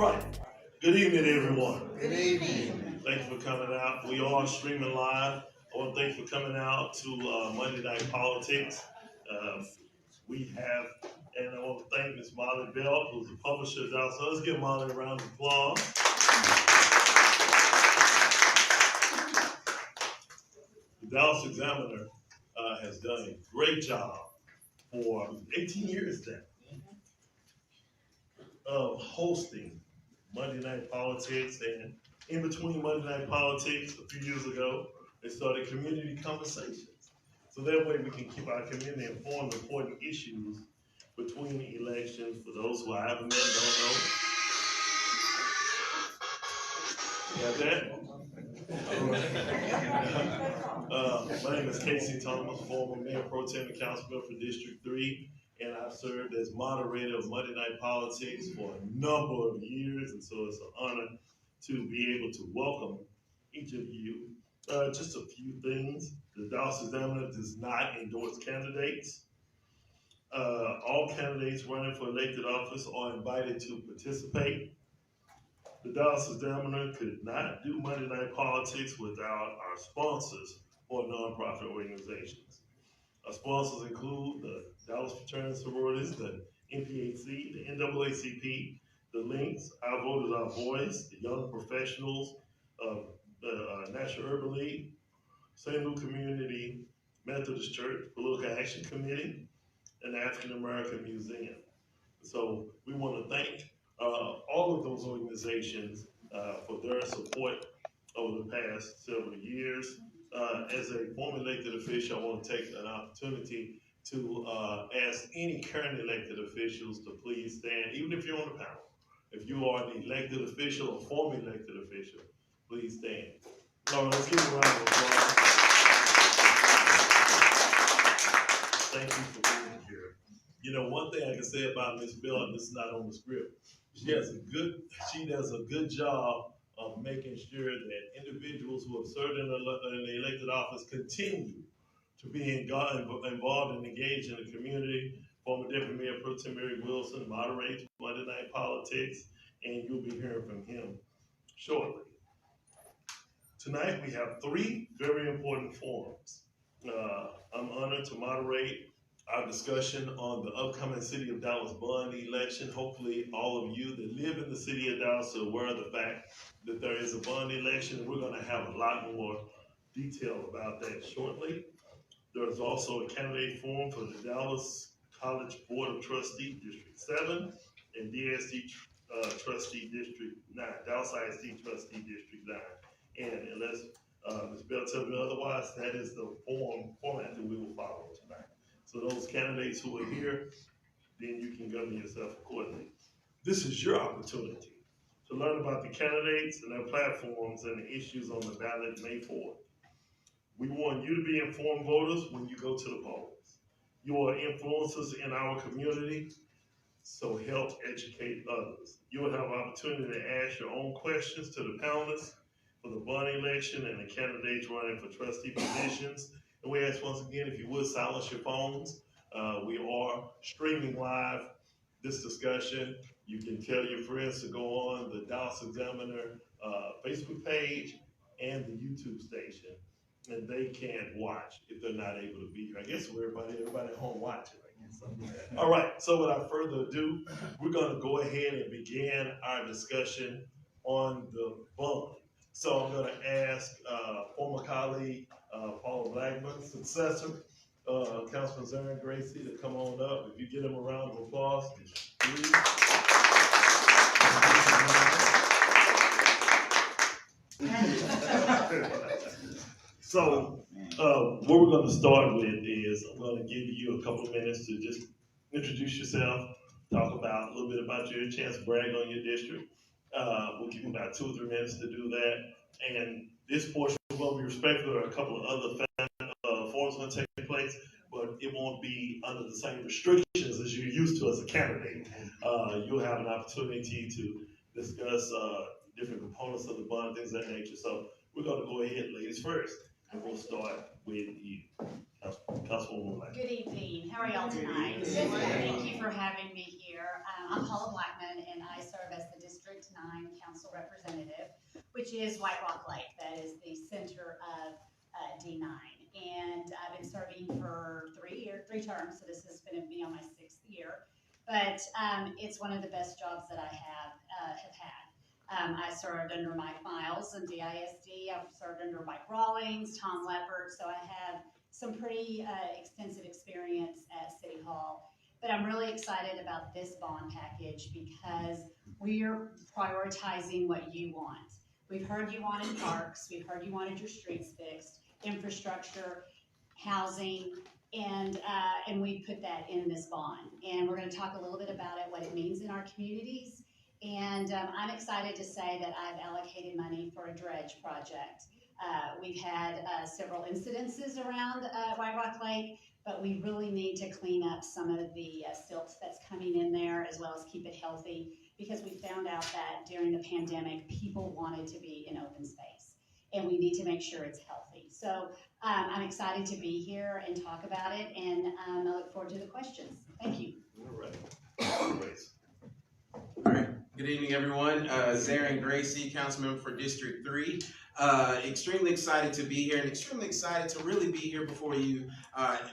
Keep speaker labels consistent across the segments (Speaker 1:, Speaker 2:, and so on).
Speaker 1: right. Good evening, everyone.
Speaker 2: Good evening.
Speaker 1: Thanks for coming out. We are streaming live. I want to thank you for coming out to Monday Night Politics. Uh, we have, and I want to thank Ms. Molly Bell, who's the publisher of Dallas. So let's give Molly a round of applause. The Dallas Examiner has done a great job for 18 years now of hosting Monday Night Politics, and in between Monday Night Politics, a few years ago, they started community conversations. So that way we can keep our community informed of important issues between elections. For those who I haven't met, don't know. Got that? All right. My name is Casey Thomas, former Mayor Pro Tem and Councilman for District 3, and I've served as moderator of Monday Night Politics for a number of years, and so it's an honor to be able to welcome each of you. Just a few things. The Dallas Examiner does not endorse candidates. All candidates running for elected office are invited to participate. The Dallas Examiner could not do Monday Night Politics without our sponsors or nonprofit organizations. Our sponsors include the Dallas Fraternity Sororities, the NPHC, the NAACP, the Links, Our Vote is Our Voice, the Young Professionals of the National Urban League, St. Louis Community Methodist Church, Political Action Committee, and the African American Museum. So we want to thank all of those organizations for their support over the past several years. As a former elected official, I want to take an opportunity to ask any current elected officials to please stand, even if you're on the panel. If you are an elected official or former elected official, please stand. All right, let's give a round of applause. Thank you for being here. You know, one thing I can say about Ms. Bell, and this is not on the script, she does a good job of making sure that individuals who have served in the elected office continue to be involved and engaged in the community. Former Deputy Mayor Pro Tem Eric Wilson moderates Monday Night Politics, and you'll be hearing from him shortly. Tonight we have three very important forums. I'm honored to moderate our discussion on the upcoming City of Dallas bond election. Hopefully all of you that live in the City of Dallas are aware of the fact that there is a bond election. We're going to have a lot more detail about that shortly. There's also a candidate forum for the Dallas College Board of Trustees District 7 and DSD Trustee District 9, Dallas ISD Trustee District 9. And unless Ms. Bell tells me otherwise, that is the format that we will follow tonight. So those candidates who are here, then you can govern yourself accordingly. This is your opportunity to learn about the candidates and their platforms and the issues on the ballot May 4th. We want you to be informed voters when you go to the polls. You are influencers in our community, so help educate others. You'll have an opportunity to ask your own questions to the panelists for the bond election and the candidates running for trustee positions. And we ask once again, if you would silence your phones. We are streaming live this discussion. You can tell your friends to go on the Dallas Examiner Facebook page and the YouTube station, and they can watch if they're not able to be here. I guess everybody at home watching, I guess. All right, so without further ado, we're gonna go ahead and begin our discussion on the bond. So I'm gonna ask former colleague Paula Blackman, successor, Councilman Zarin Gracie, to come on up. If you give him a round of applause, please. So what we're going to start with is I'm going to give you a couple of minutes to just introduce yourself, talk about a little bit about your chance to brag on your district. We'll give you about 2 or 3 minutes to do that. And this portion will be respectful. There are a couple of other forums going to take place, but it won't be under the same restrictions as you're used to as a candidate. You'll have an opportunity to discuss different components of the bond, things of that nature. So we're going to go ahead, ladies first, and we'll start with you. Councilwoman Black.
Speaker 2: Good evening. How are y'all tonight?
Speaker 1: Good
Speaker 2: Thank
Speaker 1: evening.
Speaker 2: you for having me here. I'm Paula Blackman, and I serve as the District 9 Council Representative, which is White Rock Lake. That is the center of D9. And I've been serving for 3 terms, so this has been me on my 6th year. But it's one of the best jobs that I have had. I served under Mike Miles in DISD. I've served under Mike Rawlings, Tom Leppert, so I have some pretty extensive experience at City Hall. But I'm really excited about this bond package because we're prioritizing what you want. We've heard you wanted parks, we've heard you wanted your streets fixed, infrastructure, housing, and we put that in this bond. And we're going to talk a little bit about it, what it means in our communities. And I'm excited to say that I've allocated money for a dredge project. We've had several incidences around White Rock Lake, but we really need to clean up some of the silt that's coming in there, as well as keep it healthy, because we found out that during the pandemic, people wanted to be in open space, and we need to make sure it's healthy. So I'm excited to be here and talk about it, and I look forward to the questions. Thank you.
Speaker 1: All right. Grace.
Speaker 3: All right. Good evening, everyone. Zarin Gracie, Councilmember for District 3. Extremely excited to be here and extremely excited to really be here before you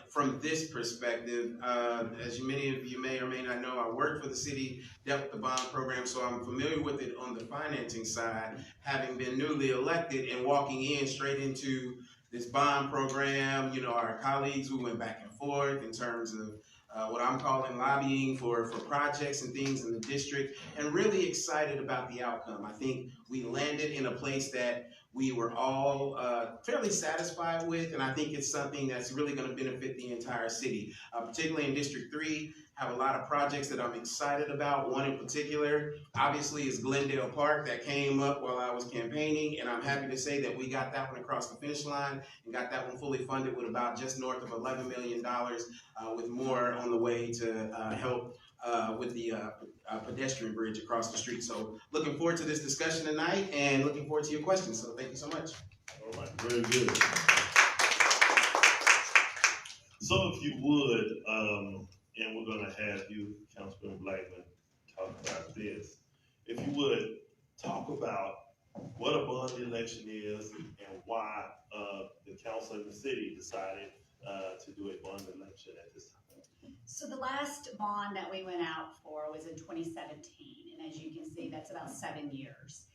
Speaker 3: from this perspective. As many of you may or may not know, I work for the city, dealt with the bond program, so I'm familiar with it on the financing side, having been newly elected and walking in straight into this bond program. You know, our colleagues, we went back and forth in terms of what I'm calling lobbying for projects and things in the district, and really excited about the outcome. I think we landed in a place that we were all fairly satisfied with, and I think it's something that's really going to benefit the entire city, particularly in District 3. Have a lot of projects that I'm excited about. One in particular, obviously, is Glendale Park that came up while I was campaigning, and I'm happy to say that we got that one across the finish line and got that one fully funded with about just north of $11 million, with more on the way to help with the pedestrian bridge across the street. So looking forward to this discussion tonight and looking forward to your questions. So thank you so much.
Speaker 1: All right, very good. So if you would, and we're gonna have you, Councilman Blackman, talk about this. If you would, talk about what a bond election is and why the council and the city decided to do a bond election at this time.
Speaker 2: So the last bond that we went out for was in 2017, and as you can see, that's about 7 years.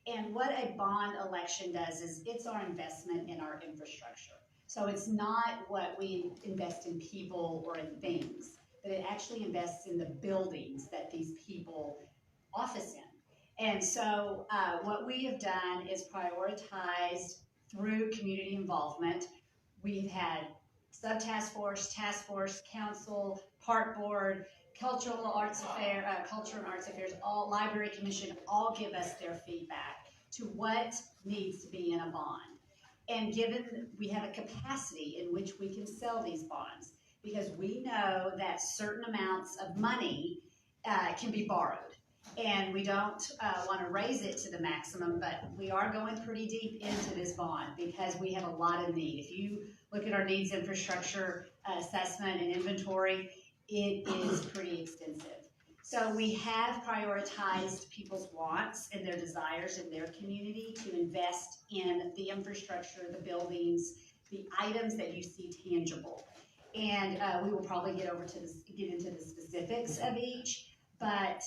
Speaker 2: And what a bond election does is it's our investment in our infrastructure. So it's not what we invest in people or in things, but it actually invests in the buildings that these people office in. And so what we have done is prioritized through community involvement. We've had sub-task force, task force, council, park board, culture and arts affairs, all library commission, all give us their feedback to what needs to be in a bond. And given we have a capacity in which we can sell these bonds, because we know that certain amounts of money can be borrowed. And we don't want to raise it to the maximum, but we are going pretty deep into this bond because we have a lot of need. If you look at our needs infrastructure assessment and inventory, it is pretty extensive. So we have prioritized people's wants and their desires in their community to invest in the infrastructure, the buildings, the items that you see tangible. And we will probably get into the specifics of each. But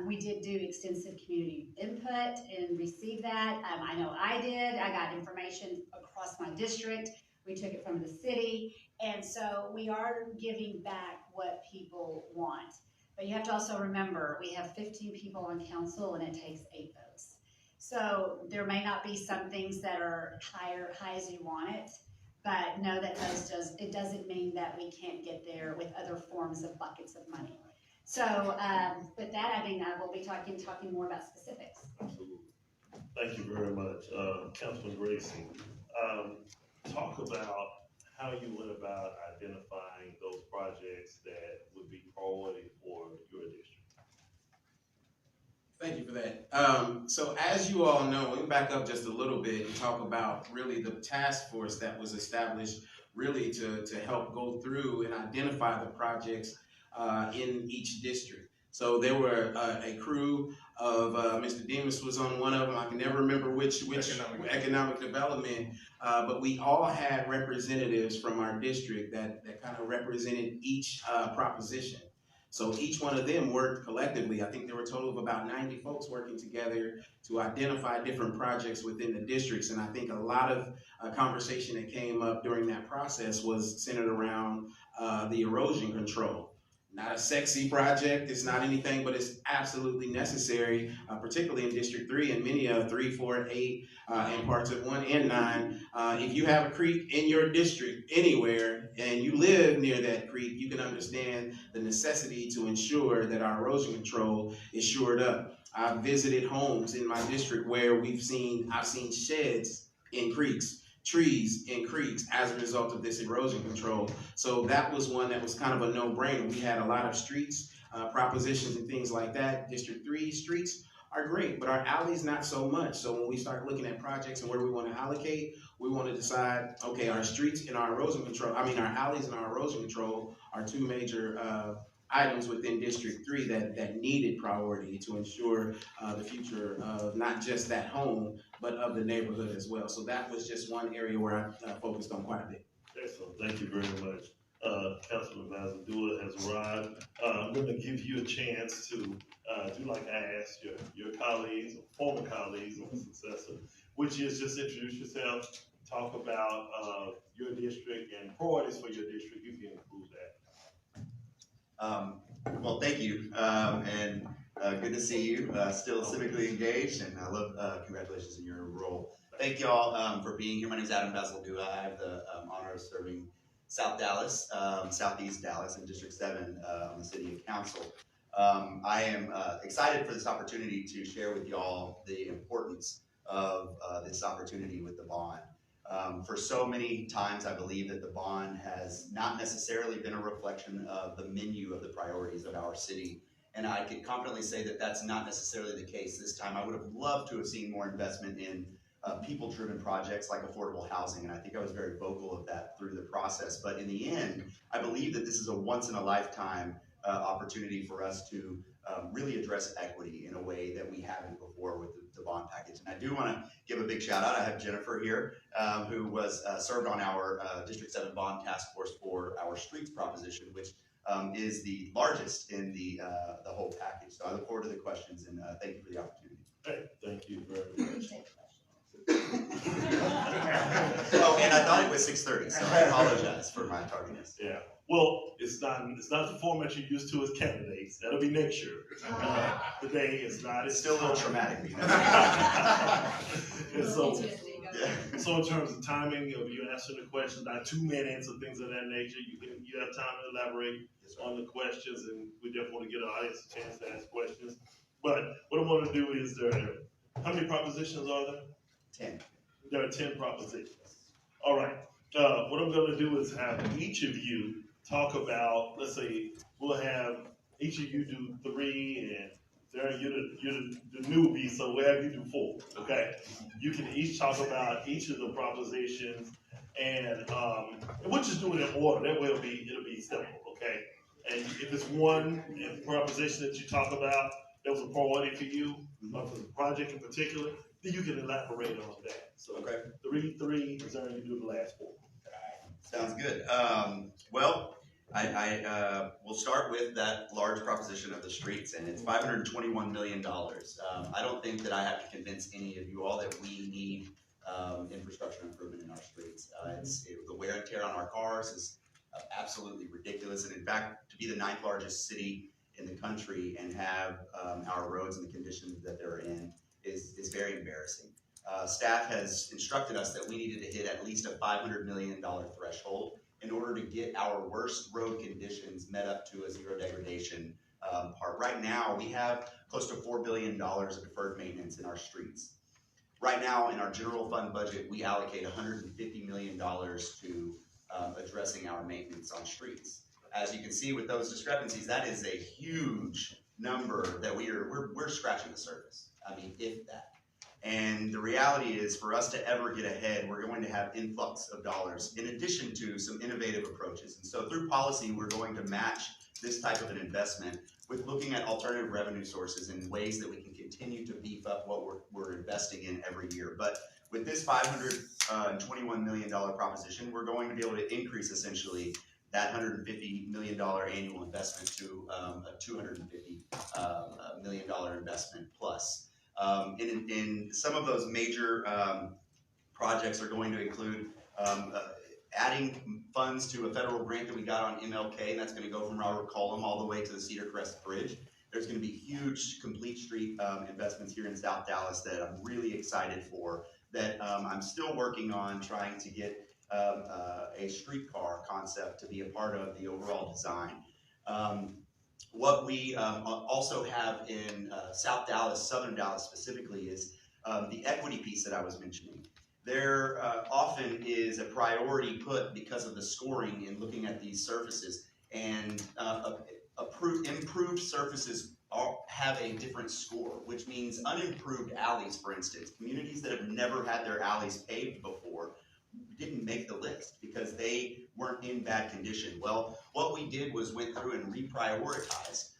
Speaker 2: we did do extensive community input and receive that. I know I did. I got information across my district. We took it from the city. And so we are giving back what people want. But you have to also remember, we have 15 people on council and it takes 8 votes. So there may not be some things that are high as you want it, but know that it doesn't mean that we can't get there with other forms of buckets of money. So with that, I mean, I will be talking more about specifics.
Speaker 1: Absolutely. Thank you very much. Councilman Gracie, talk about how you went about identifying those projects that would be priority for your district.
Speaker 3: Thank you for that. So as you all know, we can back up just a little bit and talk about really the task force that was established really to help go through and identify the projects in each district. So there were a crew of Mr. Demas was on one of them. I can never remember which economic development, but we all had representatives from our district that kind of represented each proposition. So each one of them worked collectively. I think there were a total of about 90 folks working together to identify different projects within the districts. And I think a lot of conversation that came up during that process was centered around the erosion control. Not a sexy project, it's not anything, but it's absolutely necessary, particularly in District 3 and many of 3, 4, 8, and parts of 1 and 9. If you have a creek in your district anywhere and you live near that creek, you can understand the necessity to ensure that our erosion control is shored up. I've visited homes in my district where I've seen sheds in creeks, trees in creeks as a result of this erosion control. So that was one that was kind of a no-brainer. We had a lot of streets, propositions and things like that. District 3 streets are great, but our alleys not so much. So when we start looking at projects and where we want to allocate, we want to decide, okay, our streets and our erosion control, our alleys and our erosion control are two major items within District 3 that needed priority to ensure the future of not just that home, but of the neighborhood as well. So that was just one area where I focused on quite a bit.
Speaker 1: Excellent, thank you very much. Councilman Mazadula has arrived. I'm gonna give you a chance to do like I asked your colleagues, or former colleagues, or successor, which is just introduce yourself, talk about your district and priorities for your district. You can include that.
Speaker 4: Well, thank you, and good to see you, still civically engaged, and I love, congratulations in your role. Thank you all for being here. My name is Adam Bazaldua. I have the honor of serving South Dallas, Southeast Dallas, and District 7 on the City Council. I am excited for this opportunity to share with you all the importance of this opportunity with the bond. For so many times, I believe that the bond has not necessarily been a reflection of the menu of the priorities of our city. And I can confidently say that that's not necessarily the case this time. I would have loved to have seen more investment in people-driven projects like affordable housing. And I think I was very vocal of that through the process. But in the end, I believe that this is a once-in-a-lifetime opportunity for us to really address equity in a way that we haven't before with the bond package. And I do want to give a big shout out. I have Jennifer here, who was served on our District 7 bond task force for our streets proposition, which is the largest in the whole package. So I look forward to the questions, and thank you for the opportunity.
Speaker 1: Hey, thank you very much.
Speaker 4: Oh, and I thought it was 6:30, so I apologize for my tardiness.
Speaker 1: Yeah, well, it's not the format you're used to as candidates. That'll be next year. Today is not.
Speaker 4: It's still a little traumatic, you know.
Speaker 1: And so in terms of timing of you answering the questions, not 2 minutes or things of that nature, you have time to elaborate on the questions, and we definitely want to get our audience a chance to ask questions. But what I want to do is how many propositions are there?
Speaker 4: 10.
Speaker 1: There are 10 propositions. All right. What I'm going to do is have each of you talk about, let's say, we'll have each of you do 3, and Darren, you're the newbie, so we'll have you do 4, okay? You can each talk about each of the propositions, and we'll just do it in order. That way it'll be simple, okay? And if it's one proposition that you talk about that was a priority for you, or for the project in particular, then you can elaborate on that. So
Speaker 4: Okay.
Speaker 1: 3, Darren, you do the last 4.
Speaker 4: Sounds good. Well, I will start with that large proposition of the streets, and it's $521 million. I don't think that I have to convince any of you all that we need infrastructure improvement in our streets. The wear and tear on our cars is absolutely ridiculous, and in fact, to be the 9th largest city in the country and have our roads in the conditions that they're in is very embarrassing. Staff has instructed us that we needed to hit at least a $500 million threshold in order to get our worst road conditions met up to a zero degradation part. Right now, we have close to $4 billion of deferred maintenance in our streets. Right now, in our general fund budget, we allocate $150 million to addressing our maintenance on streets. As you can see with those discrepancies, that is a huge number that we're scratching the surface. I mean, if that. And the reality is, for us to ever get ahead, we're going to have influx of dollars in addition to some innovative approaches. And so through policy, we're going to match this type of an investment with looking at alternative revenue sources and ways that we can continue to beef up what we're investing in every year. But with this $521 million proposition, we're going to be able to increase essentially that $150 million annual investment to a $250 million investment plus. In some of those major projects are going to include adding funds to a federal grant that we got on MLK, and that's going to go from Robert Cullum all the way to the Cedar Crest Bridge. There's going to be huge complete street investments here in South Dallas that I'm really excited for, that I'm still working on trying to get a streetcar concept to be a part of the overall design. What we also have in South Dallas, Southern Dallas specifically, is the equity piece that I was mentioning. There often is a priority put because of the scoring in looking at these surfaces, and improved surfaces have a different score, which means unimproved alleys, for instance, communities that have never had their alleys paved before didn't make the list because they weren't in bad condition. Well, what we did was went through and reprioritized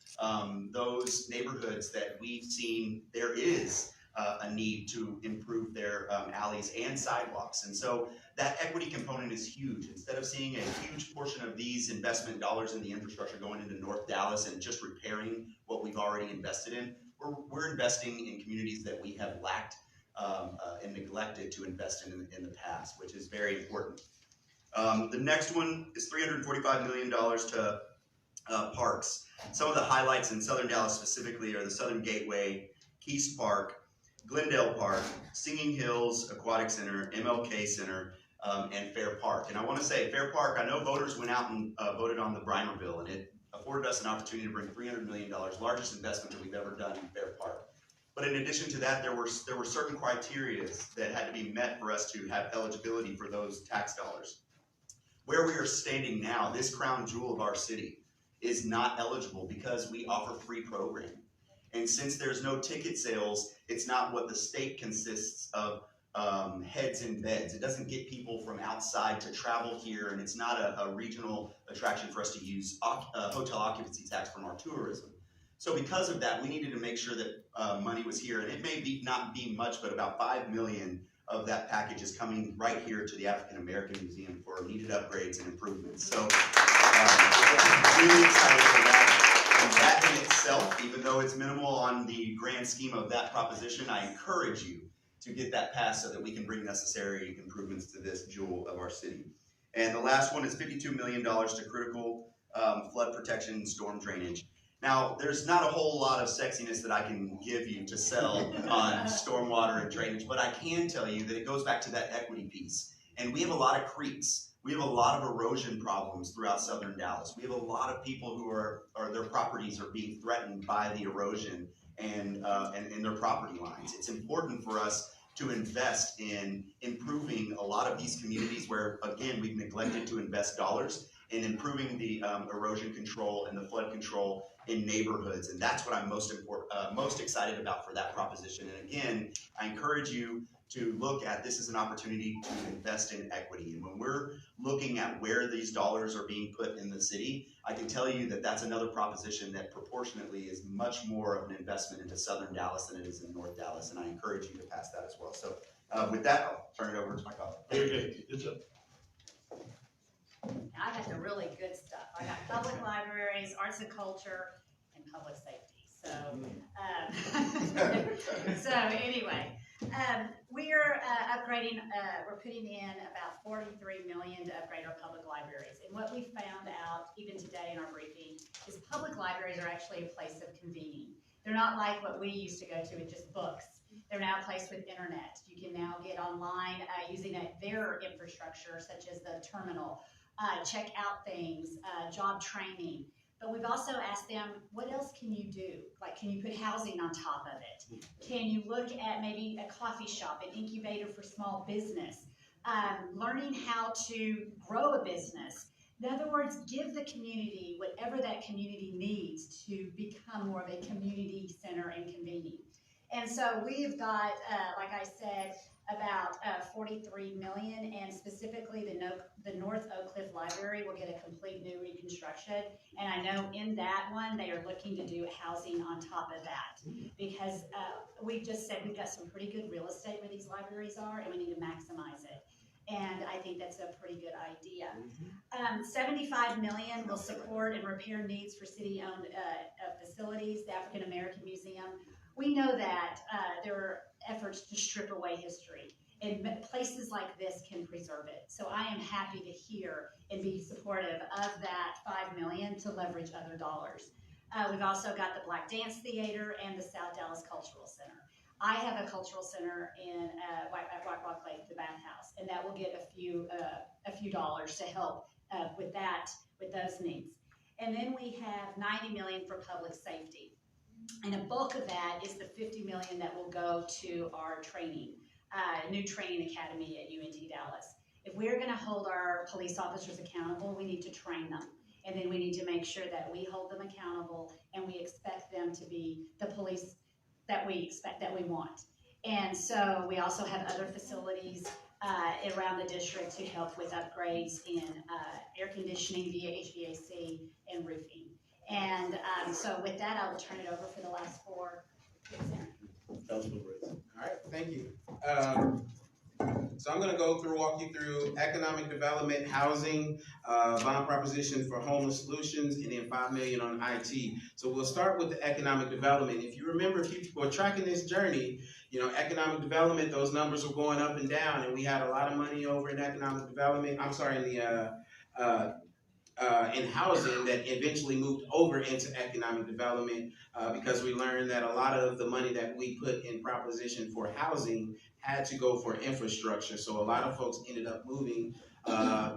Speaker 4: those neighborhoods that we've seen there is a need to improve their alleys and sidewalks. And so that equity component is huge. Instead of seeing a huge portion of these investment dollars in the infrastructure going into North Dallas and just repairing what we've already invested in, we're investing in communities that we have lacked and neglected to invest in the past, which is very important. The next one is $345 million to parks. Some of the highlights in Southern Dallas specifically are the Southern Gateway, Keys Park, Glendale Park, Singing Hills Aquatic Center, MLK Center, and Fair Park. And I want to say, Fair Park, I know voters went out and voted on the Brimer bill, and it afforded us an opportunity to bring $300 million, largest investment that we've ever done in Fair Park. But in addition to that, there were certain criteria that had to be met for us to have eligibility for those tax dollars. Where we are standing now, this crown jewel of our city is not eligible because we offer free programming. And since there's no ticket sales, it's not what the state consists of heads and beds. It doesn't get people from outside to travel here, and it's not a regional attraction for us to use hotel occupancy tax from our tourism. So because of that, we needed to make sure that money was here, and it may not be much, but about $5 million of that package is coming right here to the African American Museum for needed upgrades and improvements. So really excited for that. And that in itself, even though it's minimal on the grand scheme of that proposition, I encourage you to get that passed so that we can bring necessary improvements to this jewel of our city. And the last one is $52 million to critical flood protection and storm drainage. Now, there's not a whole lot of sexiness that I can give you to sell on stormwater and drainage, but I can tell you that it goes back to that equity piece. And we have a lot of creeks. We have a lot of erosion problems throughout Southern Dallas. We have a lot of people who are their properties are being threatened by the erosion and their property lines. It's important for us to invest in improving a lot of these communities where, again, we've neglected to invest dollars in improving the erosion control and the flood control in neighborhoods. And that's what I'm most excited about for that proposition. And again, I encourage you to look at this as an opportunity to invest in equity. And when we're looking at where these dollars are being put in the city, I can tell you that that's another proposition that proportionately is much more of an investment into Southern Dallas than it is in North Dallas. And I encourage you to pass that as well. So with that, I'll turn it over to my colleague.
Speaker 1: Very good. Good job.
Speaker 2: I got the really good stuff. I got public libraries, arts and culture, and public safety. So, so anyway, we're upgrading, we're putting in about $43 million to upgrade our public libraries. And what we found out, even today in our briefing, is public libraries are actually a place of convening. They're not like what we used to go to with just books. They're now a place with internet. You can now get online using their infrastructure, such as the terminal, check out things, job training. But we've also asked them, what else can you do? Like, can you put housing on top of it? Can you look at maybe a coffee shop, an incubator for small business? Learning how to grow a business. In other words, give the community whatever that community needs to become more of a community center and convening. And so we've got, like I said, about 43 million, and specifically the North Oak Cliff Library will get a complete new reconstruction. And I know in that one, they are looking to do housing on top of that, because we just said we've got some pretty good real estate where these libraries are, and we need to maximize it. And I think that's a pretty good idea. 75 million will support and repair needs for city-owned facilities, the African American Museum. We know that there are efforts to strip away history, and places like this can preserve it. So I am happy to hear and be supportive of that 5 million to leverage other dollars. We've also got the Black Dance Theater and the South Dallas Cultural Center. I have a cultural center at White Rock Lake, the bathhouse, and that will get a few dollars to help with those needs. And then we have 90 million for public safety. And a bulk of that is the 50 million that will go to our training, new training academy at UNT Dallas. If we're gonna hold our police officers accountable, we need to train them. And then we need to make sure that we hold them accountable and we expect them to be the police that we want. And so we also have other facilities around the district to help with upgrades in air conditioning via HVAC and roofing. And so with that, I will turn it over for the last four.
Speaker 1: Councilman Grace.
Speaker 3: All right, thank you. So I'm gonna walk you through economic development, housing, bond proposition for homeless solutions, and then 5 million on IT. So we'll start with the economic development. If you remember, if you were tracking this journey, you know, economic development, those numbers were going up and down, and we had a lot of money over in economic development. I'm sorry, in housing that eventually moved over into economic development because we learned that a lot of the money that we put in proposition for housing had to go for infrastructure. So a lot of folks ended up moving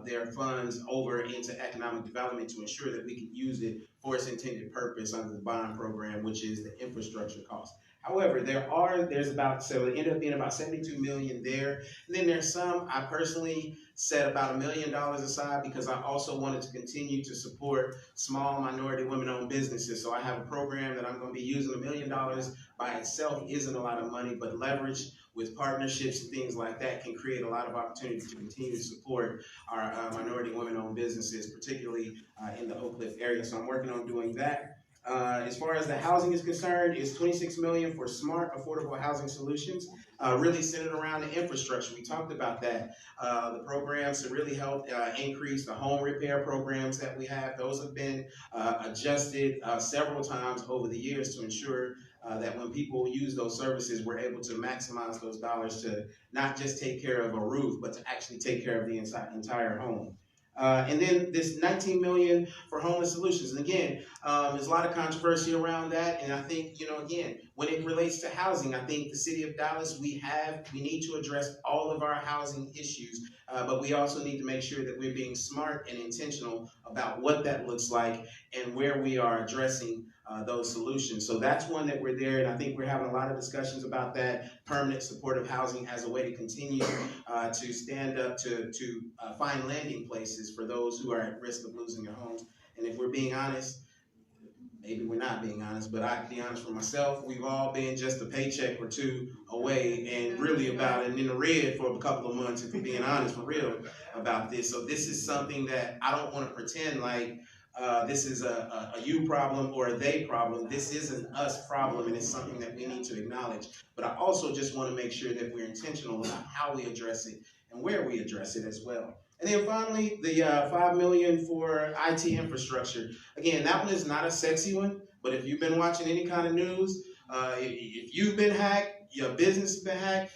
Speaker 3: their funds over into economic development to ensure that we could use it for its intended purpose under the bond program, which is the infrastructure cost. However, it ended up being about 72 million there. And then there's some, I personally set about $1 million aside because I also wanted to continue to support small minority women-owned businesses. So I have a program that I'm going to be using. $1 million by itself isn't a lot of money, but leverage with partnerships and things like that can create a lot of opportunities to continue to support our minority women-owned businesses, particularly in the Oak Cliff area. So I'm working on doing that. As far as the housing is concerned, it's 26 million for smart, affordable housing solutions, really centered around the infrastructure. We talked about that. The programs to really help increase the home repair programs that we have. Those have been adjusted several times over the years to ensure that when people use those services, we're able to maximize those dollars to not just take care of a roof, but to actually take care of the entire home. And then this 19 million for homeless solutions. And again, there's a lot of controversy around that. And I think, you know, again, when it relates to housing, I think the city of Dallas, we need to address all of our housing issues, but we also need to make sure that we're being smart and intentional about what that looks like and where we are addressing those solutions. So that's one that we're there, and I think we're having a lot of discussions about that. Permanent supportive housing as a way to continue to stand up to find landing places for those who are at risk of losing their homes. And if we're being honest, maybe we're not being honest, but I can be honest for myself, we've all been just a paycheck or two away and really about it in the red for a couple of months, if we're being honest for real about this. So this is something that I don't want to pretend like this is a you problem or a they problem. This is an us problem, and it's something that we need to acknowledge. But I also just want to make sure that we're intentional about how we address it and where we address it as well. And then finally, the 5 million for IT infrastructure. Again, that one is not a sexy one, but if you've been watching any kind of news, if you've been hacked, your business has been hacked,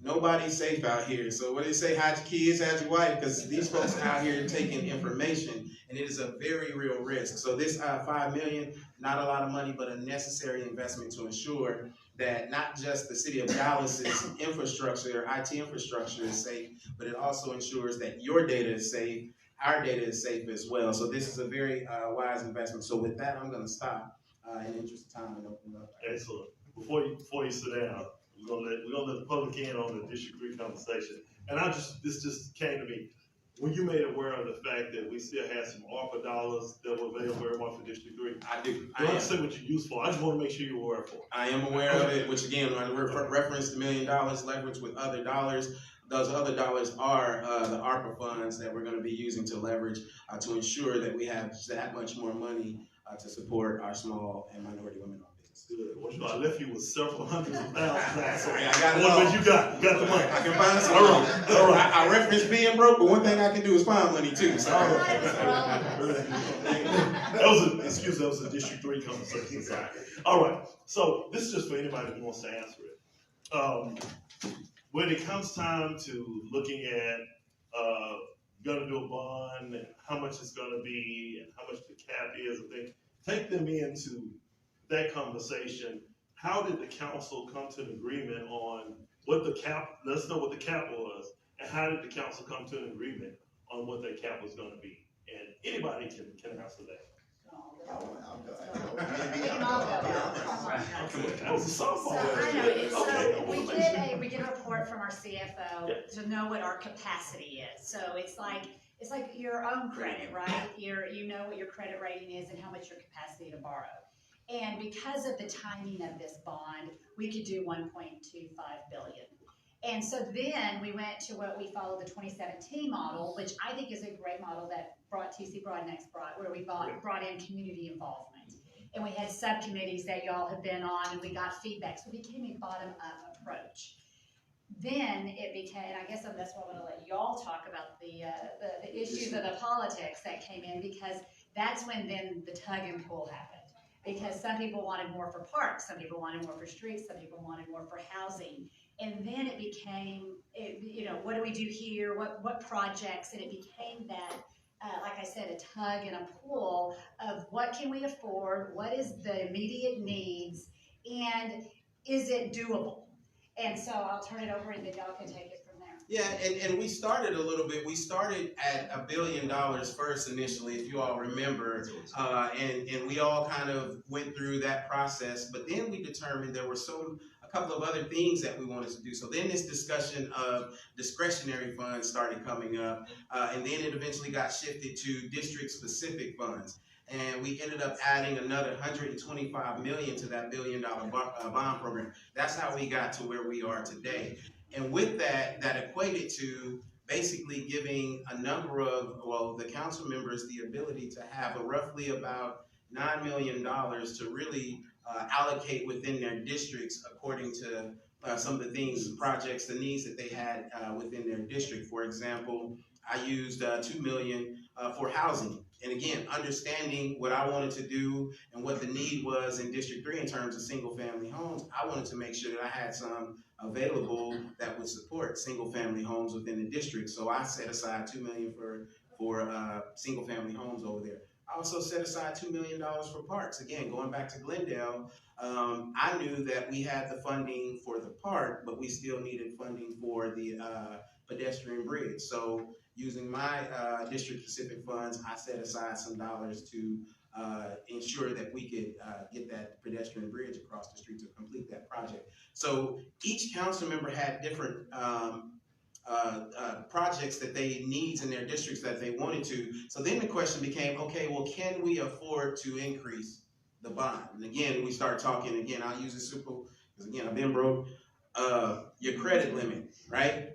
Speaker 3: nobody's safe out here. So what do they say? Hide your kids, hide your wife, because these folks are out here taking information, and it is a very real risk. So this 5 million, not a lot of money, but a necessary investment to ensure that not just the city of Dallas's infrastructure, or IT infrastructure is safe, but it also ensures that your data is safe, our data is safe as well. So this is a very wise investment. So with that, I'm going to stop in the interest of time and open it up.
Speaker 1: Excellent. Before you sit down, we're gonna let the public in on the District 3 conversation. And this just came to me. Were you made aware of the fact that we still had some ARPA dollars that were available every month for District 3?
Speaker 3: I do.
Speaker 1: I don't say what you use for, I just wanna make sure you're aware of it.
Speaker 3: I am aware of it, which again, when I referenced the $1 million leverage with other dollars, those other dollars are the ARPA funds that we're gonna be using to leverage to ensure that we have that much more money to support our small and minority women-owned businesses.
Speaker 1: Good. Well, you know, I left you with several hundreds of thousands, so
Speaker 3: I got it
Speaker 1: what
Speaker 3: all.
Speaker 1: you got the money.
Speaker 3: I can find some.
Speaker 1: All right, all right.
Speaker 3: I referenced being broke, but one thing I can do is find money too. So.
Speaker 2: I thought it was for all of us.
Speaker 1: That was a District 3 conversation, sorry. All right, so this is just for anybody who wants to answer it. When it comes time to looking at, gonna do a bond, and how much it's gonna be, and how much the cap is, and things, take them into that conversation. How did the council come to an agreement on what the cap, let us know what the cap was, and how did the council come to an agreement on what that cap was gonna be? And anybody can answer that.
Speaker 4: I'll go.
Speaker 2: We can all go.
Speaker 1: That was a softball.
Speaker 2: So I know,
Speaker 1: Okay,
Speaker 2: so
Speaker 1: I
Speaker 2: we
Speaker 1: wanna
Speaker 2: get
Speaker 1: make sure.
Speaker 2: a report from our CFO to know what our capacity is. So it's like your own credit, right? You know what your credit rating is and how much your capacity to borrow. And because of the timing of this bond, we could do 1.25 billion. And so then we went to what we followed the 2017 model, which I think is a great model that TC Broadnex brought, where we brought in community involvement. And we had subcommittees that y'all have been on, and we got feedback. So it became a bottom-up approach. Then it became, and I guess that's why I'm gonna let y'all talk about the issues of the politics that came in, because that's when then the tug and pull happened. Because some people wanted more for parks, some people wanted more for streets, some people wanted more for housing. And then it became, what do we do here? What projects? And it became that, like I said, a tug and a pull of what can we afford? What is the immediate needs? And is it doable? And so I'll turn it over and then y'all can take it from there.
Speaker 3: Yeah, and we started a little bit. We started at $1 billion first initially, if you all remember, and we all kind of went through that process. But then we determined there were a couple of other things that we wanted to do. So then this discussion of discretionary funds started coming up, and then it eventually got shifted to district-specific funds. And we ended up adding another $125 million to that $1 billion bond program. That's how we got to where we are today. And with that, that equated to basically giving a number of, the council members the ability to have roughly about $9 million to really allocate within their districts according to some of the things, projects, the needs that they had within their district. For example, I used $2 million for housing. And again, understanding what I wanted to do and what the need was in District 3 in terms of single-family homes, I wanted to make sure that I had some available that would support single-family homes within the district. So I set aside $2 million for single-family homes over there. I also set aside $2 million for parks. Again, going back to Glendale, I knew that we had the funding for the park, but we still needed funding for the pedestrian bridge. So using my district-specific funds, I set aside some dollars to ensure that we could get that pedestrian bridge across the street to complete that project. So each council member had different projects that they needs in their districts that they wanted to. So then the question became, okay, well, can we afford to increase the bond? And again, we start talking again. I'll use it simple because again, I've been broke. Your credit limit, right?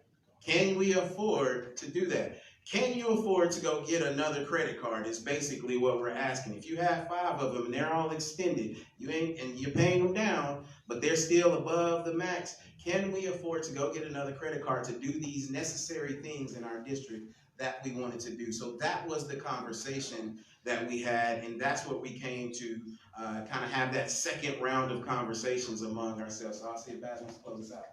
Speaker 3: Can we afford to do that? Can you afford to go get another credit card is basically what we're asking. If you have 5 of them and they're all extended, and you're paying them down, but they're still above the max, can we afford to go get another credit card to do these necessary things in our district that we wanted to do? So that was the conversation that we had, and that's what we came to kind of have that second round of conversations among ourselves. So I'll see if Baz wants to close this out.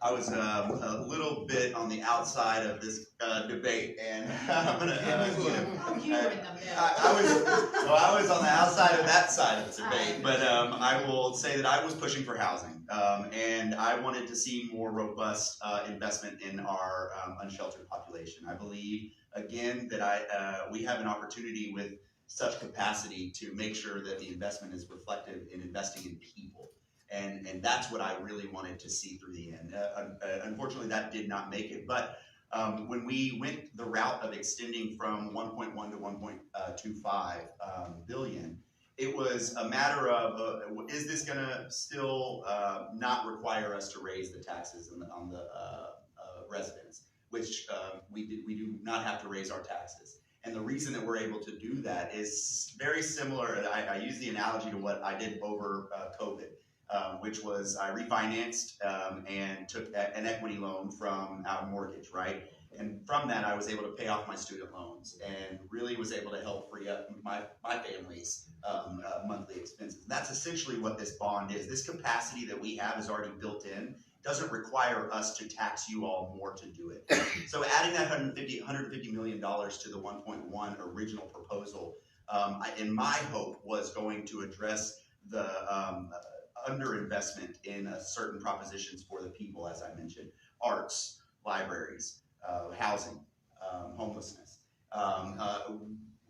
Speaker 4: I was a little bit on the outside of this debate, and I'm gonna.
Speaker 2: Oh, you were in the middle.
Speaker 4: I was on the outside of that side of the debate, but I will say that I was pushing for housing, and I wanted to see more robust investment in our unsheltered population. I believe again that we have an opportunity with such capacity to make sure that the investment is reflective in investing in people. And that's what I really wanted to see through the end. Unfortunately, that did not make it. But When we went the route of extending from 1.1 to 1.25 billion, it was a matter of, is this gonna still not require us to raise the taxes on the residents, which we do not have to raise our taxes. And the reason that we're able to do that is very similar. I use the analogy to what I did over COVID, which was I refinanced and took an equity loan from our mortgage, right? And from that, I was able to pay off my student loans and really was able to help free up my family's monthly expenses. That's essentially what this bond is. This capacity that we have is already built in. Doesn't require us to tax you all more to do it. So adding that $150 million to the 1.1 original proposal, in my hope was going to address the underinvestment in certain propositions for the people, as I mentioned, arts, libraries, housing, homelessness.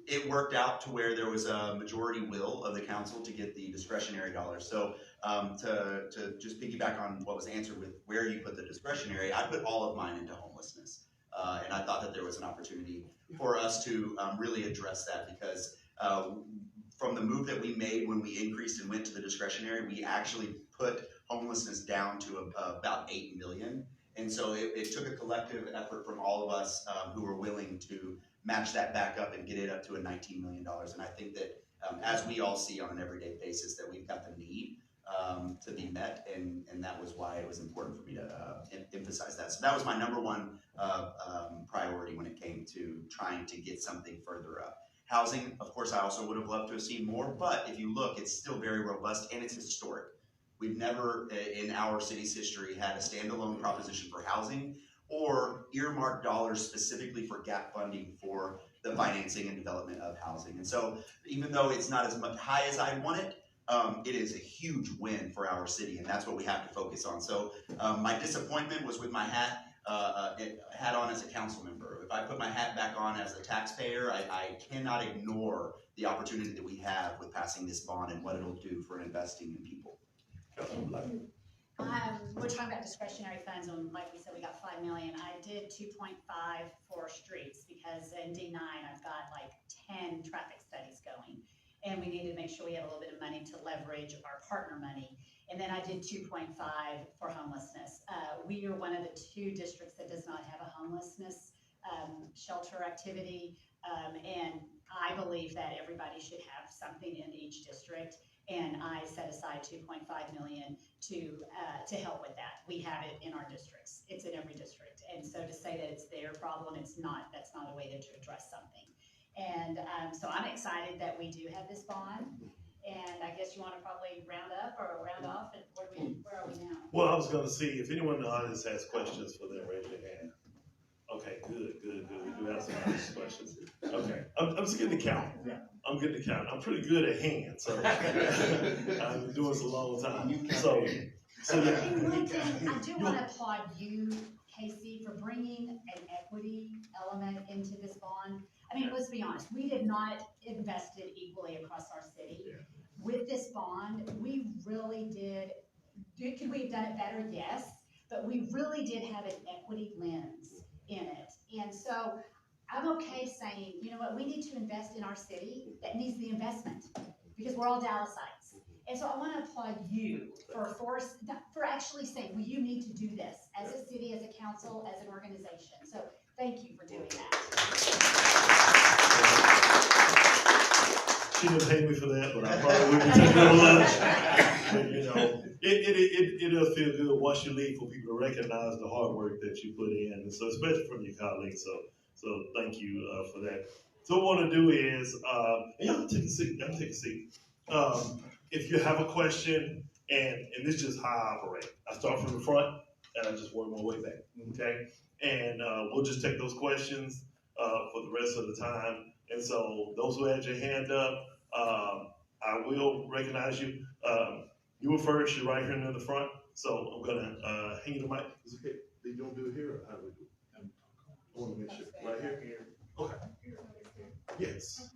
Speaker 4: It worked out to where there was a majority will of the council to get the discretionary dollars. So to just piggyback on what was answered with where you put the discretionary, I put all of mine into homelessness. And I thought that there was an opportunity for us to really address that, because from the move that we made when we increased and went to the discretionary, we actually put homelessness down to about 8 million. And so it took a collective effort from all of us who were willing to match that back up and get it up to a $19 million. And I think that as we all see on an everyday basis, that we've got the need to be met, and that was why it was important for me to emphasize that. So that was my number one priority when it came to trying to get something further up. Housing, of course, I also would have loved to have seen more, but if you look, it's still very robust and it's historic. We've never in our city's history had a standalone proposition for housing or earmarked dollars specifically for gap funding for the financing and development of housing. And so even though it's not as much high as I want it, it is a huge win for our city, and that's what we have to focus on. So my disappointment was with my hat on as a council member. If I put my hat back on as a taxpayer, I cannot ignore the opportunity that we have with passing this bond and what it'll do for investing in people.
Speaker 2: We're talking about discretionary funds, and like we said, we got 5 million. I did 2.5 for streets because in D9 I've got like 10 traffic studies going, and we needed to make sure we had a little bit of money to leverage our partner money. And then I did 2.5 for homelessness. We are one of the 2 districts that does not have a homelessness shelter activity, and I believe that everybody should have something in each district. And I set aside 2.5 million to help with that. We have it in our districts. It's in every district. And so to say that it's their problem, it's not. That's not a way to address something. And so I'm excited that we do have this bond. And I guess you want to probably round up or round off. And where are we now?
Speaker 1: Well, I was going to see if anyone in the audience has questions for them, raise your hand. Okay, good. We do have some audience questions. Okay, I'm just getting the count. I'm getting the count. I'm pretty good at hands, so I've been doing this a long time. So yeah.
Speaker 2: And one thing, I do want to applaud you, Casey, for bringing an equity element into this bond. I mean, let's be honest, we did not invest it equally across our city.
Speaker 1: Yeah.
Speaker 2: With this bond, we really did. Could we have done it better? Yes, but we really did have an equity lens in it. And so I'm okay saying, you know what, we need to invest in our city that needs the investment because we're all Dallasites. And so I want to applaud you for actually saying, well, you need to do this as a city, as a council, as an organization. So thank you for doing that.
Speaker 1: She didn't pay me for that, but I probably wouldn't take her lunch. But, you know, it'll feel good once you leave for people to recognize the hard work that you put in, and so especially from your colleagues. So thank you for that. So what I want to do is, and y'all take a seat. Y'all take a seat. If you have a question, and this is just how I operate. I start from the front, and I just work my way back. Okay, and we'll just take those questions for the rest of the time. And so those who had your hand up, I will recognize you. You were first. You're right here near the front. So I'm gonna hand you the mic. Is it okay? You don't do it here, or how do we do it? I want to make sure. Right here. Okay. Yes.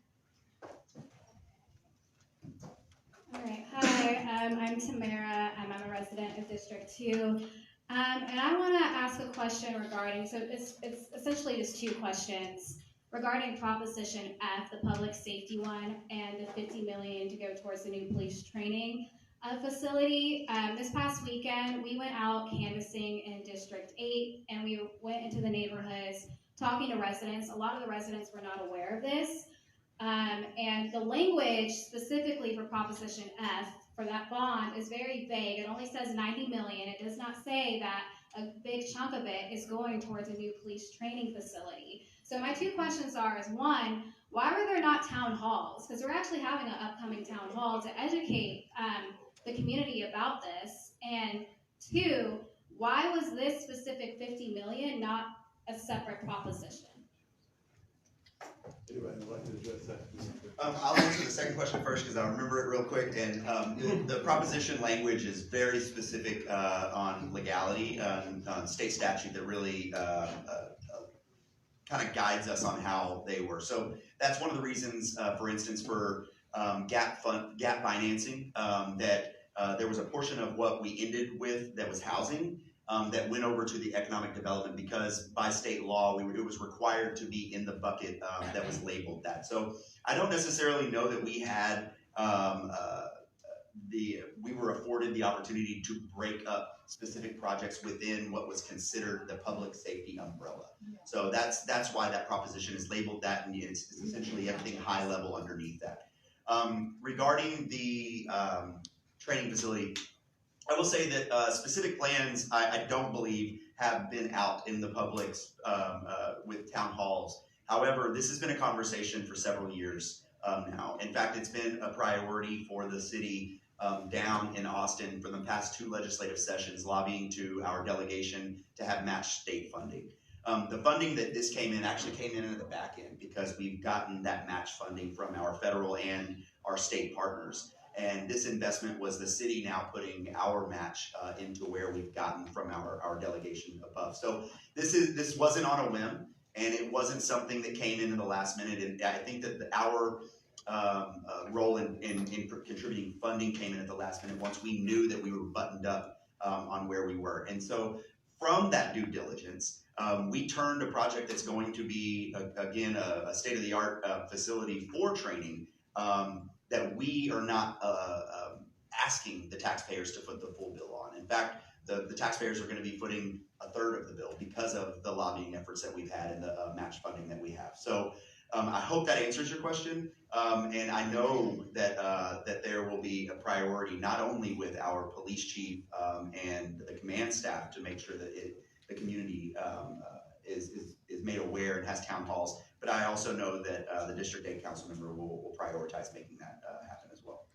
Speaker 5: All right. Hi, I'm Tamara. I'm a resident of District 2. And I want to ask a question regarding, so it's essentially just two questions regarding Proposition F, the public safety one, and the $50 million to go towards the new police training facility. This past weekend, we went out canvassing in District 8, and we went into the neighborhoods talking to residents. A lot of the residents were not aware of this. And the language specifically for Proposition F for that bond is very vague. It only says 90 million. It does not say that a big chunk of it is going towards a new police training facility. So my two questions are, is one, why were there not town halls? Because we're actually having an upcoming town hall to educate the community about this. And two, why was this specific 50 million not a separate proposition?
Speaker 1: Anybody would like to address that?
Speaker 4: I'll answer the second question first because I remember it real quick. And the proposition language is very specific on legality, on state statute that really kind of guides us on how they were. So that's one of the reasons, for instance, for gap financing, that there was a portion of what we ended with that was housing. That went over to the economic development because by state law, it was required to be in the bucket that was labeled that. So I don't necessarily know that we had, we were afforded the opportunity to break up specific projects within what was considered the public safety umbrella. So that's why that proposition is labeled that, and it's essentially everything high level underneath that. Regarding the training facility, I will say that specific plans, I don't believe, have been out in the public's with town halls. However, this has been a conversation for several years now. In fact, it's been a priority for the city down in Austin for the past 2 legislative sessions, lobbying to our delegation to have matched state funding. The funding that this came in actually came in at the back end because we've gotten that match funding from our federal and our state partners. And this investment was the city now putting our match into where we've gotten from our delegation above. So this wasn't on a whim, and it wasn't something that came in the last minute. And I think that our role in contributing funding came in at the last minute once we knew that we were buttoned up on where we were. And so from that due diligence, we turned a project that's going to be, again, a state-of-the-art facility for training that we are not asking the taxpayers to foot the full bill on. In fact, the taxpayers are going to be footing a third of the bill because of the lobbying efforts that we've had and the match funding that we have. So I hope that answers your question. And I know that that there will be a priority not only with our police chief and the command staff to make sure that the community is made aware and has town halls, but I also know that the District 8 council member will prioritize making that happen as well.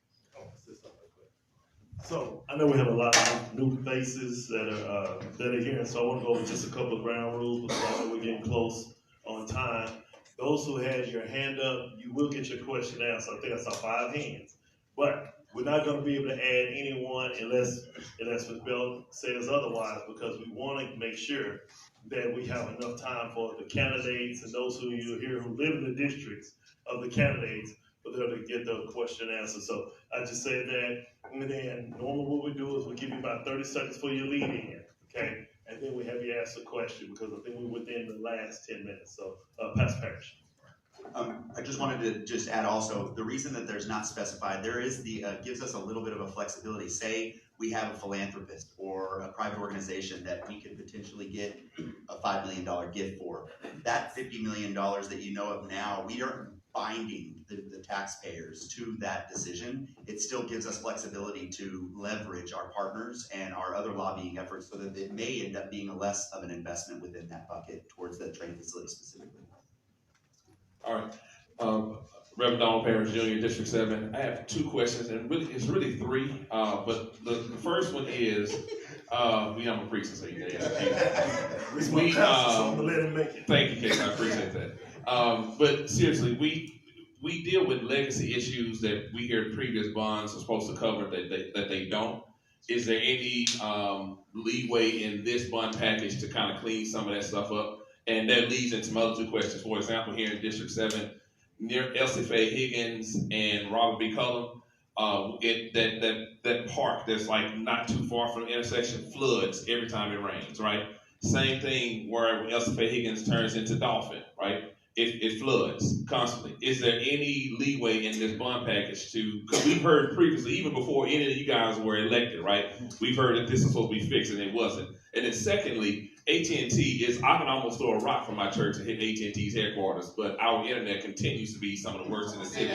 Speaker 1: So I know we have a lot of new faces that are here, and so I want to go over just a couple of ground rules because I know we're getting close on time. Those who had your hand up, you will get your question answered. I think I saw 5 hands, but we're not going to be able to add anyone unless Ms. Bell says otherwise, because we want to make sure that we have enough time for the candidates and those who you here who live in the districts of the candidates for them to get the question answered. So I just said that, and then normally what we do is we give you about 30 seconds for your lead in, okay? And then we have you ask a question because I think we're within the last 10 minutes. So Pastor Parrish.
Speaker 4: I just wanted to just add also, the reason that there's not specified, there is gives us a little bit of a flexibility. Say we have a philanthropist or a private organization that we could potentially get a $5 million gift for. That $50 million that you know of now, we aren't binding the taxpayers to that decision. It still gives us flexibility to leverage our partners and our other lobbying efforts so that it may end up being less of an investment within that bucket towards the training facility specifically.
Speaker 6: All right. Reverend Donald Parrish Jr., District 7. I have 2 questions, and it's really 3. But the first one is, I'm a preacher, so you can ask me.
Speaker 1: So I'm gonna let him make it.
Speaker 6: Thank you, Case. I appreciate that. But seriously, we deal with legacy issues that we hear previous bonds are supposed to cover that they don't. Is there any leeway in this bond package to kind of clean some of that stuff up? And that leads into my other 2 questions. For example, here in District 7, near Elsie Faye Higgins and Robert B. Cullum, that park that's like not too far from the intersection floods every time it rains, right? Same thing where Elsa Faye Higgins turns into Dolphin, right? It floods constantly. Is there any leeway in this bond package because we've heard previously, even before any of you guys were elected, right? We've heard that this is supposed to be fixed and it wasn't. And then secondly, AT&T I can almost throw a rock from my church and hit AT&T's headquarters, but our internet continues to be some of the worst in the city.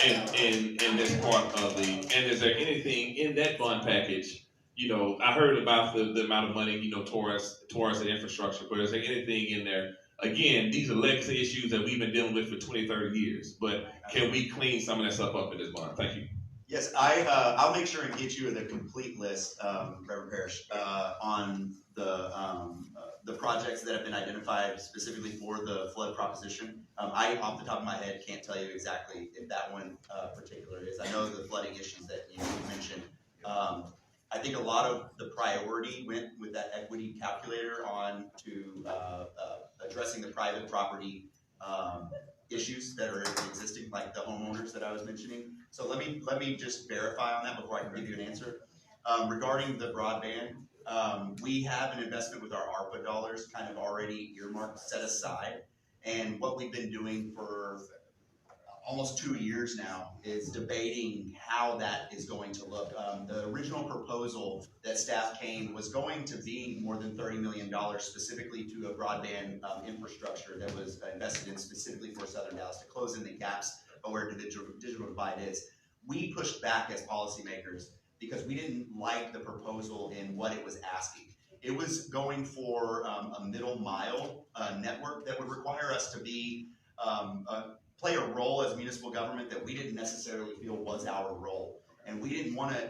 Speaker 6: And this part of and is there anything in that bond package? I heard about the amount of money, towards the infrastructure, but is there anything in there? Again, these are legacy issues that we've been dealing with for 20, 30 years, but can we clean some of that stuff up in this bond? Thank you.
Speaker 4: Yes, I'll make sure and get you the complete list, Reverend Parrish, on the projects that have been identified specifically for the flood proposition. I, off the top of my head, can't tell you exactly if that one particular is. I know the flooding issues that you mentioned. I think a lot of the priority went with that equity calculator on to addressing the private property issues that are existing, like the homeowners that I was mentioning. So let me just verify on that before I can give you an answer. Regarding the broadband, we have an investment with our ARPA dollars kind of already earmarked, set aside. And what we've been doing for almost 2 years now is debating how that is going to look. The original proposal that staff came was going to be more than $30 million specifically to a broadband infrastructure that was invested in specifically for Southern Dallas to close in the gaps of where the digital divide is. We pushed back as policymakers because we didn't like the proposal in what it was asking. It was going for a middle mile network that would require us to be play a role as municipal government that we didn't necessarily feel was our role. And we didn't want to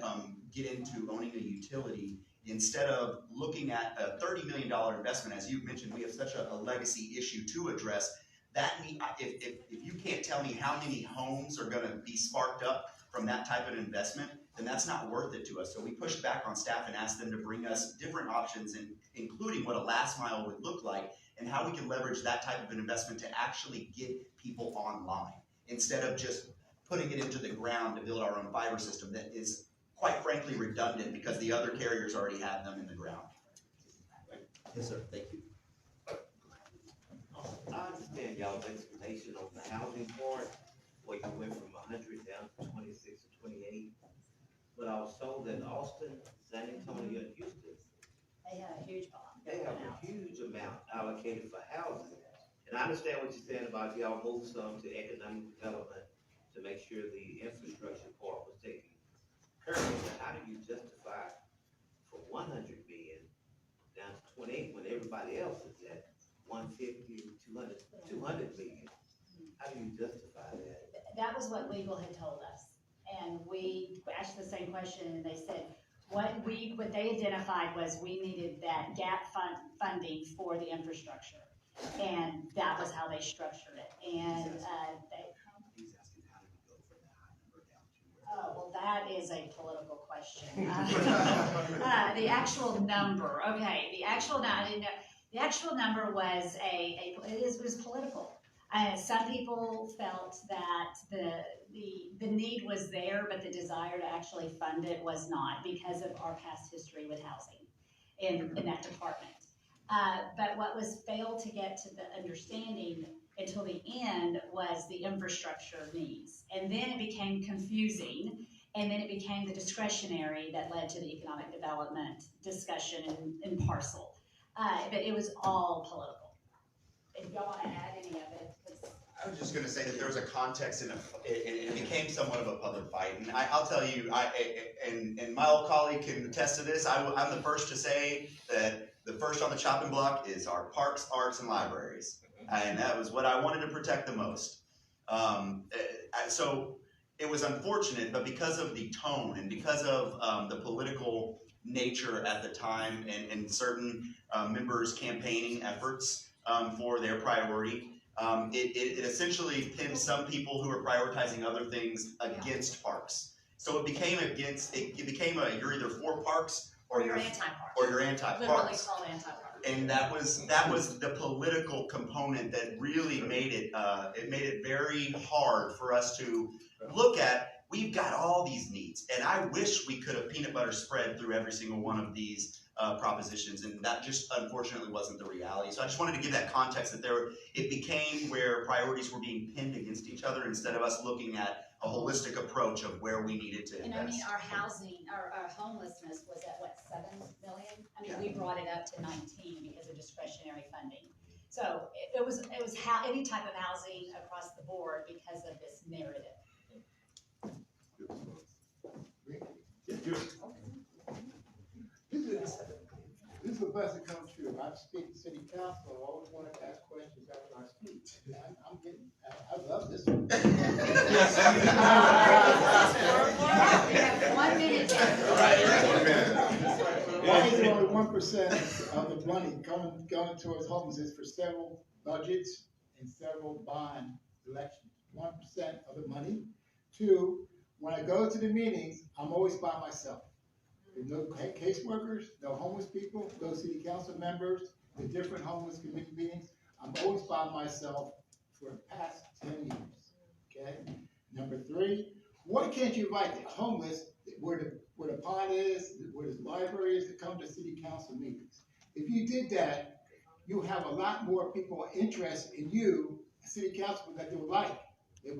Speaker 4: get into owning a utility instead of looking at a $30 million investment. As you mentioned, we have such a legacy issue to address. If you can't tell me how many homes are going to be sparked up from that type of investment, then that's not worth it to us. So we pushed back on staff and asked them to bring us different options, including what a last mile would look like and how we can leverage that type of an investment to actually get people online instead of just putting it into the ground to build our own fiber system that is quite frankly redundant because the other carriers already have them in the ground. Yes, sir. Thank you.
Speaker 7: I understand y'all's explanation on the housing part, where you went from 100 down to 26 to 28. But I was told that Austin, San Antonio, and Houston,
Speaker 2: They had a huge bond.
Speaker 7: they have a huge amount allocated for housing. And I understand what you're saying about y'all move some to economic development to make sure the infrastructure part was taken care of. But how do you justify for 100 million down to 28 when everybody else is at 150, 200 million? How do you justify that?
Speaker 2: That was what legal had told us. And we asked the same question and they said, what they identified was we needed that gap funding for the infrastructure. And that was how they structured it. And
Speaker 4: He's asking how do we go from that high number down to where?
Speaker 2: oh, well, that is a political question. The actual number, okay, the actual number was it was political. Some people felt that the need was there, but the desire to actually fund it was not because of our past history with housing in that department. But what was failed to get to the understanding until the end was the infrastructure needs. And then it became confusing, and then it became the discretionary that led to the economic development discussion in parcel. But it was all political. If y'all want to add any of it,
Speaker 4: I was just going to say that there was a context and it became somewhat of a public fight. And I'll tell you, and my old colleague can attest to this, I'm the first to say that the first on the chopping block is our parks, arts, and libraries. And that was what I wanted to protect the most. So it was unfortunate, but because of the tone and because of the political nature at the time and certain members' campaigning efforts for their priority, it essentially pinned some people who were prioritizing other things against parks. So it became you're either for parks or you're
Speaker 2: anti-parks.
Speaker 4: or you're anti-parks.
Speaker 2: Literally called anti-parks.
Speaker 4: And that was the political component that really made it very hard for us to look at. we've got all these needs, and I wish we could have peanut butter spread through every single one of these propositions, and that just unfortunately wasn't the reality. So I just wanted to give that context that it became where priorities were being pinned against each other instead of us looking at a holistic approach of where we needed to
Speaker 2: And
Speaker 4: invest.
Speaker 2: I mean, our housing, our homelessness was at what, 7 million? I mean,
Speaker 4: Yeah.
Speaker 2: we brought it up to 19 because of discretionary funding. So it was any type of housing across the board because of this narrative.
Speaker 8: This is a blessing come true. I speak to city council, I always want to ask questions after I speak. And I love this one.
Speaker 2: We have 1 minute.
Speaker 8: Why is it only 1% of the money going towards homelessness for several budgets and several bond elections? 1% of the money. 2, when I go to the meetings, I'm always by myself. There's no caseworkers, no homeless people, no city council members, the different homeless committee meetings. I'm always by myself for the past 10 years, okay? Number 3, why can't you invite the homeless where the pond is, where the library is, to come to city council meetings? If you did that, you have a lot more people interested in you, city council, that they would like. They'd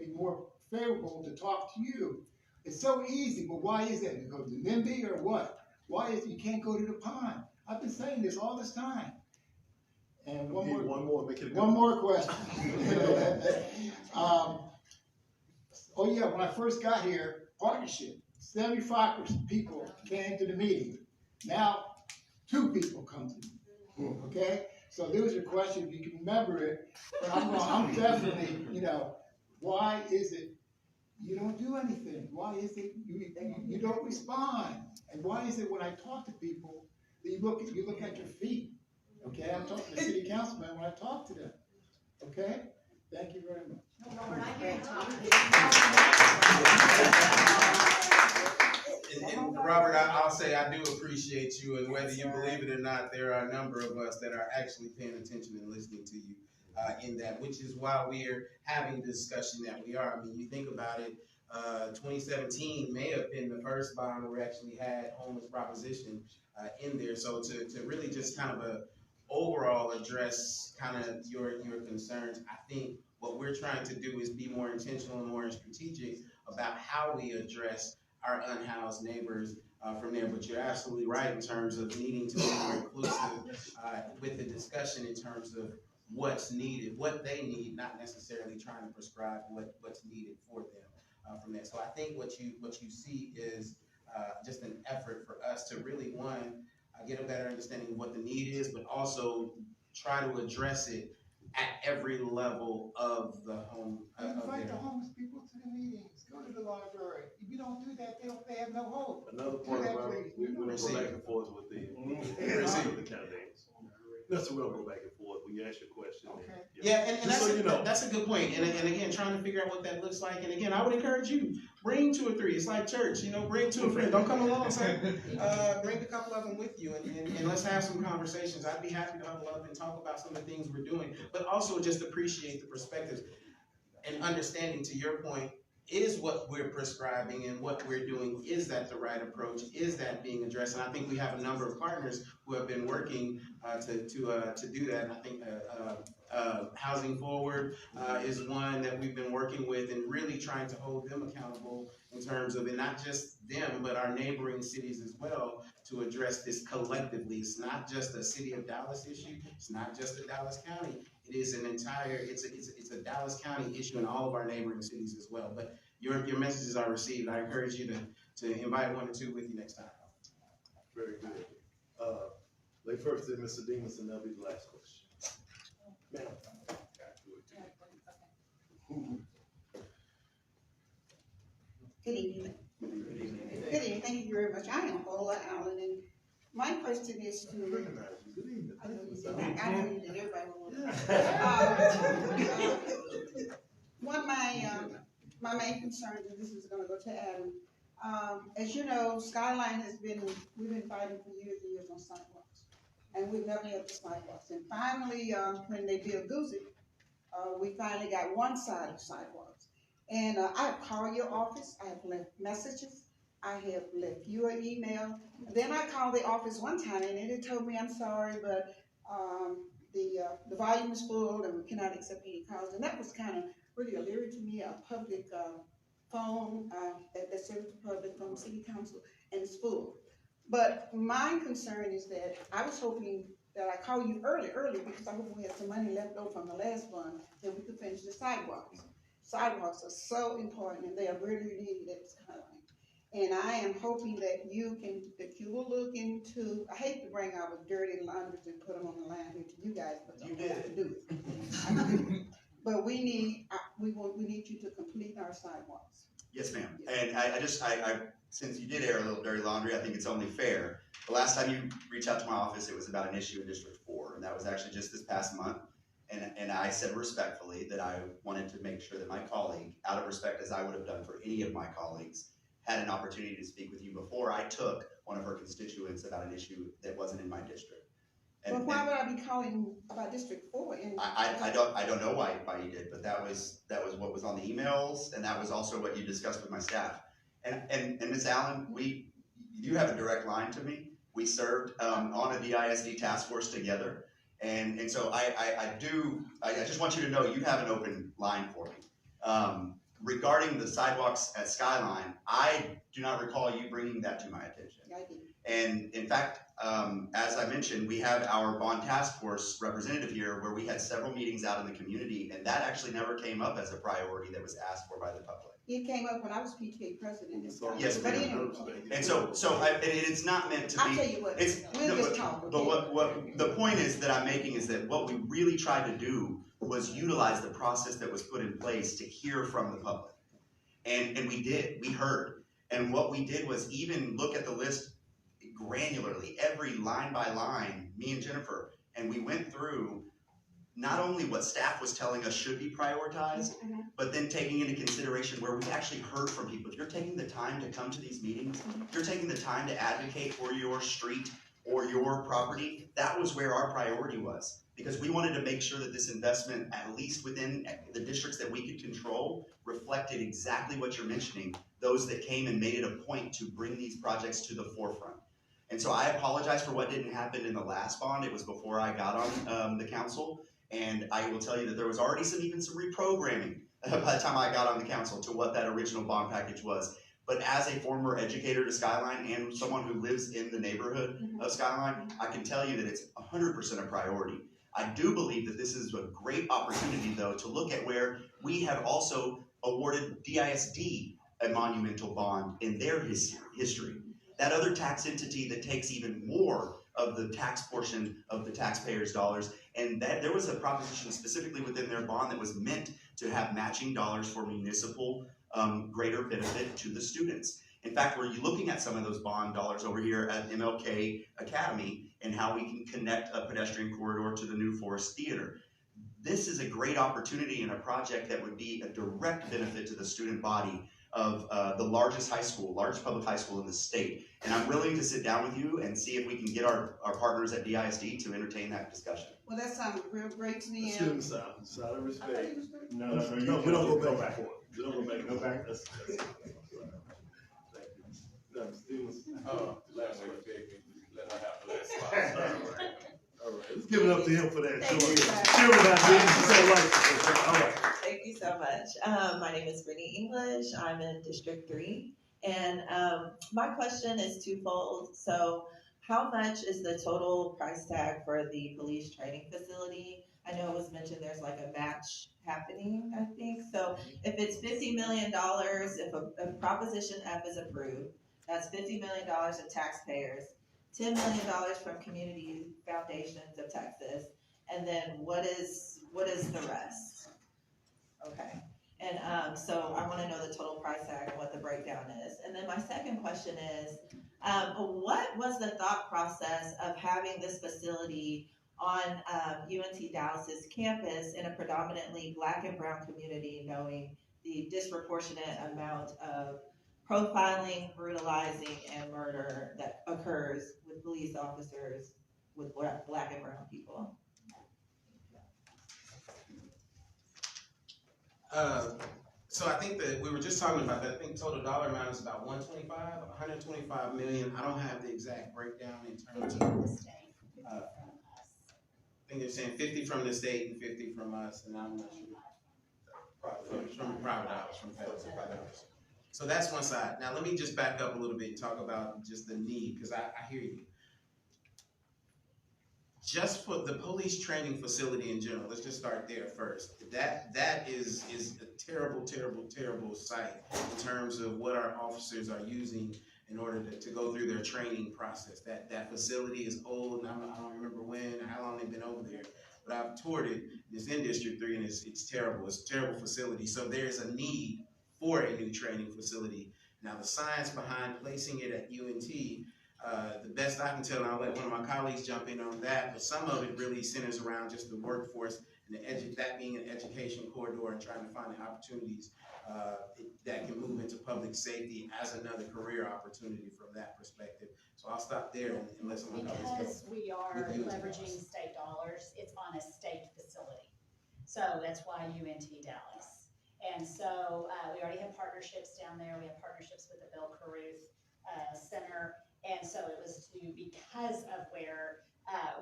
Speaker 8: be more favorable to talk to you. It's so easy, but why is that? Because the NIMBY or what? Why is it you can't go to the pond? I've been saying this all this time. And one more question. Oh yeah, when I first got here, partnership, 75% people came to the meeting. Now, 2 people come to me, okay? So there was your question, if you can remember it, but I'm definitely, why is it you don't do anything? Why is it you don't respond? And why is it when I talk to people, that you look at your feet? Okay, I'm talking to city councilmen when I talk to them. Okay? Thank you very much.
Speaker 2: No, Robert, I hear you talking.
Speaker 3: And Robert, I'll say I do appreciate you, and whether you believe it or not, there are a number of us that are actually paying attention and listening to you in that, which is why we're having the discussion that we are. I mean, you think about it, 2017 may have been the first bond where we actually had homeless proposition in there. So to really just kind of overall address kind of your concerns, I think what we're trying to do is be more intentional and more strategic about how we address our unhoused neighbors from there. But you're absolutely right in terms of needing to be more inclusive with the discussion in terms of what's needed, what they need, not necessarily trying to prescribe what's needed for them from there. So I think what you see is just an effort for us to really, get a better understanding of what the need is, but also try to address it at every level of the home.
Speaker 8: Invite the homeless people to the meetings. Go to the library. If you don't do that, they have no hope.
Speaker 1: Another point
Speaker 8: that,
Speaker 1: about
Speaker 8: please.
Speaker 1: we're gonna go back and forth with the candidates. That's what we'll go back and forth. We ask your question.
Speaker 8: Okay.
Speaker 3: Yeah, and
Speaker 1: Just so you know.
Speaker 3: that's a good point. And again, trying to figure out what that looks like. And again, I would encourage you, bring 2 or 3. It's like church, bring 2 or 3. Don't come alone, son. Bring a couple of them with you, and let's have some conversations. I'd be happy to huddle up and talk about some of the things we're doing, but also just appreciate the perspectives and understanding, to your point, is what we're prescribing and what we're doing, is that the right approach? Is that being addressed? And I think we have a number of partners who have been working to do that. And I think Housing Forward is one that we've been working with and really trying to hold them accountable in terms of, and not just them, but our neighboring cities as well, to address this collectively. It's not just a City of Dallas issue. It's not just a Dallas County. It is an entire, it's a Dallas County issue in all of our neighboring cities as well. But your messages are received. I encourage you to invite 1 or 2 with you next time.
Speaker 1: Very good. Lay first then Mr. Demus, and that'll be the last question. Ma'am.
Speaker 9: Good evening. Good evening. Thank you very much. I am Ola Allen, and my question is to.
Speaker 1: Good evening.
Speaker 9: I know you did. I know you did. Everybody will. My main concern, and this is going to go to Adam. As you know, Skyline we've been fighting for years and years on sidewalks, and we've never had the sidewalks. And finally, when they built Guzzi, we finally got one side of sidewalks. And I have called your office, I have left messages, I have left you an email. Then I called the office one time and it told me, I'm sorry, but, the volume is full and we cannot accept any calls. And that was kind of really leery to me, a public, phone, that serves the public from city council, and it's full. But my concern is that I was hoping that I call you early, because I hope we had some money left over from the last one, that we could finish the sidewalks. Sidewalks are so important and they are really needed at Skyline. And I am hoping that you will look into, I hate to bring our dirty laundries and put them on the line here to you guys, but
Speaker 4: You
Speaker 9: I have to do it. But we need you to complete our sidewalks.
Speaker 4: Yes, ma'am. And I since you did air a little dirty laundry, I think it's only fair. The last time you reached out to my office, it was about an issue in District 4, and that was actually just this past month. And I said respectfully that I wanted to make sure that my colleague, out of respect as I would have done for any of my colleagues, had an opportunity to speak with you before I took one of her constituents about an issue that wasn't in my district.
Speaker 9: But why would I be calling about District 4?
Speaker 4: I don't know why you did, but that was what was on the emails, and that was also what you discussed with my staff. And Ms. Allen, you have a direct line to me. We served on a DISD task force together, and so I just want you to know you have an open line for me. Regarding the sidewalks at Skyline, I do not recall you bringing that to my attention.
Speaker 9: I did.
Speaker 4: And in fact, as I mentioned, we have our bond task force representative here where we had several meetings out in the community, and that actually never came up as a priority that was asked for by the public.
Speaker 9: It came up when I was PTA president.
Speaker 4: Yes,
Speaker 9: But
Speaker 4: ma'am.
Speaker 9: anyway,
Speaker 4: And so it's not meant to be.
Speaker 9: I'll tell you what, we'll just talk, okay?
Speaker 4: But what the point is that I'm making is that what we really tried to do was utilize the process that was put in place to hear from the public. And we did, we heard. And what we did was even look at the list granularly, every line by line, me and Jennifer, and we went through not only what staff was telling us should be prioritized, but then taking into consideration where we actually heard from people. If you're taking the time to come to these meetings, if you're taking the time to advocate for your street or your property, that was where our priority was. Because we wanted to make sure that this investment, at least within the districts that we could control, reflected exactly what you're mentioning, those that came and made it a point to bring these projects to the forefront. And so I apologize for what didn't happen in the last bond. It was before I got on the council. And I will tell you that there was already some reprogramming by the time I got on the council to what that original bond package was. But as a former educator to Skyline and someone who lives in the neighborhood of Skyline, I can tell you that it's 100% a priority. I do believe that this is a great opportunity, though, to look at where we have also awarded DISD a monumental bond in their history. That other tax entity that takes even more of the tax portion of the taxpayers' dollars, and that there was a proposition specifically within their bond that was meant to have matching dollars for municipal greater benefit to the students. In fact, we're looking at some of those bond dollars over here at MLK Academy and how we can connect a pedestrian corridor to the New Forest Theater. This is a great opportunity and a project that would be a direct benefit to the student body of the largest public high school in the state. And I'm willing to sit down with you and see if we can get our partners at DISD to entertain that discussion.
Speaker 9: Well, that sounds real great to me.
Speaker 1: Excuse me, sir. Out of
Speaker 9: I thought
Speaker 1: respect.
Speaker 9: he was great.
Speaker 1: No, we don't go back and forth. We don't go back and forth. That's thank you. Stevens.
Speaker 6: Last week, baby, let her have the last spot.
Speaker 1: All right, let's give it up to him for that.
Speaker 10: Thank you, sir.
Speaker 1: Cheering out there. She's so right. All right.
Speaker 10: Thank you so much. My name is Brittany English. I'm in District 3. And my question is twofold. So how much is the total price tag for the police training facility? I know it was mentioned there's like a match happening, I think. So if it's $50 million, if Proposition F is approved, that's $50 million of taxpayers, $10 million from Community Foundations of Texas, and then what is the rest? Okay, and so I want to know the total price tag and what the breakdown is. And then my second question is, what was the thought process of having this facility on UNT Dallas's campus in a predominantly Black and brown community, knowing the disproportionate amount of profiling, brutalizing, and murder that occurs with police officers with Black and brown people?
Speaker 3: So I think that we were just talking about that. I think total dollar amount is about 125 million. I don't have the exact breakdown in terms
Speaker 2: 50
Speaker 3: of.
Speaker 2: from the state, 50
Speaker 3: Uh,
Speaker 2: from us.
Speaker 3: I think they're saying 50 from the state and 50 from us, and I'm not sure. From private dollars, from federal to private dollars. So that's one side. Now let me just back up a little bit and talk about just the need, because I hear you. Just for the police training facility in general, let's just start there first. That is a terrible sight in terms of what our officers are using in order to go through their training process. That facility is old, and I don't remember when, how long they've been over there. But I've toured it. It's in District 3, and it's terrible. It's a terrible facility. So there's a need for a new training facility. Now, the science behind placing it at UNT, the best I can tell, and I'll let one of my colleagues jump in on that, but some of it really centers around just the workforce and that being an education corridor and trying to find the opportunities that can move into public safety as another career opportunity from that perspective. So I'll stop there and let someone else go.
Speaker 2: Because we are
Speaker 3: With UNT
Speaker 2: leveraging
Speaker 3: dollars.
Speaker 2: state dollars, it's on a state facility. So that's why UNT Dallas. And so, we already have partnerships down there. We have partnerships with the Bill Carruth, Center. And so it was because of where,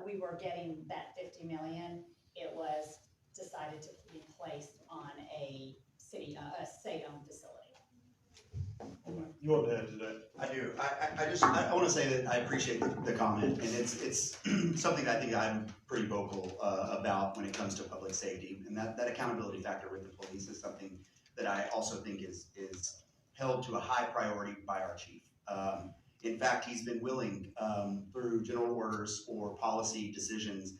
Speaker 2: we were getting that 50 million, it was decided to be placed on a state-owned facility.
Speaker 1: You want to add to that?
Speaker 4: I do. I want to say that I appreciate the comment, and it's something that I think I'm pretty vocal about when it comes to public safety, and that accountability factor with the police is something that I also think is held to a high priority by our chief. In fact, he's been willing through general orders or policy decisions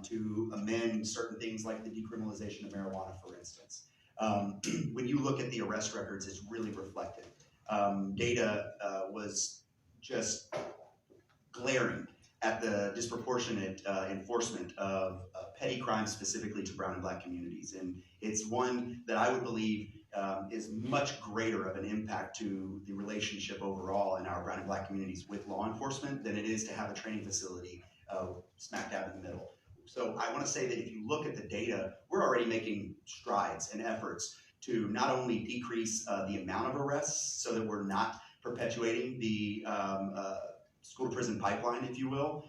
Speaker 4: to amend certain things like the decriminalization of marijuana, for instance. When you look at the arrest records, it's really reflected. Data was just glaring at the disproportionate enforcement of petty crimes specifically to brown and black communities. And it's one that I would believe is much greater of an impact to the relationship overall in our brown and black communities with law enforcement than it is to have a training facility smack dab in the middle. So I want to say that if you look at the data, we're already making strides and efforts to not only decrease the amount of arrests so that we're not perpetuating the school to prison pipeline, if you will,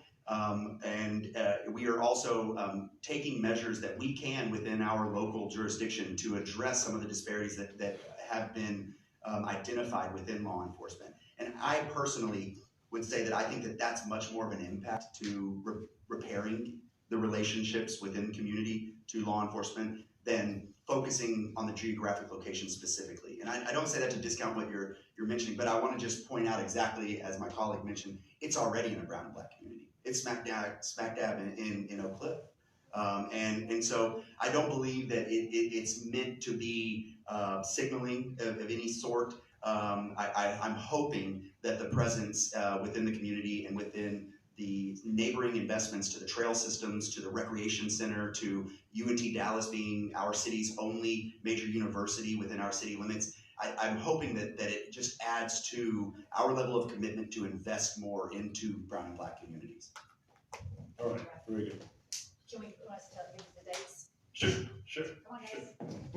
Speaker 4: and we are also taking measures that we can within our local jurisdiction to address some of the disparities that have been identified within law enforcement. And I personally would say that I think that that's much more of an impact to repairing the relationships within the community to law enforcement than focusing on the geographic location specifically. And I don't say that to discount what you're mentioning, but I want to just point out exactly, as my colleague mentioned, it's already in a brown and black community. It's smack dab in Oak Cliff. And so I don't believe that it's meant to be signaling of any sort. I'm hoping that the presence within the community and within the neighboring investments to the trail systems, to the recreation center, to UNT Dallas being our city's only major university within our city limits, I'm hoping that it just adds to our level of commitment to invest more into brown and black communities.
Speaker 1: All right, very good.
Speaker 2: Can we, let's tell you the dates?
Speaker 1: Sure.
Speaker 2: Come on,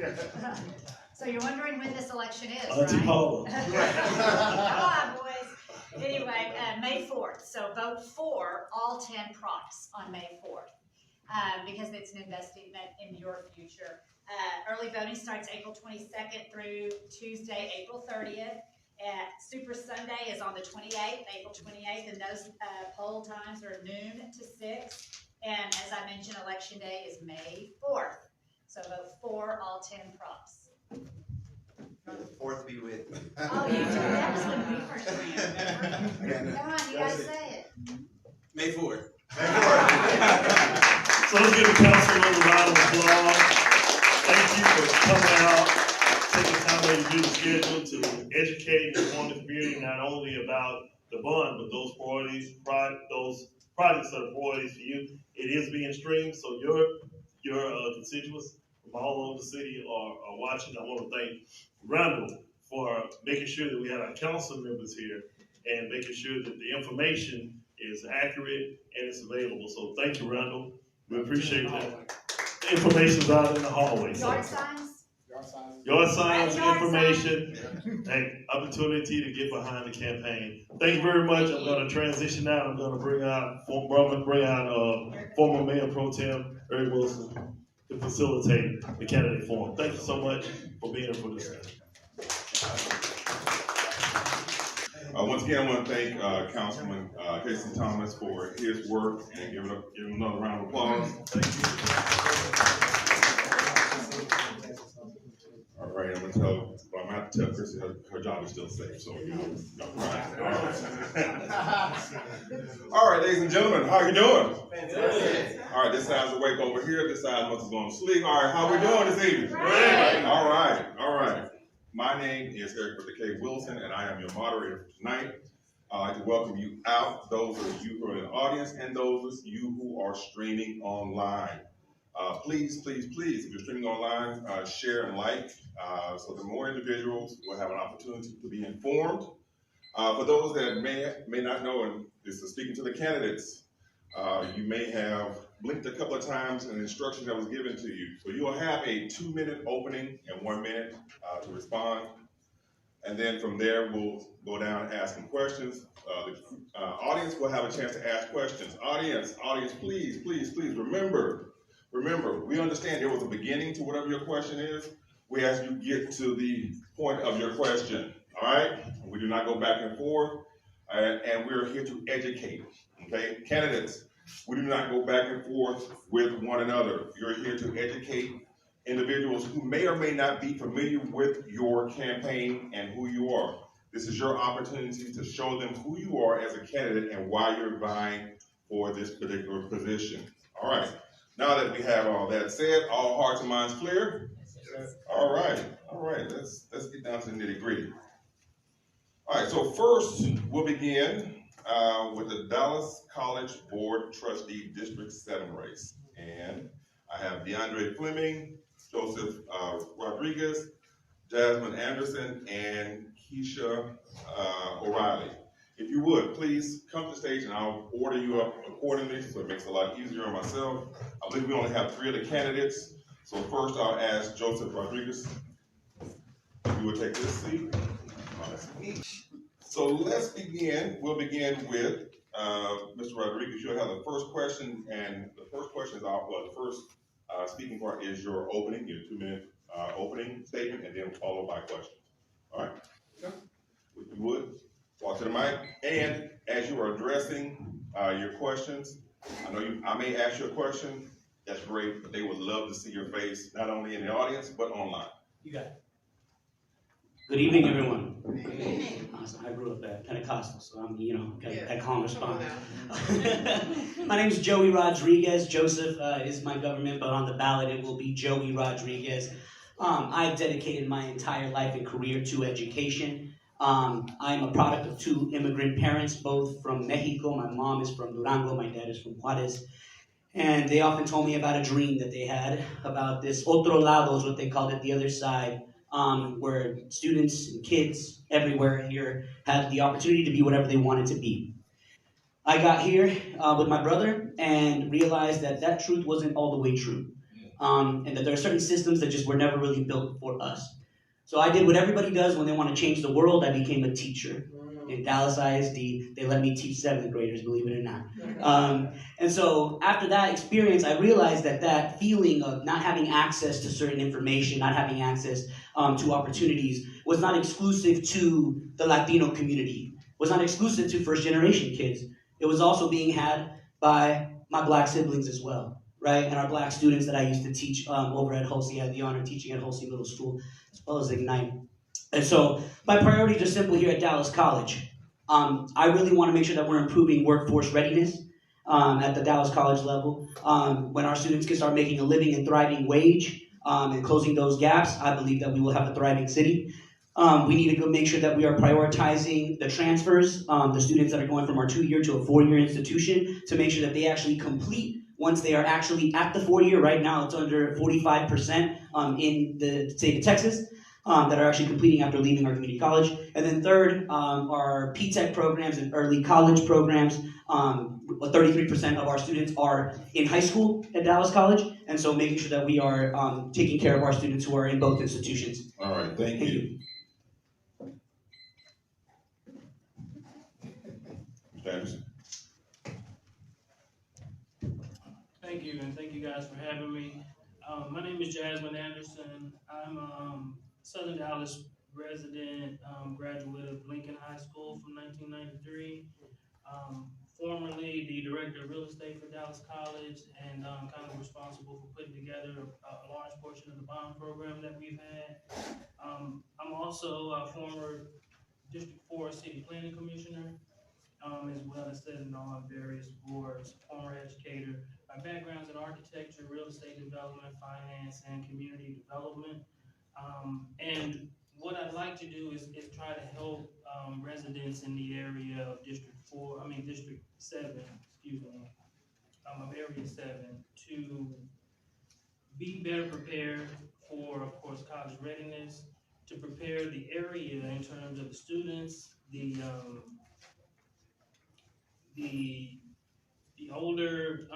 Speaker 2: guys. So you're wondering when this election is, right?
Speaker 1: Auntie Paula.
Speaker 2: Come on, boys. Anyway, May 4th, so vote for all 10 procs on May 4th, because it's an investment in your future. Early voting starts April 22nd through Tuesday, April 30th. Super Sunday is on the 28th, April 28th, and those poll times are noon to 6. And as I mentioned, Election Day is May 4th. So vote for all 10 props.
Speaker 4: May the fourth be with you.
Speaker 2: Oh, you do, that was when we first ran, remember? Come on, you gotta say it.
Speaker 3: May 4th.
Speaker 1: So let's give the council a round of applause. Thank you for coming out, taking time out of your busy schedule to educate and inform the community not only about the bond, but those priorities, those projects that are priorities for you. It is being streamed, so your constituents from all over the city are watching. I want to thank Randall for making sure that we had our council members here and making sure that the information is accurate and it's available. So thank you, Randall. We appreciate that. The information's out in the hallway. So.
Speaker 2: Yard signs?
Speaker 1: Yard signs,
Speaker 2: Yard
Speaker 1: information, and opportunity to get behind the campaign. Thank you very much. I'm gonna transition now. I'm gonna bring out former Mayor Pro Tem Eric Wilson to facilitate the candidate forum. Thank you so much for being here for this.
Speaker 11: Once again, I want to thank Councilman Casey Thomas for his work and give him another round of applause. All right, I'm gonna have to tell Chrissy her job is still safe, so don't cry. All right, ladies and gentlemen, how you doing? All right, this side's awake over here. This side must have gone to sleep. All right, how we doing this evening? All right. My name is Eric K. Wilson, and I am your moderator for tonight. I'd like to welcome you out, those of you who are in the audience, and those of you who are streaming online. Please, if you're streaming online, share and like, so that more individuals will have an opportunity to be informed. For those that may not know, and this is speaking to the candidates, you may have blinked a couple of times in the instructions that was given to you. So you'll have a 2-minute opening and 1 minute to respond. And then from there, we'll go down asking questions. The audience will have a chance to ask questions. Audience, please, remember, we understand there was a beginning to whatever your question is. We ask you get to the point of your question, all right? We do not go back and forth, and we're here to educate, okay? Candidates, we do not go back and forth with one another. You're here to educate individuals who may or may not be familiar with your campaign and who you are. This is your opportunity to show them who you are as a candidate and why you're vying for this particular position. All right, now that we have all that said, all hearts and minds clear? All right, let's get down to the nitty-gritty. All right, so first we'll begin with the Dallas College Board Trustee District 7 race. And I have DeAndre Fleming, Joseph Rodriguez, Jasmine Anderson, and Keisha O'Reilly. If you would, please come to the stage and I'll order you up accordingly so it makes it a lot easier on myself. I believe we only have 3 of the candidates. So first I'll ask Joseph Rodriguez if you would take this seat. So let's begin. We'll begin with Mr. Rodriguez. You'll have the first question, and the first question is the first speaking part is your opening, your 2-minute opening statement, and then followed by questions. All right? If you would, walk to the mic. And as you are addressing your questions, I may ask you a question. That's great, but they would love to see your face, not only in the audience, but online.
Speaker 12: You got it. Good evening, everyone. Good evening. Awesome. I grew up at Pentecostal, so I'm, got that calm response. My name is Joey Rodriguez. Joseph is my government, but on the ballot it will be Joey Rodriguez. I've dedicated my entire life and career to education. I'm a product of 2 immigrant parents, both from Mexico. My mom is from Durango, my dad is from Juarez. And they often told me about a dream that they had about this otro lado, is what they called it, the other side, where students and kids everywhere here had the opportunity to be whatever they wanted to be. I got here with my brother and realized that truth wasn't all the way true, and that there are certain systems that just were never really built for us. So I did what everybody does when they want to change the world. I became a teacher. In Dallas ISD, they let me teach 7th graders, believe it or not. And so after that experience, I realized that feeling of not having access to certain information, not having access to opportunities, was not exclusive to the Latino community, was not exclusive to first-generation kids. It was also being had by my Black siblings as well, right? And our Black students that I used to teach over at Hulsey. I had the honor of teaching at Hulsey Middle School, as well as Ignite. And so my priority just simply here at Dallas College, I really want to make sure that we're improving workforce readiness at the Dallas College level. When our students can start making a living and thriving wage and closing those gaps, I believe that we will have a thriving city. We need to go make sure that we are prioritizing the transfers, the students that are going from our 2-year to a 4-year institution, to make sure that they actually complete once they are actually at the 4-year. Right now it's under 45% in the state of Texas. That are actually completing after leaving our community college. And then third, our P-Tech programs and early college programs, 33% of our students are in high school at Dallas College, and so making sure that we are taking care of our students who are in both institutions.
Speaker 11: All right, thank you. Mr. Anderson.
Speaker 13: Thank you, and thank you guys for having me. My name is Jasmine Anderson. I'm a Southern Dallas resident, graduate of Lincoln High School from 1993. Formerly the director of real estate for Dallas College, and kind of responsible for putting together a large portion of the bond program that we've had. I'm also a former District 4 City Planning Commissioner, as well as sitting on various boards, former educator. My background's in architecture, real estate development, finance, and community development. And what I'd like to do is try to help residents in the area of District 7, excuse me, of Area 7, to be better prepared for, of course, college readiness, to prepare the area in terms of the students, the older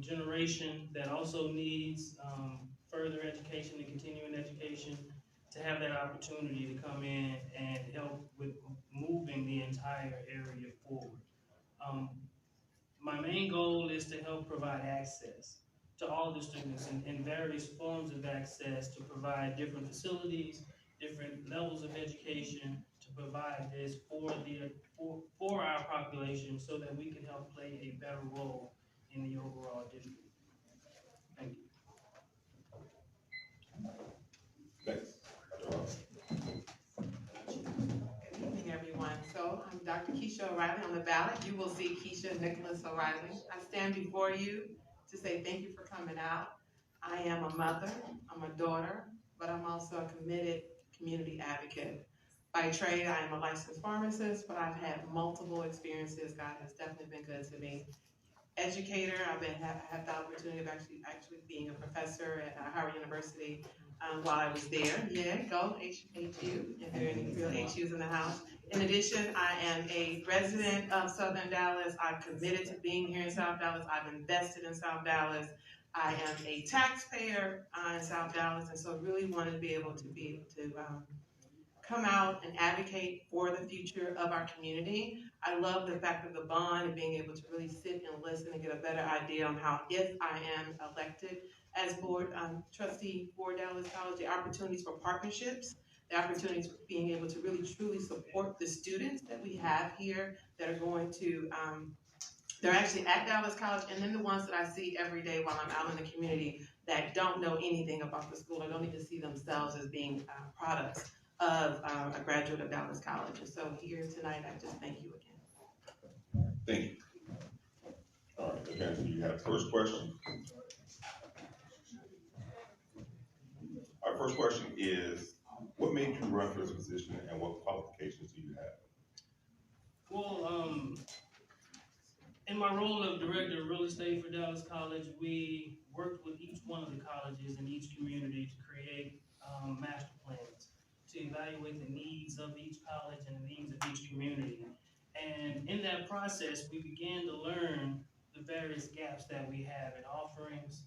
Speaker 13: generation that also needs further education and continuing education, to have that opportunity to come in and help with moving the entire area forward. My main goal is to help provide access to all the students in various forms of access, to provide different facilities, different levels of education, to provide this for our population so that we can help play a better role in the overall district. Thank you.
Speaker 11: Next.
Speaker 14: Good evening, everyone. So I'm Dr. Keisha O'Reilly. On the ballot, you will see Keisha Nicholas O'Reilly. I stand before you to say thank you for coming out. I am a mother, I'm a daughter, but I'm also a committed community advocate. By trade, I am a licensed pharmacist, but I've had multiple experiences. God has definitely been good to me. Educator, have had the opportunity of actually being a professor at Howard University while I was there. Yeah, go HU, if there are any real HUs in the house. In addition, I am a resident of Southern Dallas. I'm committed to being here in South Dallas. I've invested in South Dallas. I am a taxpayer in South Dallas, and so really want to be able to come out and advocate for the future of our community. I love the fact of the bond and being able to really sit and listen and get a better idea on how, if I am elected as board trustee for Dallas College, the opportunities for partnerships, the opportunities for being able to really truly support the students that we have here that are going to, they're actually at Dallas College, and then the ones that I see every day while I'm out in the community that don't know anything about the school or don't even see themselves as being products of a graduate of Dallas College. And so here tonight, I just thank you again.
Speaker 11: Thank you. All right, okay, so you have the first question. Our first question is, what made you run for this position and what qualifications do you have?
Speaker 13: Well, in my role of director of real estate for Dallas College, we worked with each one of the colleges in each community to create master plans, to evaluate the needs of each college and the needs of each community. And in that process, we began to learn the various gaps that we have in offerings,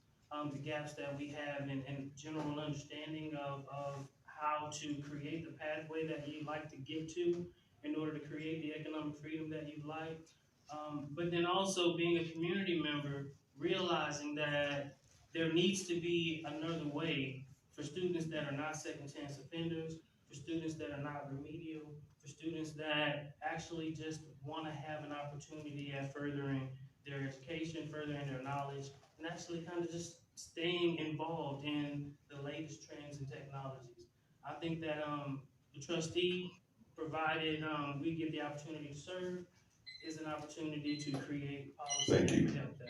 Speaker 13: the gaps that we have in general understanding of how to create the pathway that you'd like to get to in order to create the economic freedom that you'd like. But then also being a community member, realizing that there needs to be another way for students that are not second chance offenders, for students that are not remedial, for students that actually just want to have an opportunity at furthering their education, furthering their knowledge, and actually kind of just staying involved in the latest trends and technologies. I think that the trustee, provided we get the opportunity to serve, is an opportunity to create policy that would help that.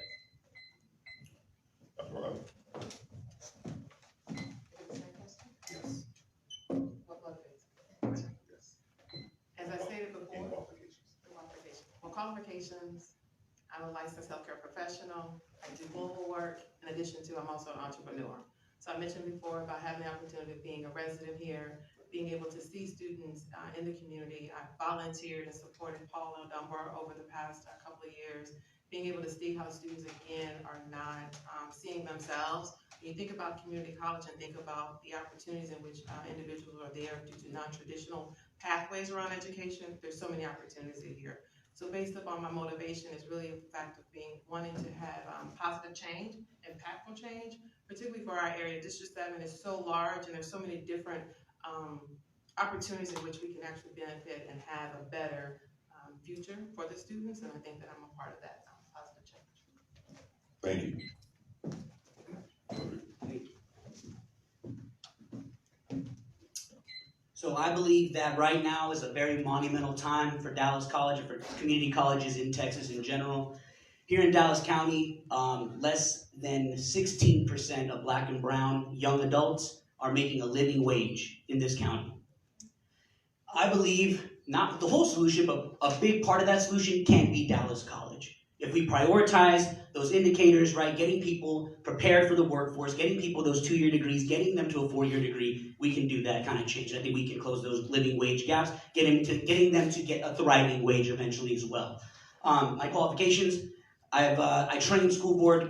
Speaker 11: Dr. Riley.
Speaker 14: Yes. What motivates?
Speaker 11: Yes.
Speaker 14: As I stated before,
Speaker 11: And qualifications.
Speaker 14: Well, qualifications, I'm a licensed healthcare professional. I do global work. In addition to, I'm also an entrepreneur. So I mentioned before about having the opportunity of being a resident here, being able to see students in the community. I volunteered and supported Paul L. Dunbar over the past couple of years being able to see how students again are not seeing themselves. When you think about community college and think about the opportunities in which individuals are there due to non-traditional pathways around education, there's so many opportunities here. So based upon my motivation is really the fact of wanting to have positive change, impactful change, particularly for our area. District 7 is so large and there's so many different opportunities in which we can actually benefit and have a better future for the students, and I think that I'm a part of that positive change.
Speaker 11: Thank you.
Speaker 12: So I believe that right now is a very monumental time for Dallas College and for community colleges in Texas in general. Here in Dallas County, less than 16% of Black and brown young adults are making a living wage in this county. I believe not the whole solution, but a big part of that solution can be Dallas College. If we prioritize those indicators, right, getting people prepared for the workforce, getting people those 2-year degrees, getting them to a 4-year degree, we can do that kind of change. I think we can close those living wage gaps, getting them to get a thriving wage eventually as well. My qualifications, I train school board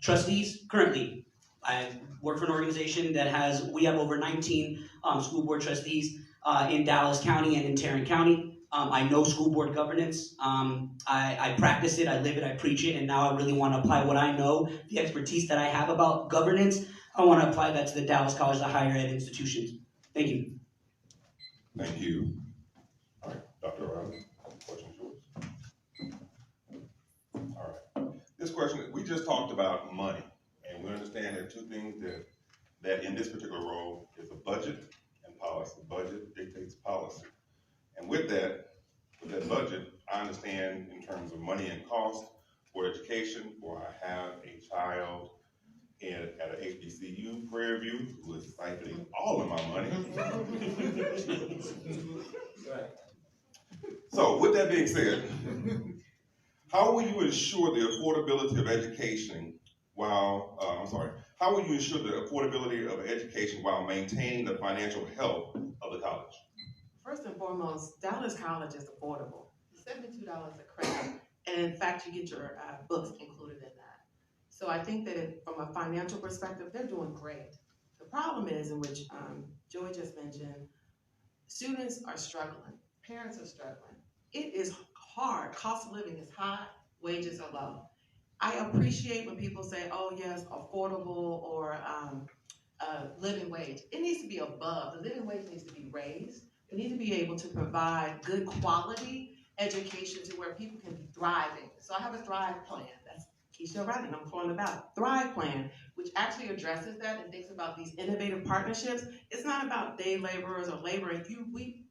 Speaker 12: trustees currently. I work for an organization that we have over 19 school board trustees in Dallas County and in Tarrant County. I know school board governance. I practice it, I live it, I preach it, and now I really want to apply what I know, the expertise that I have about governance. I want to apply that to the Dallas College, the higher ed institutions. Thank you.
Speaker 11: Thank you. All right, Dr. O'Reilly, question is yours. All right. This question, we just talked about money, and we understand there are two things that in this particular role is a budget and policy. Budget dictates policy. And with that budget, I understand in terms of money and cost for education, where I have a child at an HBCU, Prairie View, who is siphoning all of my money. So with that being said, how will you ensure the affordability of education while, how will you ensure the affordability of education while maintaining the financial health of the college?
Speaker 14: First and foremost, Dallas College is affordable. $72 a credit, and in fact, you get your books included in that. So I think that from a financial perspective, they're doing great. The problem is, in which Joey just mentioned, students are struggling, parents are struggling. It is hard. Cost of living is high, wages are low. I appreciate when people say, oh yes, affordable or living wage. It needs to be above. The living wage needs to be raised. We need to be able to provide good quality education to where people can be thriving. So I have a Thrive plan. That's Keisha O'Reilly, I'm throwing about Thrive plan, which actually addresses that and thinks about these innovative partnerships. It's not about day laborers or labor.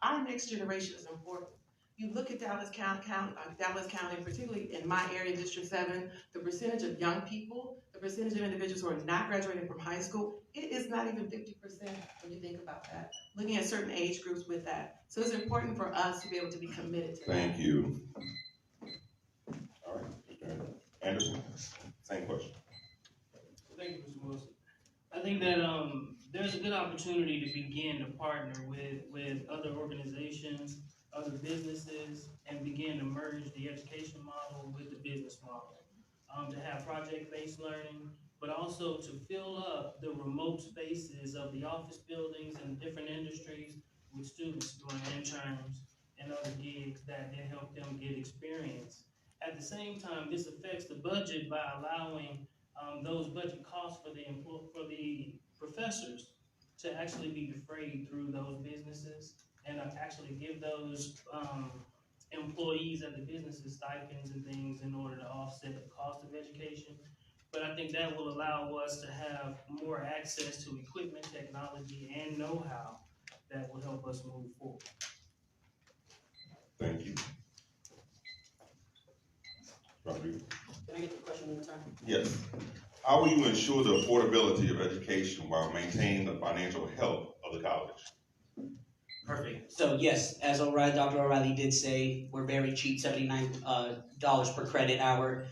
Speaker 14: Our next generation is important. You look at Dallas County, particularly in my area, District 7, the percentage of young people, the percentage of individuals who are not graduating from high school, it is not even 50% when you think about that. Looking at certain age groups with that. So it's important for us to be able to be committed to that.
Speaker 11: Thank you. All right, Mr. Anderson, same question.
Speaker 13: Thank you, Mr. Wilson. I think that there's a good opportunity to begin to partner with other organizations, other businesses, and begin to merge the education model with the business model. To have project-based learning, but also to fill up the remote spaces of the office buildings and different industries with students doing interns and other gigs that help them get experience. At the same time, this affects the budget by allowing those budget costs for the professors to actually be defrayed through those businesses and actually give those employees at the businesses stipends and things in order to offset the cost of education. But I think that will allow us to have more access to equipment, technology, and know-how that will help us move forward.
Speaker 11: Thank you. Rodrigo.
Speaker 12: Can I get the question one more time?
Speaker 11: Yes. How will you ensure the affordability of education while maintaining the financial health of the college?
Speaker 12: Perfect. So yes, as Dr. O'Reilly did say, we're very cheap, $79 per credit hour.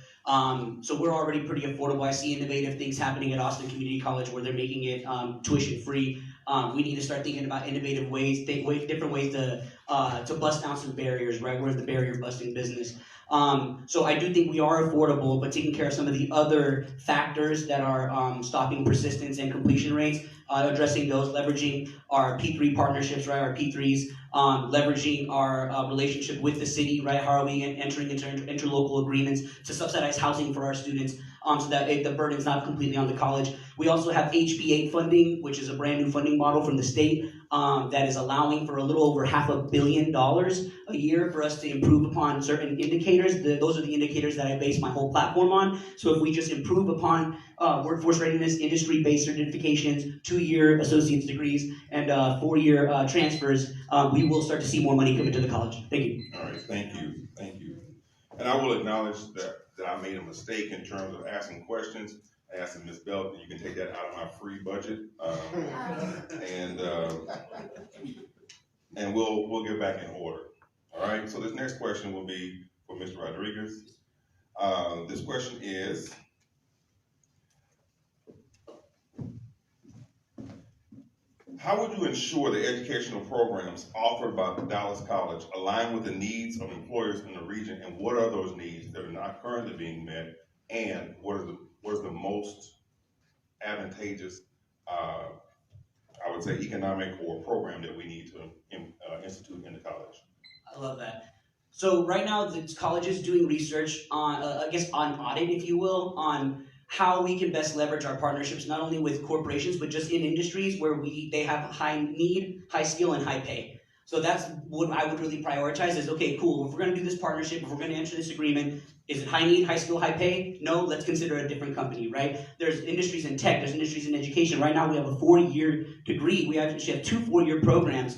Speaker 12: So we're already pretty affordable. I see innovative things happening at Austin Community College where they're making it tuition free. We need to start thinking about innovative ways, different ways to bust down some barriers, right? We're in the barrier busting business. So I do think we are affordable, but taking care of some of the other factors that are stopping persistence and completion rates, addressing those, leveraging our P3 partnerships, right, our P3s, leveraging our relationship with the city, right, how are we entering into interlocal agreements to subsidize housing for our students, so that the burden's not completely on the college. We also have HB8 funding, which is a brand new funding model from the state that is allowing for a little over $500 million a year for us to improve upon certain indicators. Those are the indicators that I base my whole platform on. So if we just improve upon workforce readiness, industry-based certifications, 2-year associate's degrees, and 4-year transfers, we will start to see more money come into the college. Thank you.
Speaker 11: All right, thank you, thank you. And I will acknowledge that I made a mistake in terms of asking questions. I asked Ms. Belton, you can take that out of my free budget. And we'll get back in order. All right, so this next question will be for Mr. Rodriguez. This question is, how would you ensure the educational programs offered by Dallas College align with the needs of employers in the region, and what are those needs that are not currently being met, and what is the most advantageous, I would say, economic or program that we need to institute in the college?
Speaker 12: I love that. So right now, the college is doing research on, I guess, on audit, if you will, on how we can best leverage our partnerships, not only with corporations, but just in industries where they have high need, high skill, and high pay. So that's what I would really prioritize is, okay, cool, if we're gonna do this partnership, if we're gonna enter this agreement, is it high need, high skill, high pay? No, let's consider a different company, right? There's industries in tech, there's industries in education. Right now we have a 4-year degree. We actually have 2 4-year programs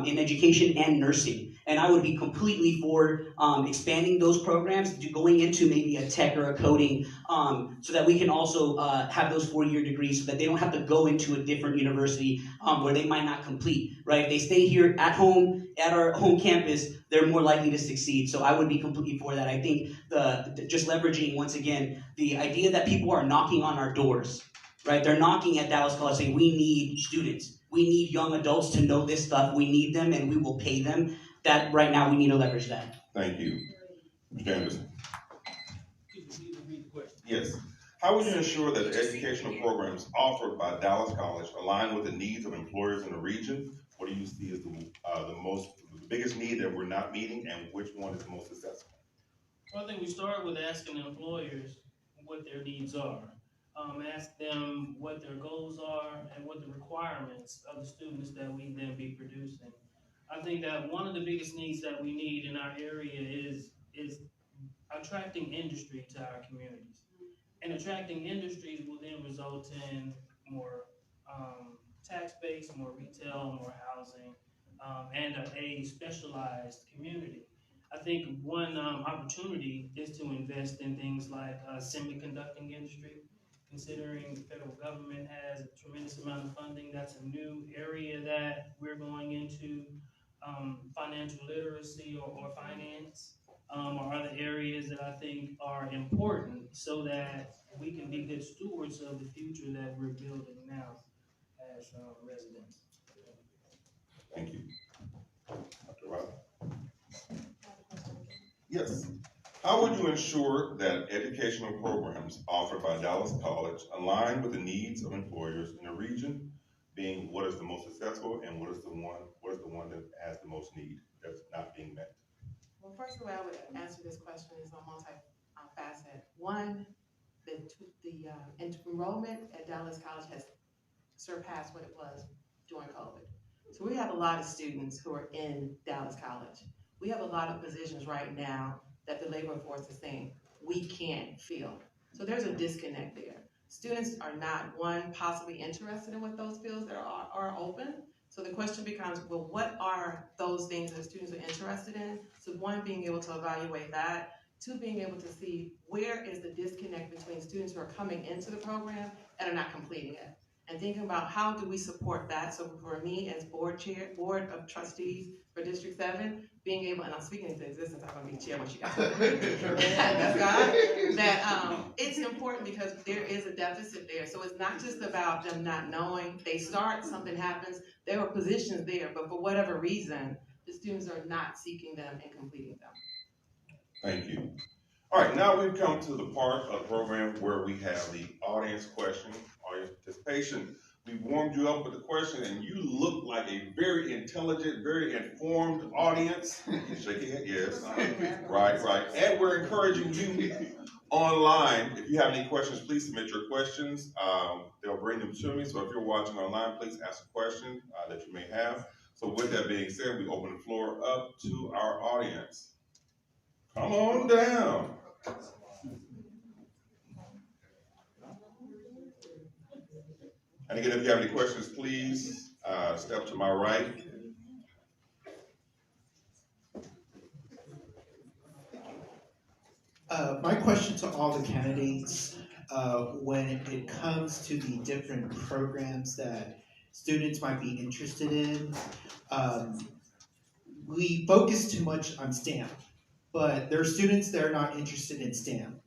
Speaker 12: in education and nursing. And I would be completely for expanding those programs, going into maybe a tech or a coding, so that we can also have those 4-year degrees so that they don't have to go into a different university where they might not complete, right? If they stay here at home, at our home campus, they're more likely to succeed. So I would be completely for that. I think just leveraging, once again, the idea that people are knocking on our doors, right? They're knocking at Dallas College saying, we need students. We need young adults to know this stuff. We need them, and we will pay them. That right now, we need to leverage that.
Speaker 11: Thank you. Mr. Anderson. Yes. How would you ensure that the educational programs offered by Dallas College align with the needs of employers in the region? What do you see as the biggest need that we're not meeting, and which one is the most successful?
Speaker 13: Well, I think we start with asking employers what their needs are. Ask them what their goals are and what the requirements of the students that we then be producing. I think that one of the biggest needs that we need in our area is attracting industry to our communities. And attracting industries will then result in more tax base, more retail, more housing, and a specialized community. I think one opportunity is to invest in things like semiconducting industry. Considering the federal government has a tremendous amount of funding, that's a new area that we're going into. Financial literacy or finance are other areas that I think are important so that we can be good stewards of the future that we're building now as residents.
Speaker 11: Thank you. Dr. Riley? Yes. How would you ensure that educational programs offered by Dallas College align with the needs of employers in the region, being what is the most successful and what is the one that has the most need that's not being met?
Speaker 14: Well, first of all, I would answer this question is on multi-faceted. One, the enrollment at Dallas College has surpassed what it was during COVID. So we have a lot of students who are in Dallas College. We have a lot of positions right now that the labor force is saying we can't fill. So there's a disconnect there. Students are not, one, possibly interested in what those fields that are open. So the question becomes, well, what are those things that students are interested in? So one, being able to evaluate that. Two, being able to see where is the disconnect between students who are coming into the program and are not completing it. And thinking about how do we support that. So for me as board of trustees for District 7, being able, and I'm speaking into existence, I'm gonna be chair when she got that's God, that it's important because there is a deficit there. So it's not just about them not knowing, they start, something happens, there are positions there, but for whatever reason, the students are not seeking them and completing them.
Speaker 11: Thank you. All right, now we've come to the part of the program where we have the audience question, audience participation. We've warmed you up with the question, and you look like a very intelligent, very informed audience. Shake your head, yes. Right. And we're encouraging you online. If you have any questions, please submit your questions. They'll bring them to me. So if you're watching online, please ask a question that you may have. So with that being said, we open the floor up to our audience. Come on down. And again, if you have any questions, please step to my right.
Speaker 15: My question to all the candidates, when it comes to the different programs that students might be interested in, we focus too much on STEM, but there are students that are not interested in STEM.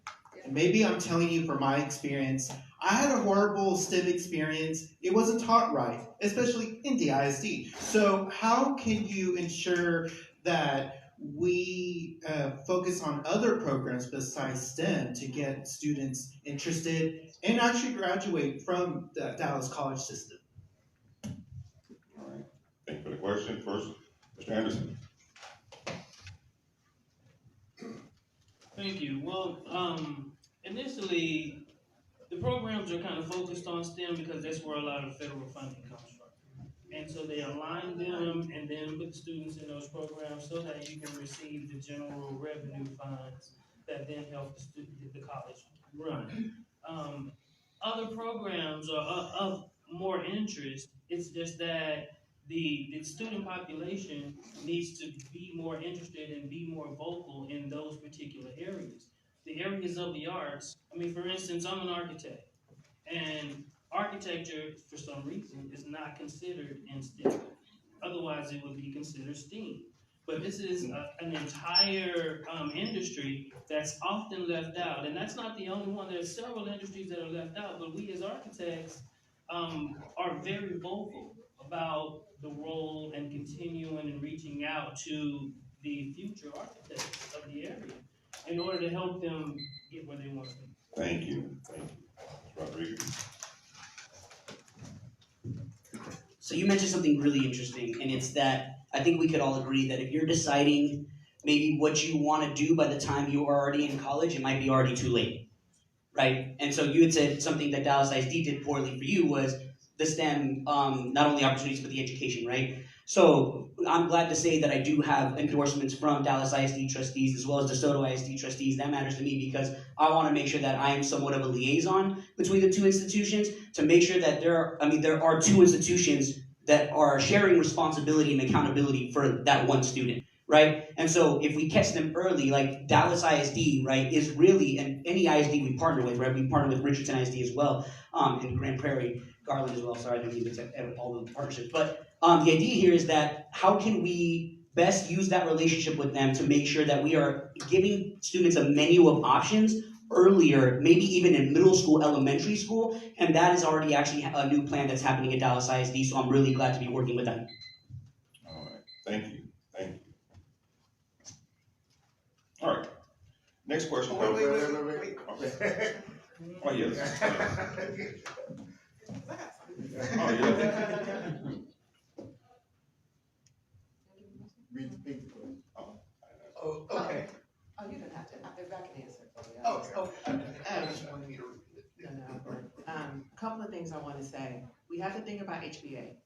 Speaker 15: And maybe I'm telling you from my experience, I had a horrible STEM experience. It wasn't taught right, especially in the ISD. So how can you ensure that we focus on other programs besides STEM to get students interested and actually graduate from the Dallas College system?
Speaker 11: All right. Thank you for the question. First, Mr. Anderson.
Speaker 13: Thank you. Well, initially, the programs are kind of focused on STEM because that's where a lot of federal funding comes from. And so they align them and then put students in those programs so that you can receive the general revenue funds that then help the college run. Other programs are of more interest. It's just that the student population needs to be more interested and be more vocal in those particular areas. The areas of the arts, I mean, for instance, I'm an architect, and architecture, for some reason, is not considered in STEM. Otherwise, it would be considered STEAM. But this is an entire industry that's often left out, and that's not the only one. There's several industries that are left out, but we as architects are very vocal about the role and continuing and reaching out to the future architects of the area in order to help them get where they want to be.
Speaker 11: Thank you. Thank you. Ms. Rodriguez.
Speaker 12: So you mentioned something really interesting, and it's that I think we could all agree that if you're deciding maybe what you want to do by the time you are already in college, it might be already too late, right? And so you had said something that Dallas ISD did poorly for you was the STEM, not only opportunities, but the education, right? So I'm glad to say that I do have endorsements from Dallas ISD trustees as well as DeSoto ISD trustees. That matters to me because I want to make sure that I am somewhat of a liaison between the two institutions to make sure that there are two institutions that are sharing responsibility and accountability for that one student, right? And so if we catch them early, like Dallas ISD, right, is really, and any ISD we partner with, right? We partner with Richardson ISD as well, and Grand Prairie, Garland as well. Sorry, I didn't even accept all the partnerships. But the idea here is that how can we best use that relationship with them to make sure that we are giving students a menu of options earlier, maybe even in middle school, elementary school, and that is already actually a new plan that's happening at Dallas ISD, so I'm really glad to be working with them.
Speaker 11: All right. Thank you. Thank you. All right. Next question.
Speaker 8: Wait.
Speaker 11: Okay. Oh, yes. Oh, yeah.
Speaker 8: Repeat the question.
Speaker 14: Oh, okay. Oh, you don't have to, I can answer it for you. Couple of things I want to say. We have to think about HBA,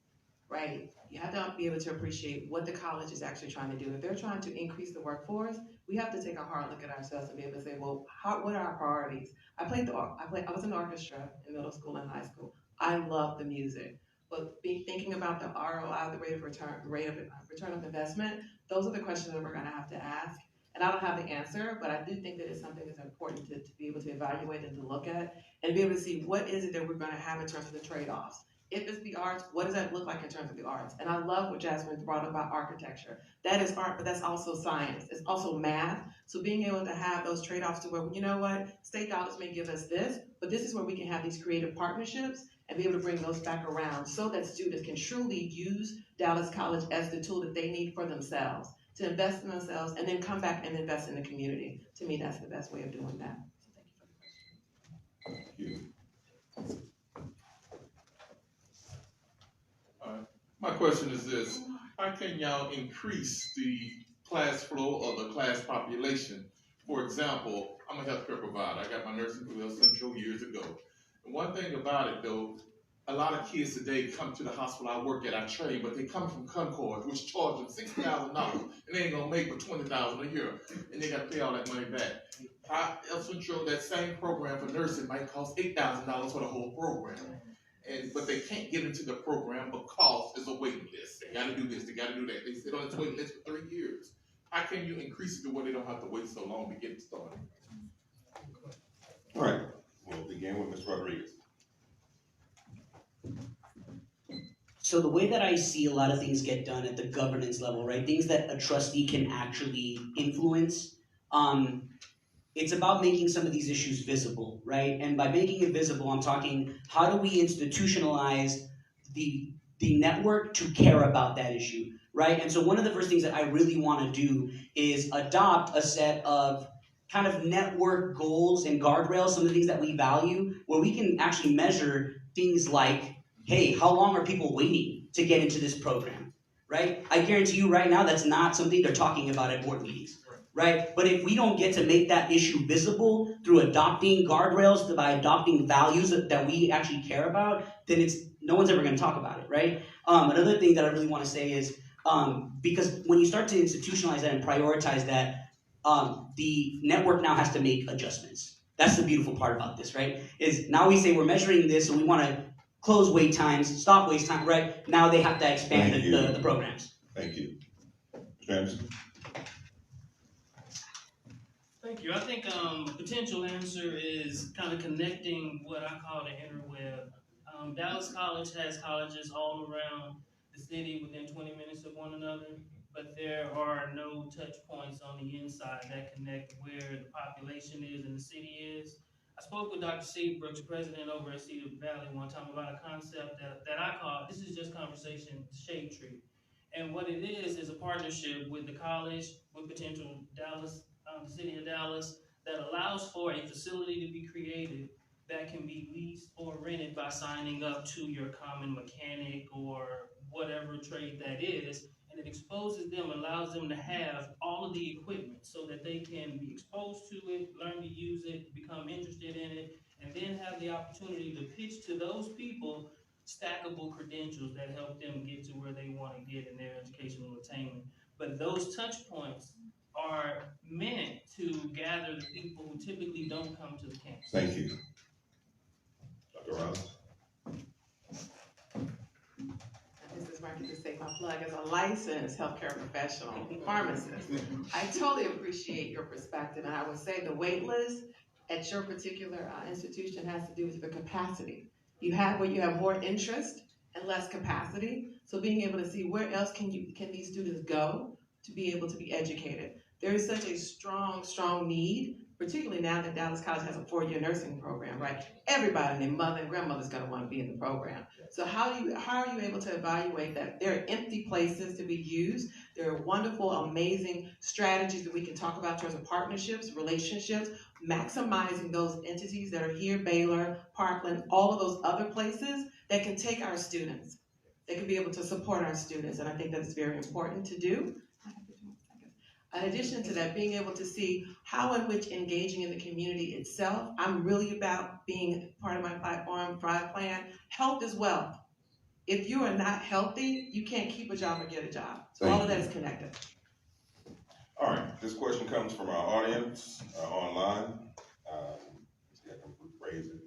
Speaker 14: right? You have to be able to appreciate what the college is actually trying to do. If they're trying to increase the workforce, we have to take a hard look at ourselves and be able to say, well, what are our priorities? I was in the orchestra in middle school and high school. I love the music, but thinking about the ROI, the rate of return of investment, those are the questions that we're going to have to ask. And I don't have the answer, but I do think that it's something that's important to be able to evaluate and to look at and be able to see what is it that we're going to have in terms of the trade-offs. If it's the arts, what does that look like in terms of the arts? And I love what Jasmine brought up about architecture. That is art, but that's also science. It's also math. So being able to have those trade-offs to where, you know what, state dollars may give us this, but this is where we can have these creative partnerships and be able to bring those back around so that students can truly use Dallas College as the tool that they need for themselves. to invest in themselves, and then come back and invest in the community. To me, that's the best way of doing that. So thank you for the question.
Speaker 6: My question is this: how can y'all increase the class flow or the class population? For example, I'm a healthcare provider. I got my nursing from West Central years ago. And one thing about it though, a lot of kids today come to the hospital I work at, I train, but they come from Concord, which charge them $60,000, and they ain't gonna make but $20,000 a year, and they gotta pay all that money back. El Centro, that same program for nursing might cost $8,000 for the whole program. But they can't get into the program because there's a waiting list. They gotta do this, they gotta do that. They sit on this waiting list for 3 years. How can you increase it to where they don't have to wait so long to get started?
Speaker 11: All right, we'll begin with Ms. Rodriguez.
Speaker 12: So the way that I see a lot of things get done at the governance level, right? Things that a trustee can actually influence. It's about making some of these issues visible, right? And by making it visible, I'm talking, how do we institutionalize the network to care about that issue, right? And so one of the first things that I really want to do is adopt a set of kind of network goals and guardrails, some of the things that we value, where we can actually measure things like, hey, how long are people waiting to get into this program, right? I guarantee you right now that's not something they're talking about at board meetings. Right? But if we don't get to make that issue visible through adopting guardrails, by adopting values that we actually care about, then no one's ever going to talk about it, right? Another thing that I really want to say is, because when you start to institutionalize that and prioritize that, the network now has to make adjustments. That's the beautiful part about this, right? Is now we say we're measuring this, so we want to close wait times, stop wait time, right? Now they have to expand the programs.
Speaker 11: Thank you. Mr. Anderson?
Speaker 13: Thank you. I think a potential answer is kind of connecting what I call the interweb. Dallas College has colleges all around the city within 20 minutes of one another, but there are no touch points on the inside that connect where the population is and the city is. I spoke with Dr. Seabrooks, president over at Cedar Valley, one time about a concept that I call, this is just conversation, shade tree. And what it is a partnership with the college, with potential Dallas, the city of Dallas, that allows for a facility to be created that can be leased or rented by signing up to your common mechanic or whatever trade that is. And it exposes them, allows them to have all of the equipment so that they can be exposed to it, learn to use it, become interested in it, and then have the opportunity to pitch to those people stackable credentials that help them get to where they want to get in their educational attainment. But those touch points are meant to gather the people who typically don't come to the campus.
Speaker 11: Thank you. Dr. Ross?
Speaker 14: This is where I can just say my plug as a licensed healthcare professional pharmacist. I totally appreciate your perspective, and I would say the wait list at your particular institution has to do with the capacity. You have where you have more interest and less capacity, so being able to see where else can these students go to be able to be educated. There is such a strong need, particularly now that Dallas College has a 4-year nursing program, right? Everybody and their mother and grandmother's gonna wanna be in the program. So how are you able to evaluate that? There are empty places to be used. There are wonderful, amazing strategies that we can talk about in terms of partnerships, relationships, maximizing those entities that are here, Baylor, Parkland, all of those other places that can take our students. They can be able to support our students, and I think that's very important to do. In addition to that, being able to see how in which engaging in the community itself, I'm really about being part of my platform, Thrive Plan, health is wealth. If you are not healthy, you can't keep a job or get a job. So all of that is connected.
Speaker 11: All right, this question comes from our audience online. Let's see if I can rephrase it.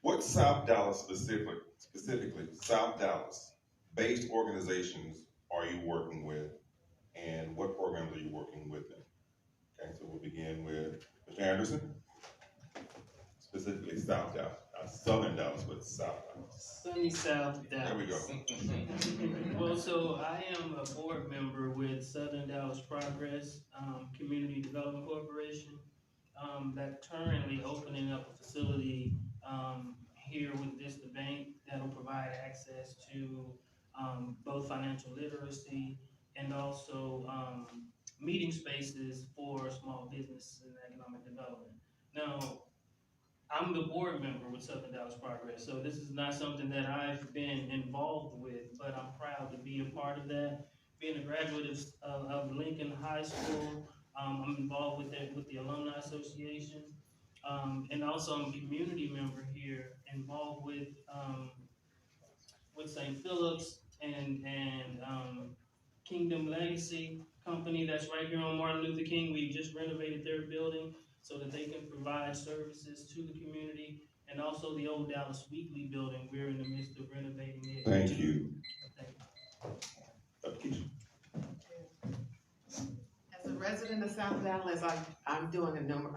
Speaker 11: What South Dallas specifically South Dallas based organizations are you working with, and what programs are you working with them? Okay, so we'll begin with Mr. Anderson, specifically South Dallas, not Southern Dallas, but South Dallas.
Speaker 13: Sunny South Dallas.
Speaker 11: There we go.
Speaker 13: Well, so I am a board member with Southern Dallas Progress Community Development Corporation that's currently opening up a facility here with Vista Bank that'll provide access to both financial literacy and also, meeting spaces for small business and economic development. Now, I'm the board member with Southern Dallas Progress, so this is not something that I've been involved with, but I'm proud to be a part of that. Being a graduate of Lincoln High School, I'm involved with the Alumni Association. And also I'm a community member here, involved with St. Philip's and Kingdom Legacy Company that's right here on Martin Luther King. We just renovated their building so that they can provide services to the community, and also the Old Dallas Weekly building. We're in the midst of renovating it.
Speaker 11: Thank you.
Speaker 14: As a resident of South Dallas, I'm doing a number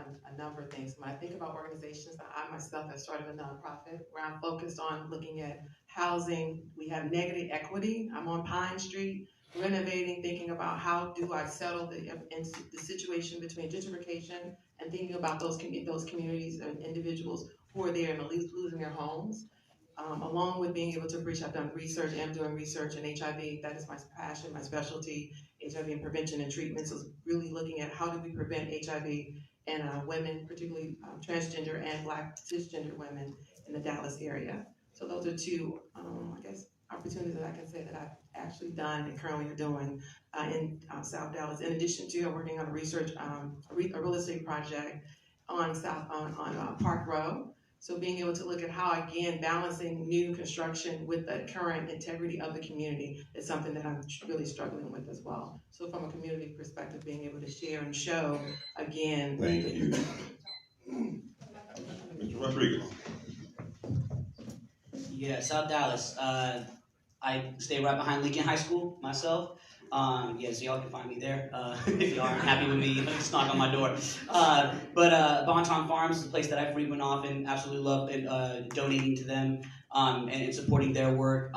Speaker 14: of things. When I think about organizations, I myself have started a nonprofit where I'm focused on looking at housing. We have negative equity. I'm on Pine Street, renovating, thinking about how do I settle the situation between gentrification and thinking about those communities and individuals who are there and at least losing their homes. Along with being able to reach, I've done research, am doing research in HIV. That is my passion, my specialty, HIV and prevention and treatment. So really looking at how do we prevent HIV in women, particularly transgender and Black cisgender women in the Dallas area. So those are two, I guess, opportunities that I can say that I've actually done and currently are doing in South Dallas. In addition to working on a research, a real estate project on Park Row. So being able to look at how, again, balancing new construction with the current integrity of the community is something that I'm really struggling with as well. So from a community perspective, being able to share and show, again.
Speaker 11: Thank you. Mr. Rodriguez.
Speaker 12: Yeah, South Dallas. I stay right behind Lincoln High School myself. Yeah, so y'all can find me there. If y'all aren't happy with me, just knock on my door. But Bonton Farms is a place that I frequent often, absolutely love donating to them and supporting their work,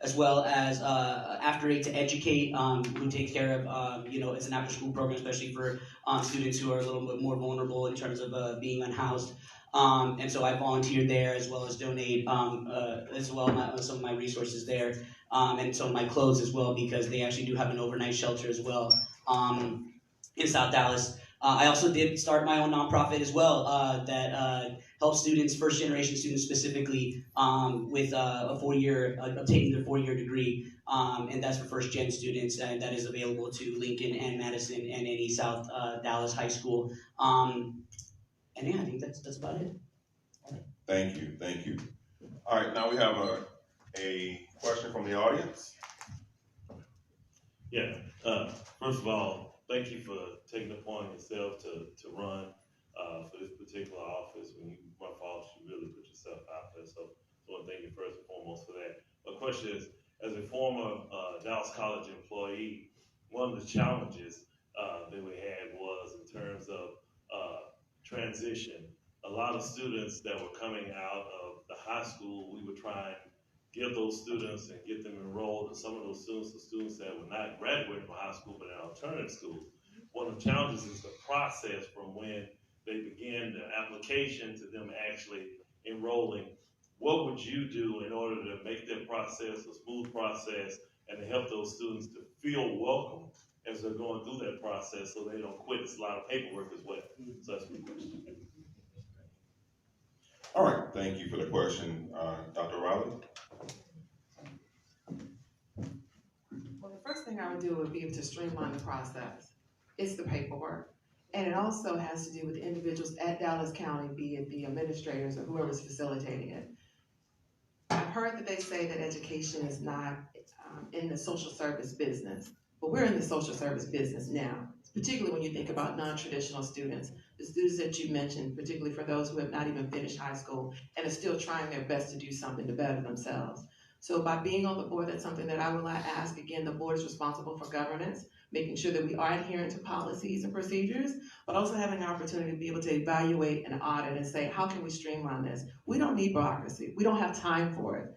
Speaker 12: as well as After 8 to Educate, who take care of, it's an after-school program, especially for students who are a little bit more vulnerable in terms of being unhoused. And so I volunteer there as well as donate as well some of my resources there. And some of my clothes as well, because they actually do have an overnight shelter as well in South Dallas. I also did start my own nonprofit as well that helps students, first generation students specifically, with obtaining their 4-year degree. And that's for first gen students, and that is available to Lincoln and Madison and any South Dallas high school. And yeah, I think that's about it.
Speaker 11: Thank you. All right, now we have a question from the audience.
Speaker 1: Yeah, first of all, thank you for taking it upon yourself to run for this particular office. When you run for office, you really put yourself out there. So I want to thank you first and foremost for that. My question is, as a former Dallas College employee, one of the challenges that we had was in terms of transition. A lot of students that were coming out of the high school, we would try and give those students and get them enrolled, and some of those students are students that were not graduating from high school but in alternative schools. One of the challenges is the process from when they begin the application to them actually enrolling. What would you do in order to make that process a smooth process and to help those students to feel welcome as they're going through that process so they don't quit? It's a lot of paperwork as well. So that's my question.
Speaker 11: All right, thank you for the question, Dr. Riley.
Speaker 14: Well, the first thing I would do would be to streamline the process. It's the paperwork. And it also has to do with the individuals at Dallas County, be it the administrators or whoever's facilitating it. I've heard that they say that education is not in the social service business, but we're in the social service business now, particularly when you think about non-traditional students, the students that you mentioned, particularly for those who have not even finished high school and are still trying their best to do something to better themselves. So by being on the board, that's something that I would like to ask. Again, the board is responsible for governance, making sure that we are adherent to policies and procedures, but also having an opportunity to be able to evaluate and audit and say, how can we streamline this? We don't need bureaucracy. We don't have time for it.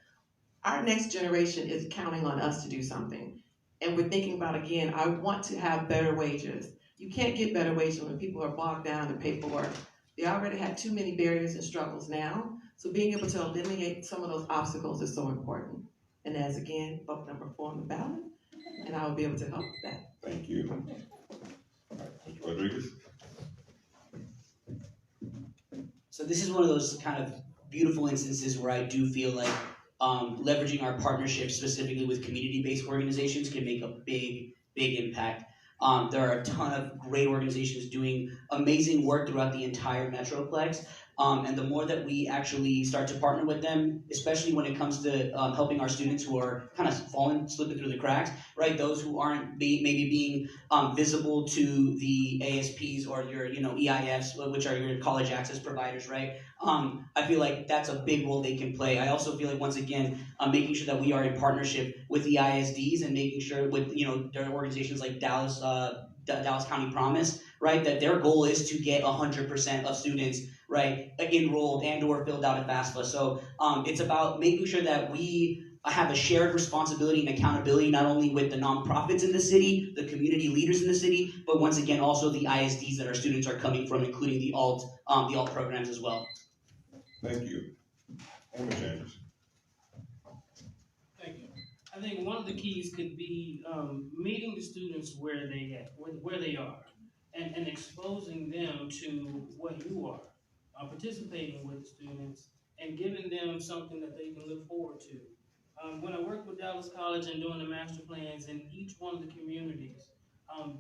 Speaker 14: Our next generation is counting on us to do something. And we're thinking about, again, I want to have better wages. You can't get better wages when people are bogged down in paperwork. They already have too many barriers and struggles now. So being able to eliminate some of those obstacles is so important. And as again, vote number 4 on the ballot, and I will be able to help with that.
Speaker 11: Thank you. All right, Mr. Rodriguez?
Speaker 12: So this is one of those kind of beautiful instances where I do feel like leveraging our partnerships specifically with community-based organizations can make a big impact. There are a ton of great organizations doing amazing work throughout the entire Metroplex. And the more that we actually start to partner with them, especially when it comes to helping our students who are kind of slipping through the cracks, right? Those who aren't maybe being visible to the ASPs or your, EIFs, which are your college access providers, right? I feel like that's a big role they can play. I also feel like, once again, making sure that we are in partnership with the ISDs and making sure with, there are organizations like Dallas County Promise, right? That their goal is to get 100% of students, right, enrolled and or filled out at FAFSA. So it's about making sure that we have a shared responsibility and accountability, not only with the nonprofits in the city, the community leaders in the city, but once again, also the ISDs that our students are coming from, including the alt programs as well.
Speaker 11: Thank you. Amy Chambers.
Speaker 13: Thank you. I think one of the keys could be meeting the students where they are, and exposing them to what you are, participating with the students, and giving them something that they can look forward to. When I worked with Dallas College and doing the master plans in each one of the communities,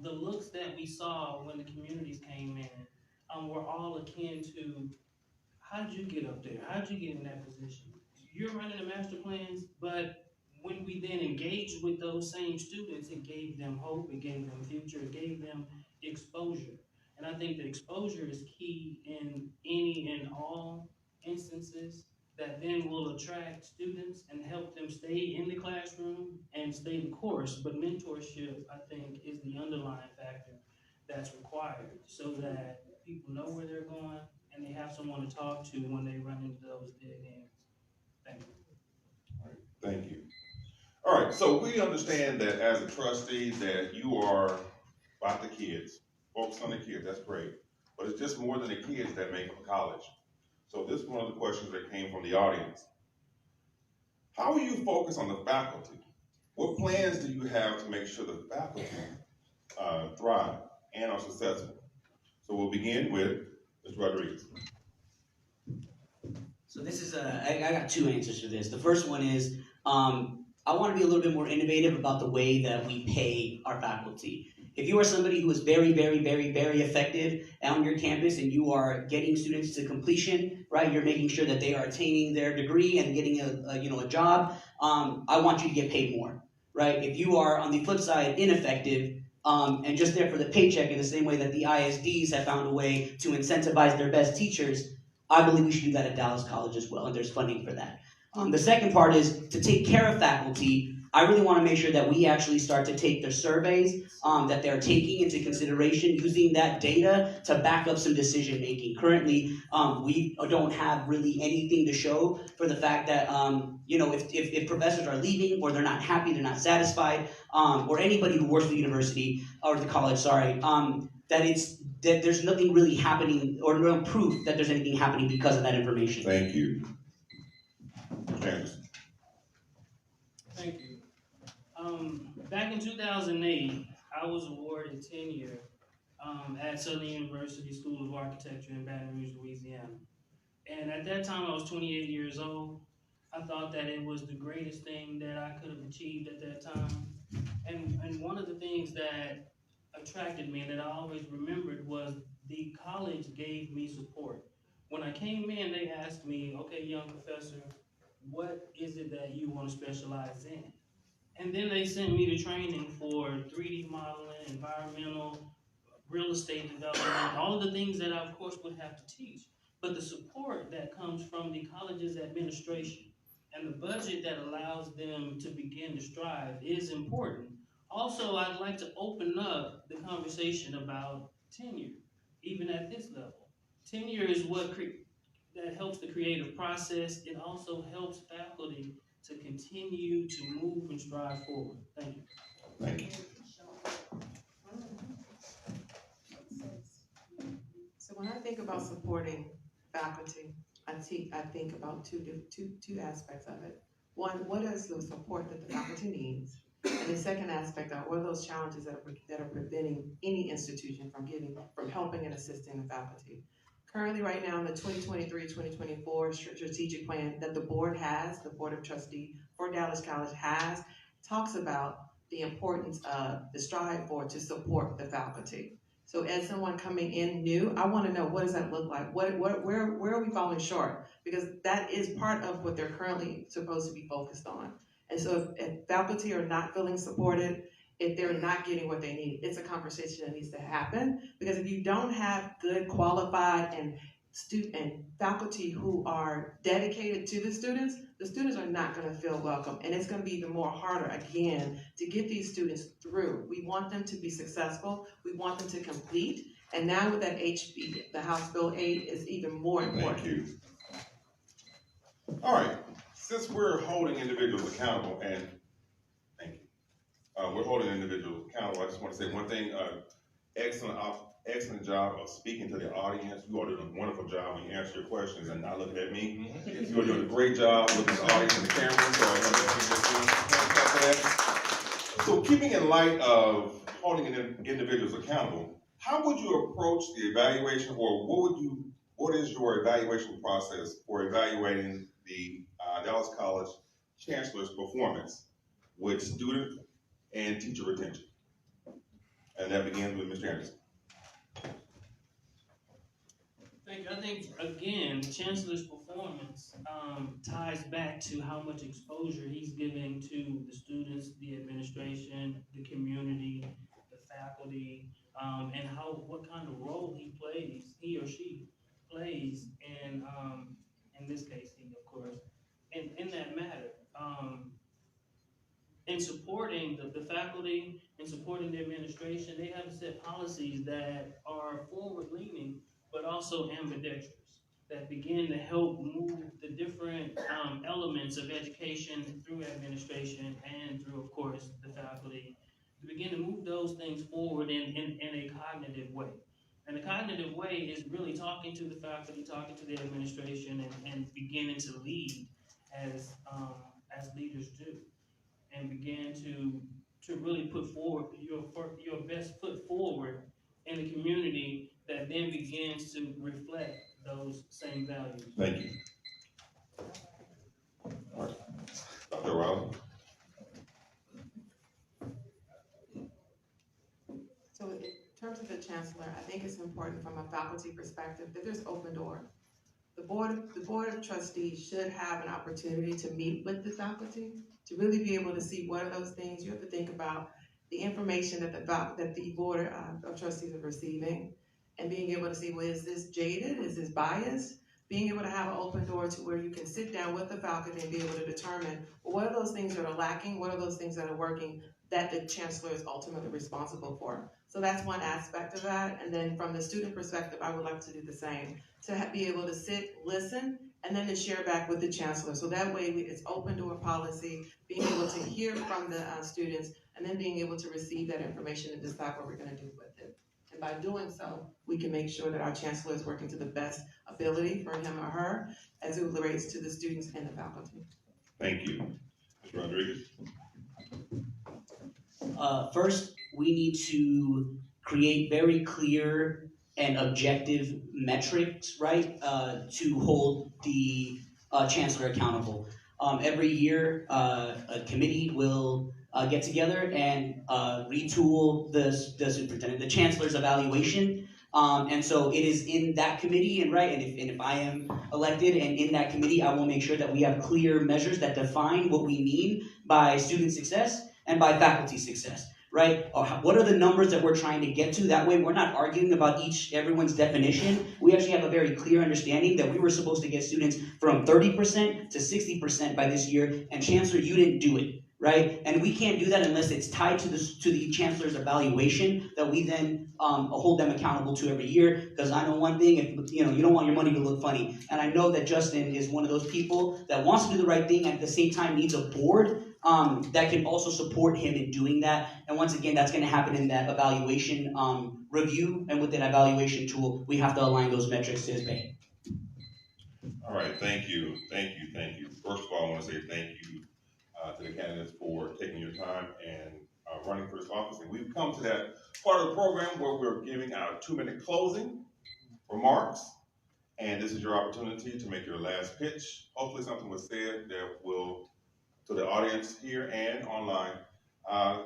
Speaker 13: the looks that we saw when the communities came in were all akin to, how did you get up there? How did you get in that position? You're running the master plans, but when we then engaged with those same students, it gave them hope, it gave them future, it gave them exposure. And I think that exposure is key in any and all instances that then will attract students and help them stay in the classroom and stay the course. But mentorship, I think, is the underlying factor that's required so that people know where they're going and they have someone to talk to when they run into those dead ends. Thank you.
Speaker 11: All right, thank you. All right, so we understand that as a trustee that you are about the kids, focus on the kids, that's great. But it's just more than the kids that make a college. So this is one of the questions that came from the audience. How will you focus on the faculty? What plans do you have to make sure the faculty thrive and are successful? So we'll begin with Mr. Rodriguez.
Speaker 12: So this is I got two answers to this. The first one is I want to be a little bit more innovative about the way that we pay our faculty. If you are somebody who is very, very, very, very effective on your campus and you are getting students to completion, right? You're making sure that they are attaining their degree and getting a job. I want you to get paid more, right? If you are on the flip side ineffective and just there for the paycheck in the same way that the ISDs have found a way to incentivize their best teachers, I believe we should do that at Dallas College as well, and there's funding for that. The second part is to take care of faculty. I really want to make sure that we actually start to take their surveys that they're taking into consideration, using that data to back up some decision making. Currently, we don't have really anything to show for the fact that if professors are leaving or they're not happy, they're not satisfied, or anybody who works for the university or the college, that there's nothing really happening or no proof that there's anything happening because of that information.
Speaker 11: Thank you. James.
Speaker 13: Thank you. Back in 2008, I was awarded tenure at Southern University School of Architecture in Baton Rouge, Louisiana. And at that time, I was 28 years old. I thought that it was the greatest thing that I could have achieved at that time. And one of the things that attracted me and that I always remembered was the college gave me support. When I came in, they asked me, okay, young professor, what is it that you want to specialize in? And then they sent me to training for 3D modeling, environmental, real estate development, all of the things that I, of course, would have to teach. But the support that comes from the college's administration and the budget that allows them to begin to strive is important. Also, I'd like to open up the conversation about tenure, even at this level. Tenure is what that helps the creative process. It also helps faculty to continue to move and strive forward. Thank you.
Speaker 11: Thank you.
Speaker 14: So when I think about supporting faculty, I think about two aspects of it. One, what is the support that the faculty needs? And the second aspect are, what are those challenges that are preventing any institution from helping and assisting the faculty? Currently, right now, in the 2023-2024 strategic plan that the board of trustees for Dallas College talks about the importance of the strive for to support the faculty. So as someone coming in new, I want to know, what does that look like? Where are we falling short? Because that is part of what they're currently supposed to be focused on. And so if faculty are not feeling supported, if they're not getting what they need, it's a conversation that needs to happen. Because if you don't have good, qualified, and faculty who are dedicated to the students are not going to feel welcome. And it's going to be even more harder, again, to get these students through. We want them to be successful. We want them to complete. And now with that HB, the House Bill 8 is even more important.
Speaker 11: Thank you. All right, since we're holding individuals accountable, and thank you, we're holding individuals accountable, I just want to say one thing, excellent job of speaking to the audience. You are doing a wonderful job when you answer your questions and not looking at me. You are doing a great job with this audience and the camera, so I want to give you for that. So keeping in light of holding individuals accountable, how would you approach the evaluation, or what is your evaluation process for evaluating the Dallas College Chancellor's performance with student and teacher retention? And that begins with Mr. Anderson.
Speaker 13: I think again, the Chancellor's performance ties back to how much exposure he's giving to the students, the administration, the community, the faculty, and what kind of role he or she plays in this case, he, of course, in that matter. In supporting the faculty and supporting the administration, they have set policies that are forward-leaning, but also ambidextrous, that begin to help move the different elements of education through administration and through, of course, the faculty, to begin to move those things forward in a cognitive way. And the cognitive way is really talking to the faculty, talking to the administration, and beginning to lead as leaders do, and begin to really put forward your best foot forward in the community that then begins to reflect those same values.
Speaker 11: Thank you. All right. Dr. Riley.
Speaker 14: So in terms of the chancellor, I think it's important from a faculty perspective that there's open door. The board of trustees should have an opportunity to meet with the faculty to really be able to see what are those things. You have to think about the information that the board of trustees are receiving, and being able to see, well, is this jaded? Is this biased? Being able to have an open door to where you can sit down with the faculty and be able to determine, well, what are those things that are lacking? What are those things that are working that the chancellor is ultimately responsible for? So that's one aspect of that. And then from the student perspective, I would like to do the same, to be able to sit, listen, and then to share back with the chancellor. So that way it's open door policy, being able to hear from the students, and then being able to receive that information and decide what we're gonna do with it. And by doing so, we can make sure that our chancellor is working to the best ability for him or her as it relates to the students and the faculty.
Speaker 11: Thank you. Mr. Rodriguez.
Speaker 12: First, we need to create very clear and objective metrics, right, to hold the chancellor accountable. Every year, a committee will get together and retool the superintendent, the chancellor's evaluation. And so it is in that committee, and if I am elected and in that committee, I will make sure that we have clear measures that define what we mean by student success and by faculty success, right? What are the numbers that we're trying to get to? That way we're not arguing about everyone's definition. We actually have a very clear understanding that we were supposed to get students from 30% to 60% by this year, and Chancellor, you didn't do it, right? And we can't do that unless it's tied to the Chancellor's evaluation that we then hold them accountable to every year. Because I know one thing, if you don't want your money to look funny, and I know that Justin is one of those people that wants to do the right thing and at the same time needs a board that can also support him in doing that. And once again, that's going to happen in that evaluation review, and with that evaluation tool, we have to align those metrics to his pay.
Speaker 11: All right, thank you. First of all, I want to say thank you to the candidates for taking your time and running for this office. And we've come to that part of the program where we're giving our 2-minute closing remarks. And this is your opportunity to make your last pitch. Hopefully something was said that will, to the audience here and online,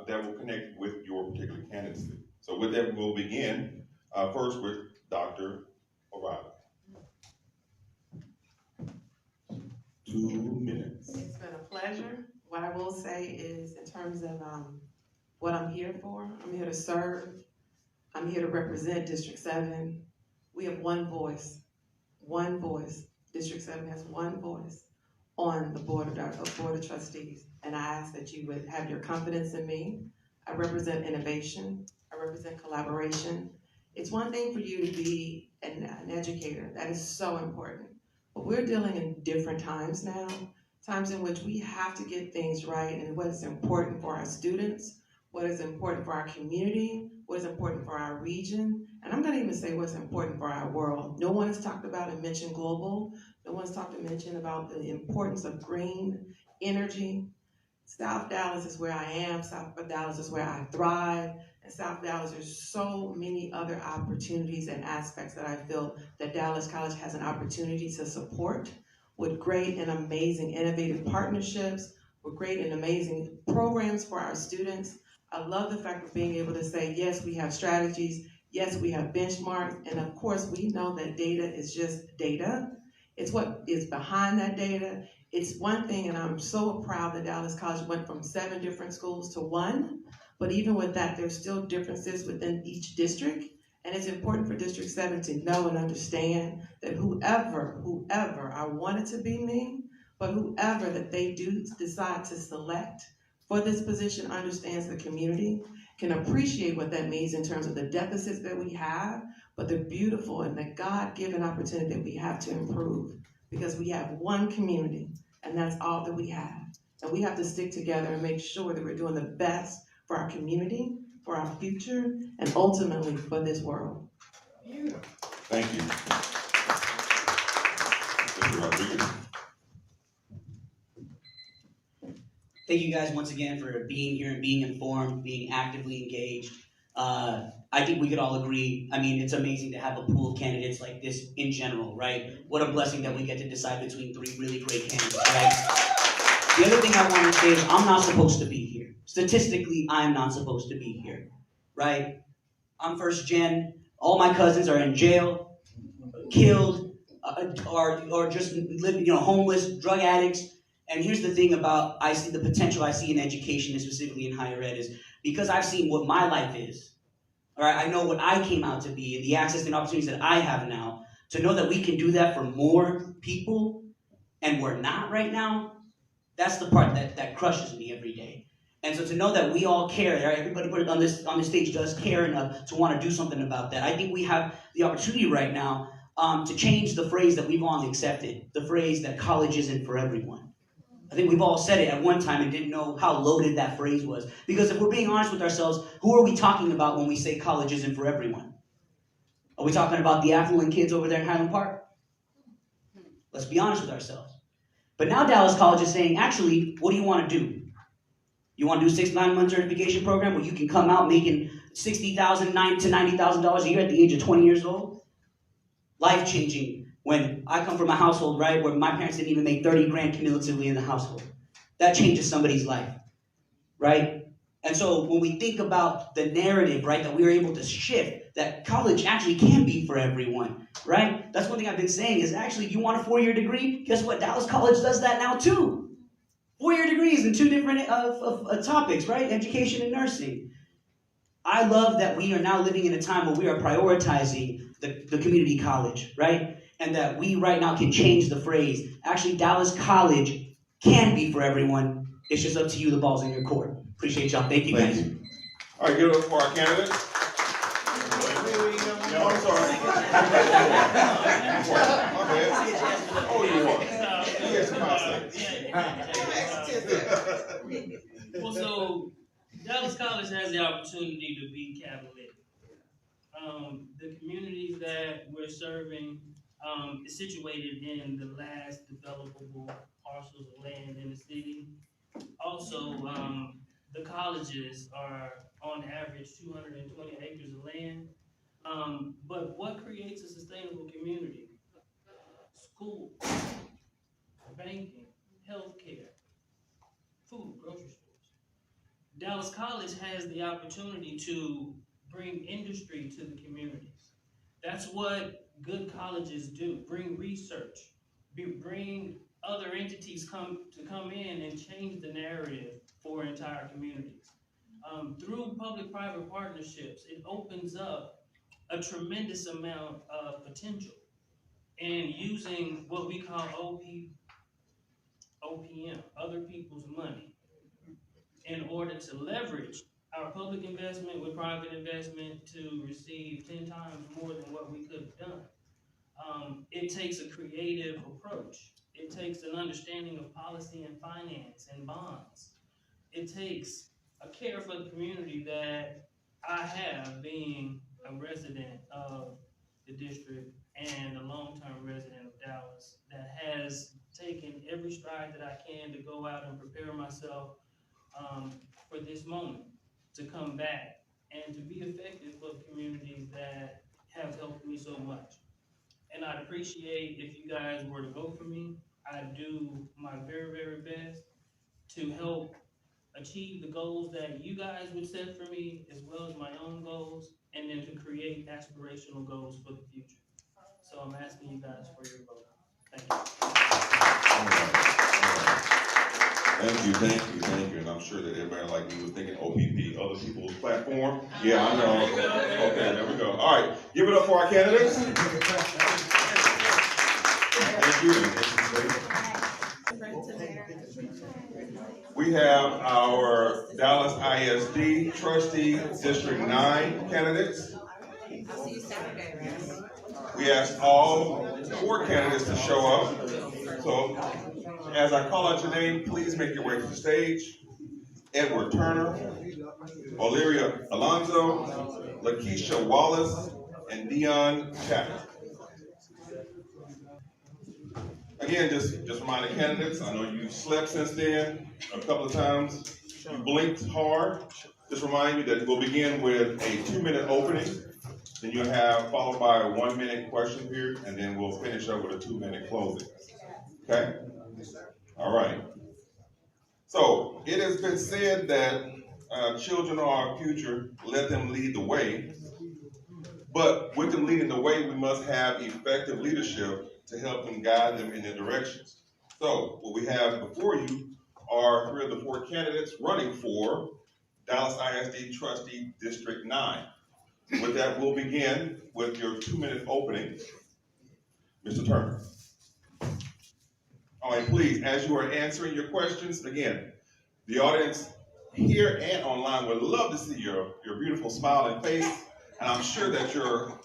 Speaker 11: that will connect with your particular candidacy. So with that, we'll begin first with Dr. O'Reilly. 2 minutes.
Speaker 14: It's been a pleasure. What I will say is, in terms of what I'm here for, I'm here to serve. I'm here to represent District 7. We have one voice. One voice. District 7 has one voice on the board of trustees. And I ask that you would have your confidence in me. I represent innovation. I represent collaboration. It's one thing for you to be an educator. That is so important. But we're dealing in different times now, times in which we have to get things right and what is important for our students, what is important for our community, what is important for our region, and I'm gonna even say what's important for our world. No one has talked about and mentioned global. No one's talked and mentioned about the importance of green energy. South Dallas is where I am. South Dallas is where I thrive. In South Dallas, there's so many other opportunities and aspects that I feel that Dallas College has an opportunity to support with great and amazing innovative partnerships, with great and amazing programs for our students. I love the fact of being able to say, yes, we have strategies, yes, we have benchmarks, and of course, we know that data is just data. It's what is behind that data. It's one thing, and I'm so proud that Dallas College went from 7 different schools to 1, but even with that, there's still differences within each district, and it's important for District 7 to know and understand that whoever, I want it to be me, but whoever that they do decide to select for this position understands the community, can appreciate what that means in terms of the deficits that we have, but the beautiful and the God-given opportunity that we have to improve, because we have one community, and that's all that we have. And we have to stick together and make sure that we're doing the best for our community, for our future, and ultimately for this world.
Speaker 11: Thank you. Mr. Rodriguez.
Speaker 12: Thank you guys once again for being here and being informed, being actively engaged. I think we could all agree, I mean, it's amazing to have a pool of candidates like this in general, right? What a blessing that we get to decide between 3 really great candidates, right? The other thing I want to say is I'm not supposed to be here. Statistically, I'm not supposed to be here, right? I'm first gen. All my cousins are in jail, killed, or just living, homeless, drug addicts. And here's the thing about I see the potential I see in education, and specifically in higher ed, is because I've seen what my life is. All right, I know what I came out to be, and the access and opportunities that I have now. To know that we can do that for more people, and we're not right now, that's the part that crushes me every day. And so to know that we all care, right? Everybody on this stage does care enough to want to do something about that. I think we have the opportunity right now to change the phrase that we've all accepted, the phrase that college isn't for everyone. I think we've all said it at one time and didn't know how loaded that phrase was. Because if we're being honest with ourselves, who are we talking about when we say college isn't for everyone? Are we talking about the affluent kids over there in Highland Park? Let's be honest with ourselves. But now Dallas College is saying, actually, what do you want to do? You want to do a 6-9 month certification program where you can come out making $60,000 to $90,000 a year at the age of 20 years old? Life-changing. When I come from a household, right, where my parents didn't even make 30 grand cumulatively in the household. That changes somebody's life, right? And so when we think about the narrative, right, that we are able to shift, that college actually can be for everyone, right? That's one thing I've been saying is actually, you want a 4-year degree? Guess what? Dallas College does that now too. 4-year degrees in 2 different topics, right? Education and nursing. I love that we are now living in a time where we are prioritizing the community college, right? And that we right now can change the phrase. Actually, Dallas College can be for everyone. It's just up to you. The ball's in your court. Appreciate y'all. Thank you, guys.
Speaker 11: All right, give it up for our candidate. No, I'm sorry. Oh, you want? Yes,
Speaker 13: Well, so Dallas College has the opportunity to be catalytic. The communities that we're serving is situated in the last developable parcels of land in the city. Also, the colleges are on average 220 acres of land. But what creates a sustainable community? School, banking, healthcare, food, grocery stores. Dallas College has the opportunity to bring industry to the communities. That's what good colleges do, bring research, bring other entities come in and change the narrative for entire communities. Through public-private partnerships, it opens up a tremendous amount of potential. And using what we call OPM, other people's money, in order to leverage our public investment with private investment to receive 10 times more than what we could have done. It takes a creative approach. It takes an understanding of policy and finance and bonds. It takes a care for the community that I have, being a resident of the district and a long-term resident of Dallas, that has taken every stride that I can to go out and prepare myself for this moment, to come back and to be effective for the communities that have helped me so much. And I'd appreciate if you guys were to vote for me. I'd do my very, very best to help achieve the goals that you guys would set for me, as well as my own goals, and then to create aspirational goals for the future. So I'm asking you guys for your vote. Thank you.
Speaker 11: Thank you, and I'm sure that everybody like me was thinking OPP, other people's platform. Yeah, I know. Okay, there we go. All right, give it up for our candidates. Thank you. We have our Dallas ISD Trustee District 9 candidates.
Speaker 14: I'll see you Saturday, right?
Speaker 11: We asked all 4 candidates to show up. So as I call out your name, please make your way to the stage. Edward Turner, Oleria Alonso, Lakeisha Wallace, and Dion Chapman. Again, just remind the candidates, I know you slept since then a couple of times. You blinked hard. Just remind you that we'll begin with a 2-minute opening. Then you'll have followed by a 1-minute question period, and then we'll finish up with a 2-minute closing. Okay? All right. So it has been said that children are our future. Let them lead the way. But with them leading the way, we must have effective leadership to help them guide them in their directions. So what we have before you are 3 of the 4 candidates running for Dallas ISD Trustee District 9. With that, we'll begin with your 2-minute opening. Mr. Turner. All right, please, as you are answering your questions, again, the audience here and online would love to see your beautiful smiling face. And I'm sure that your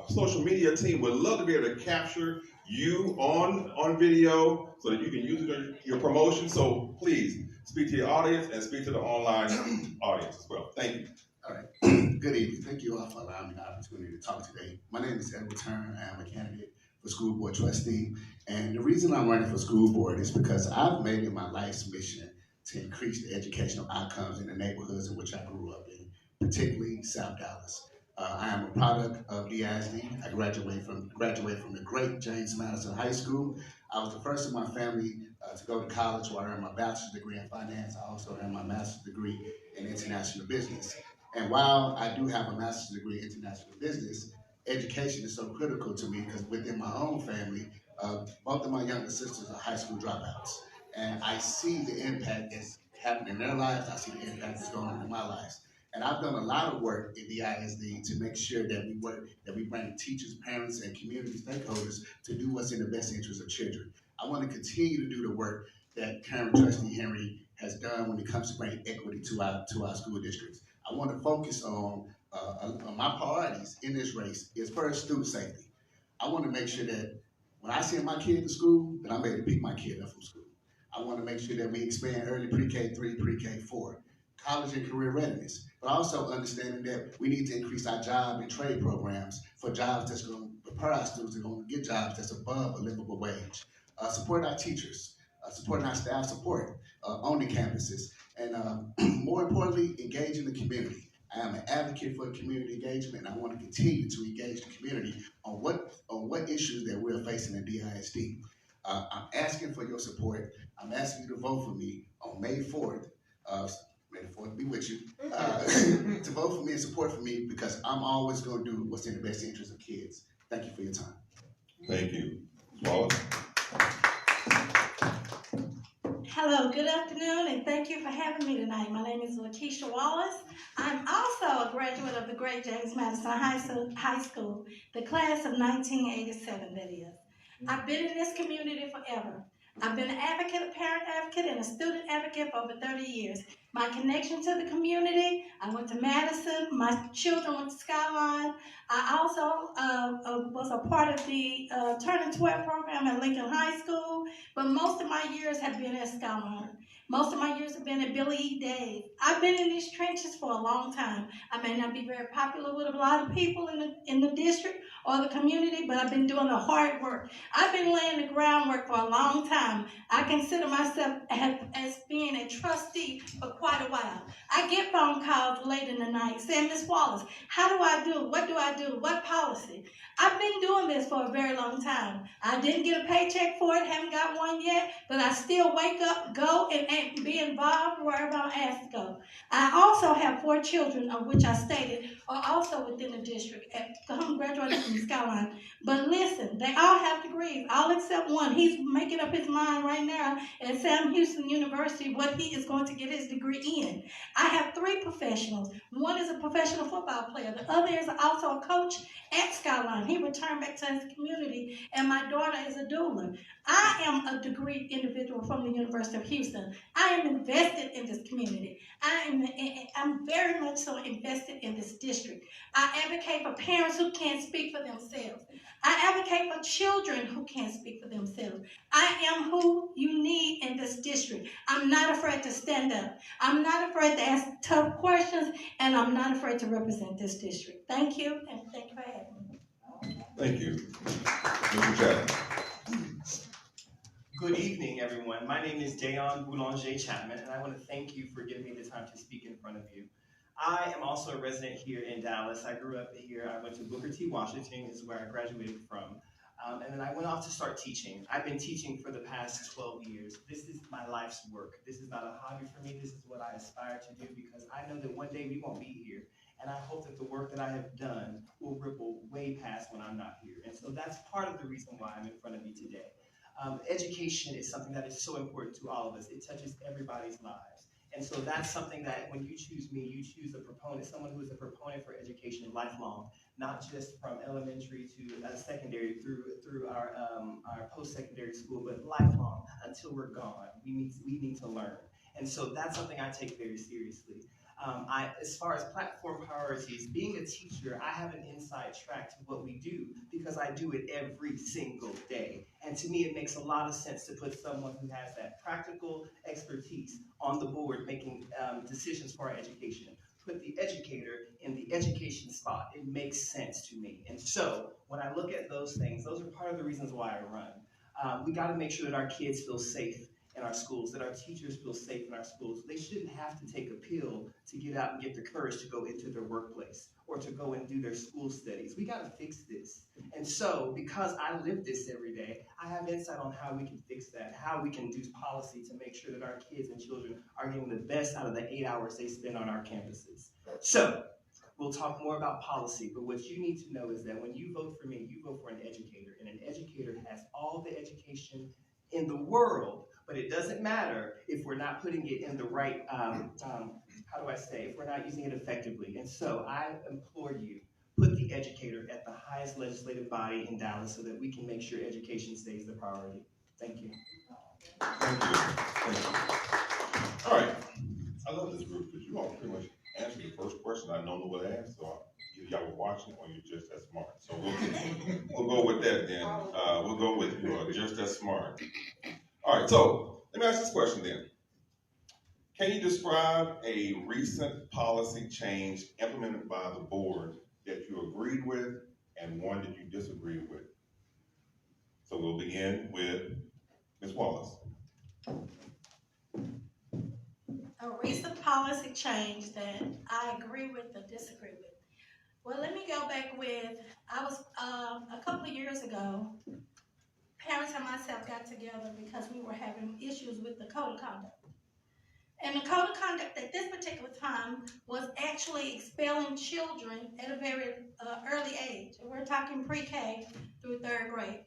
Speaker 11: social media team would love to be able to capture you on video so that you can use it in your promotion. So please speak to your audience and speak to the online audience as well. Thank you.
Speaker 16: All right. Good evening. Thank you all for allowing me the opportunity to talk today. My name is Edward Turner. I am a candidate for school board trustee. And the reason I'm running for school board is because I've made it my life's mission to increase the educational outcomes in the neighborhoods in which I grew up in, particularly South Dallas. I am a product of the ISD. I graduated from the great James Madison High School. I was the first in my family to go to college where I earned my bachelor's degree in finance. I also earned my master's degree in international business. And while I do have a master's degree in international business, education is so critical to me because within my own family, both of my younger sisters are high school dropouts. And I see the impact that's happening in their lives. I see the impact that's going on in my life. And I've done a lot of work in the ISD to make sure that we bring teachers, parents, and community stakeholders to do what's in the best interest of children. I want to continue to do the work that current Trustee Henry has done when it comes to bringing equity to our school districts. I want to focus on my priorities in this race is first student safety. I want to make sure that when I send my kid to school, that I'm able to pick my kid up from school. I want to make sure that we expand early pre-K 3, pre-K 4, college and career readiness, but also understanding that we need to increase our job and trade programs for jobs that's going to prepare our students and going to get jobs that's above a livable wage. Support our teachers. supporting our staff support on the campuses, and more importantly, engaging the community. I am an advocate for community engagement, and I want to continue to engage the community on what issues that we're facing in DISD. I'm asking for your support. I'm asking you to vote for me on May 4th. May the 4th be with you. To vote for me and support for me, because I'm always going to do what's in the best interest of kids. Thank you for your time.
Speaker 11: Thank you. Wallace?
Speaker 17: Hello, good afternoon, and thank you for having me tonight. My name is Lakeisha Wallace. I'm also a graduate of the great James Madison High School, the class of 1987, that is. I've been in this community forever. I've been an advocate, a parent advocate, and a student advocate for over 30 years. My connection to the community, I went to Madison, my children went to Skyline. I also was a part of the Turning 12 program at Lincoln High School, but most of my years have been at Skyline. Most of my years have been at Billy E. Days. I've been in these trenches for a long time. I may not be very popular with a lot of people in the district or the community, but I've been doing the hard work. I've been laying the groundwork for a long time. I consider myself as being a trustee for quite a while. I get phone calls late in the night saying, Ms. Wallace, how do I do? What do I do? What policy? I've been doing this for a very long time. I didn't get a paycheck for it, haven't got one yet, but I still wake up, go, and be involved wherever I'm asked to go. I also have 4 children, of which I stated are also within the district, graduated from Skyline. But listen, they all have degrees, all except one. He's making up his mind right now at Sam Houston University what he is going to get his degree in. I have 3 professionals. One is a professional football player. The other is also a coach at Skyline. He returned back to his community, and my daughter is a doula. I am a degree individual from the University of Houston. I am invested in this community. I'm very much so invested in this district. I advocate for parents who can't speak for themselves. I advocate for children who can't speak for themselves. I am who you need in this district. I'm not afraid to stand up. I'm not afraid to ask tough questions, and I'm not afraid to represent this district. Thank you, and thank you for having me.
Speaker 11: Thank you. Mr. Chapman?
Speaker 18: Good evening, everyone. My name is Dayon Boulanger Chapman, and I want to thank you for giving me the time to speak in front of you. I am also a resident here in Dallas. I grew up here. I went to Booker T. Washington, is where I graduated from. And then I went off to start teaching. I've been teaching for the past 12 years. This is my life's work. This is not a hobby for me. This is what I aspire to do because I know that one day we won't be here. And I hope that the work that I have done will ripple way past when I'm not here. And so that's part of the reason why I'm in front of you today. Education is something that is so important to all of us. It touches everybody's lives. And so that's something that when you choose me, you choose a proponent, someone who is a proponent for education lifelong, not just from elementary to secondary through our post-secondary school, but lifelong until we're gone. We need to learn. And so that's something I take very seriously. As far as platform priorities, being a teacher, I have an inside track to what we do because I do it every single day. And to me, it makes a lot of sense to put someone who has that practical expertise on the board making decisions for our education. Put the educator in the education spot. It makes sense to me. And so when I look at those things, those are part of the reasons why I run. We got to make sure that our kids feel safe in our schools, that our teachers feel safe in our schools. They shouldn't have to take a pill to get out and get the courage to go into their workplace or to go and do their school studies. We got to fix this. And so, because I live this every day, I have insight on how we can fix that, how we can do policy to make sure that our kids and children are getting the best out of the 8 hours they spend on our campuses. So, we'll talk more about policy, but what you need to know is that when you vote for me, you vote for an educator, and an educator has all the education in the world, but it doesn't matter if we're not putting it in the right, if we're not using it effectively. And so I implore you, put the educator at the highest legislative body in Dallas so that we can make sure education stays the priority. Thank you.
Speaker 11: Thank you. Thank you. All right. I love this group because you all pretty much answered the first question I normally would ask. So either y'all were watching or you're just as smart. So we'll go with that then. We'll go with you are just as smart. All right. So let me ask this question then. Can you describe a recent policy change implemented by the board that you agreed with and one that you disagreed with? So we'll begin with Ms. Wallace.
Speaker 17: A recent policy change that I agree with or disagree with. Well, let me go back with, I was, a couple of years ago, parents and myself got together because we were having issues with the code of conduct. And the code of conduct at this particular time was actually expelling children at a very early age. And we're talking pre-K through 3rd grade.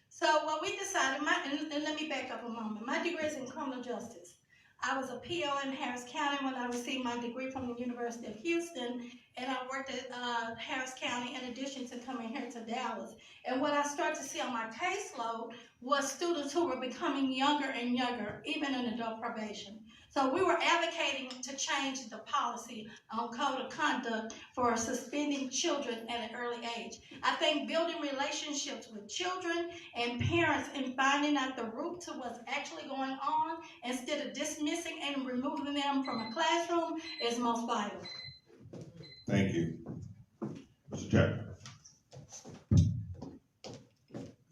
Speaker 17: So what we decided, and let me back up a moment. My degree is in criminal justice. I was a PO in Harris County when I received my degree from the University of Houston, and I worked at Harris County in addition to coming here to Dallas. And what I started to see on my caseload was students who were becoming younger and younger, even in adult probation. So we were advocating to change the policy on code of conduct for suspending children at an early age. I think building relationships with children and parents and finding out the root to what's actually going on instead of dismissing and removing them from a classroom is most vital.
Speaker 11: Thank you. Mr. Chapman.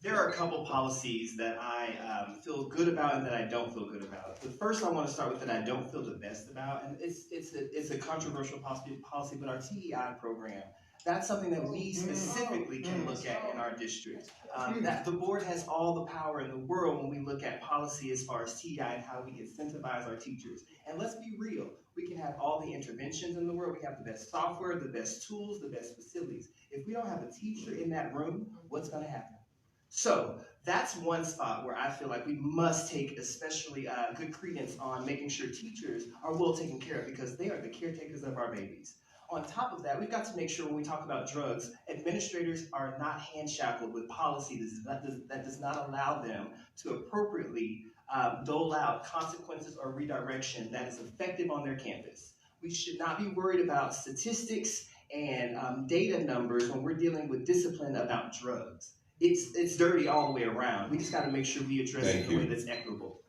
Speaker 18: There are a couple policies that I feel good about and that I don't feel good about. The first I want to start with that I don't feel the best about, and it's a controversial policy, but our TEI program. That's something that we specifically can look at in our district. That the board has all the power in the world when we look at policy as far as TEI and how we incentivize our teachers. And let's be real, we can have all the interventions in the world. We have the best software, the best tools, the best facilities. If we don't have a teacher in that room, what's going to happen? So that's one spot where I feel like we must take especially good credence on making sure teachers are well taken care of because they are the caretakers of our babies. On top of that, we've got to make sure when we talk about drugs, administrators are not hand-shackled with policy that does not allow them to appropriately dole out consequences or redirection that is effective on their campus. We should not be worried about statistics and data numbers when we're dealing with discipline about drugs. It's dirty all the way around. We just got to make sure we address it in a way that's equitable.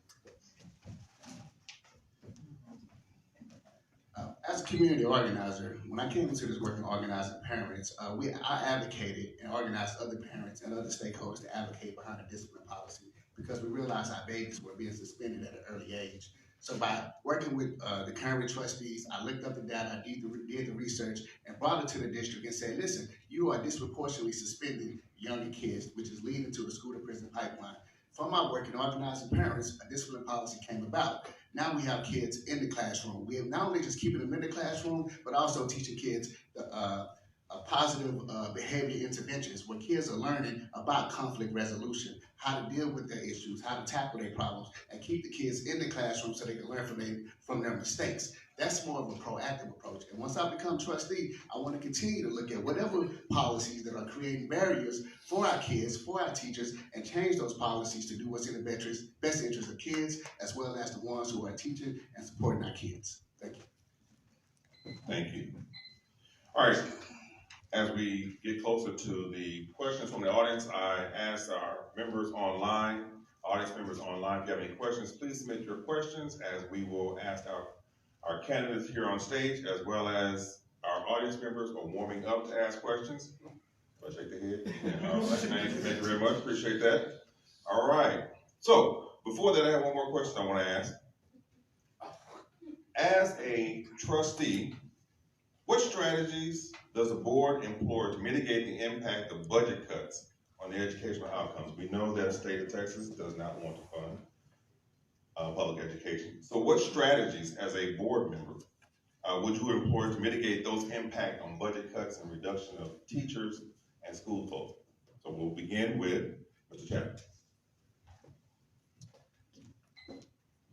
Speaker 16: As a community organizer, when I came into this work in organizing parents, I advocated and organized other parents and other stakeholders to advocate behind a discipline policy because we realized our babies were being suspended at an early age. So by working with the current trustees, I looked up the data, I did the research, and brought it to the district and said, listen, you are disproportionately suspending younger kids, which is leading to a school-to-prison pipeline. From my work in organizing parents, a discipline policy came about. Now we have kids in the classroom. We have not only just keeping them in the classroom, but also teaching kids positive behavior interventions where kids are learning about conflict resolution, how to deal with their issues, how to tackle their problems, and keep the kids in the classroom so they can learn from their mistakes. That's more of a proactive approach. And once I become trustee, I want to continue to look at whatever policies that are creating barriers for our kids, for our teachers, and change those policies to do what's in the best interest of kids, as well as the ones who are teaching and supporting our kids. Thank you.
Speaker 11: Thank you. All right. As we get closer to the questions from the audience, I ask our members online, audience members online, if you have any questions, please submit your questions as we will ask our candidates here on stage, as well as our audience members are warming up to ask questions. I'll shake the head. Thank you very much. Appreciate that. All right. So before that, I have one more question I want to ask. As a trustee, what strategies does the board employ to mitigate the impact of budget cuts on the educational outcomes? We know that the state of Texas does not want to fund public education. So what strategies as a board member would you employ to mitigate those impact on budget cuts and reduction of teachers and school closure? So we'll begin with Mr. Chapman.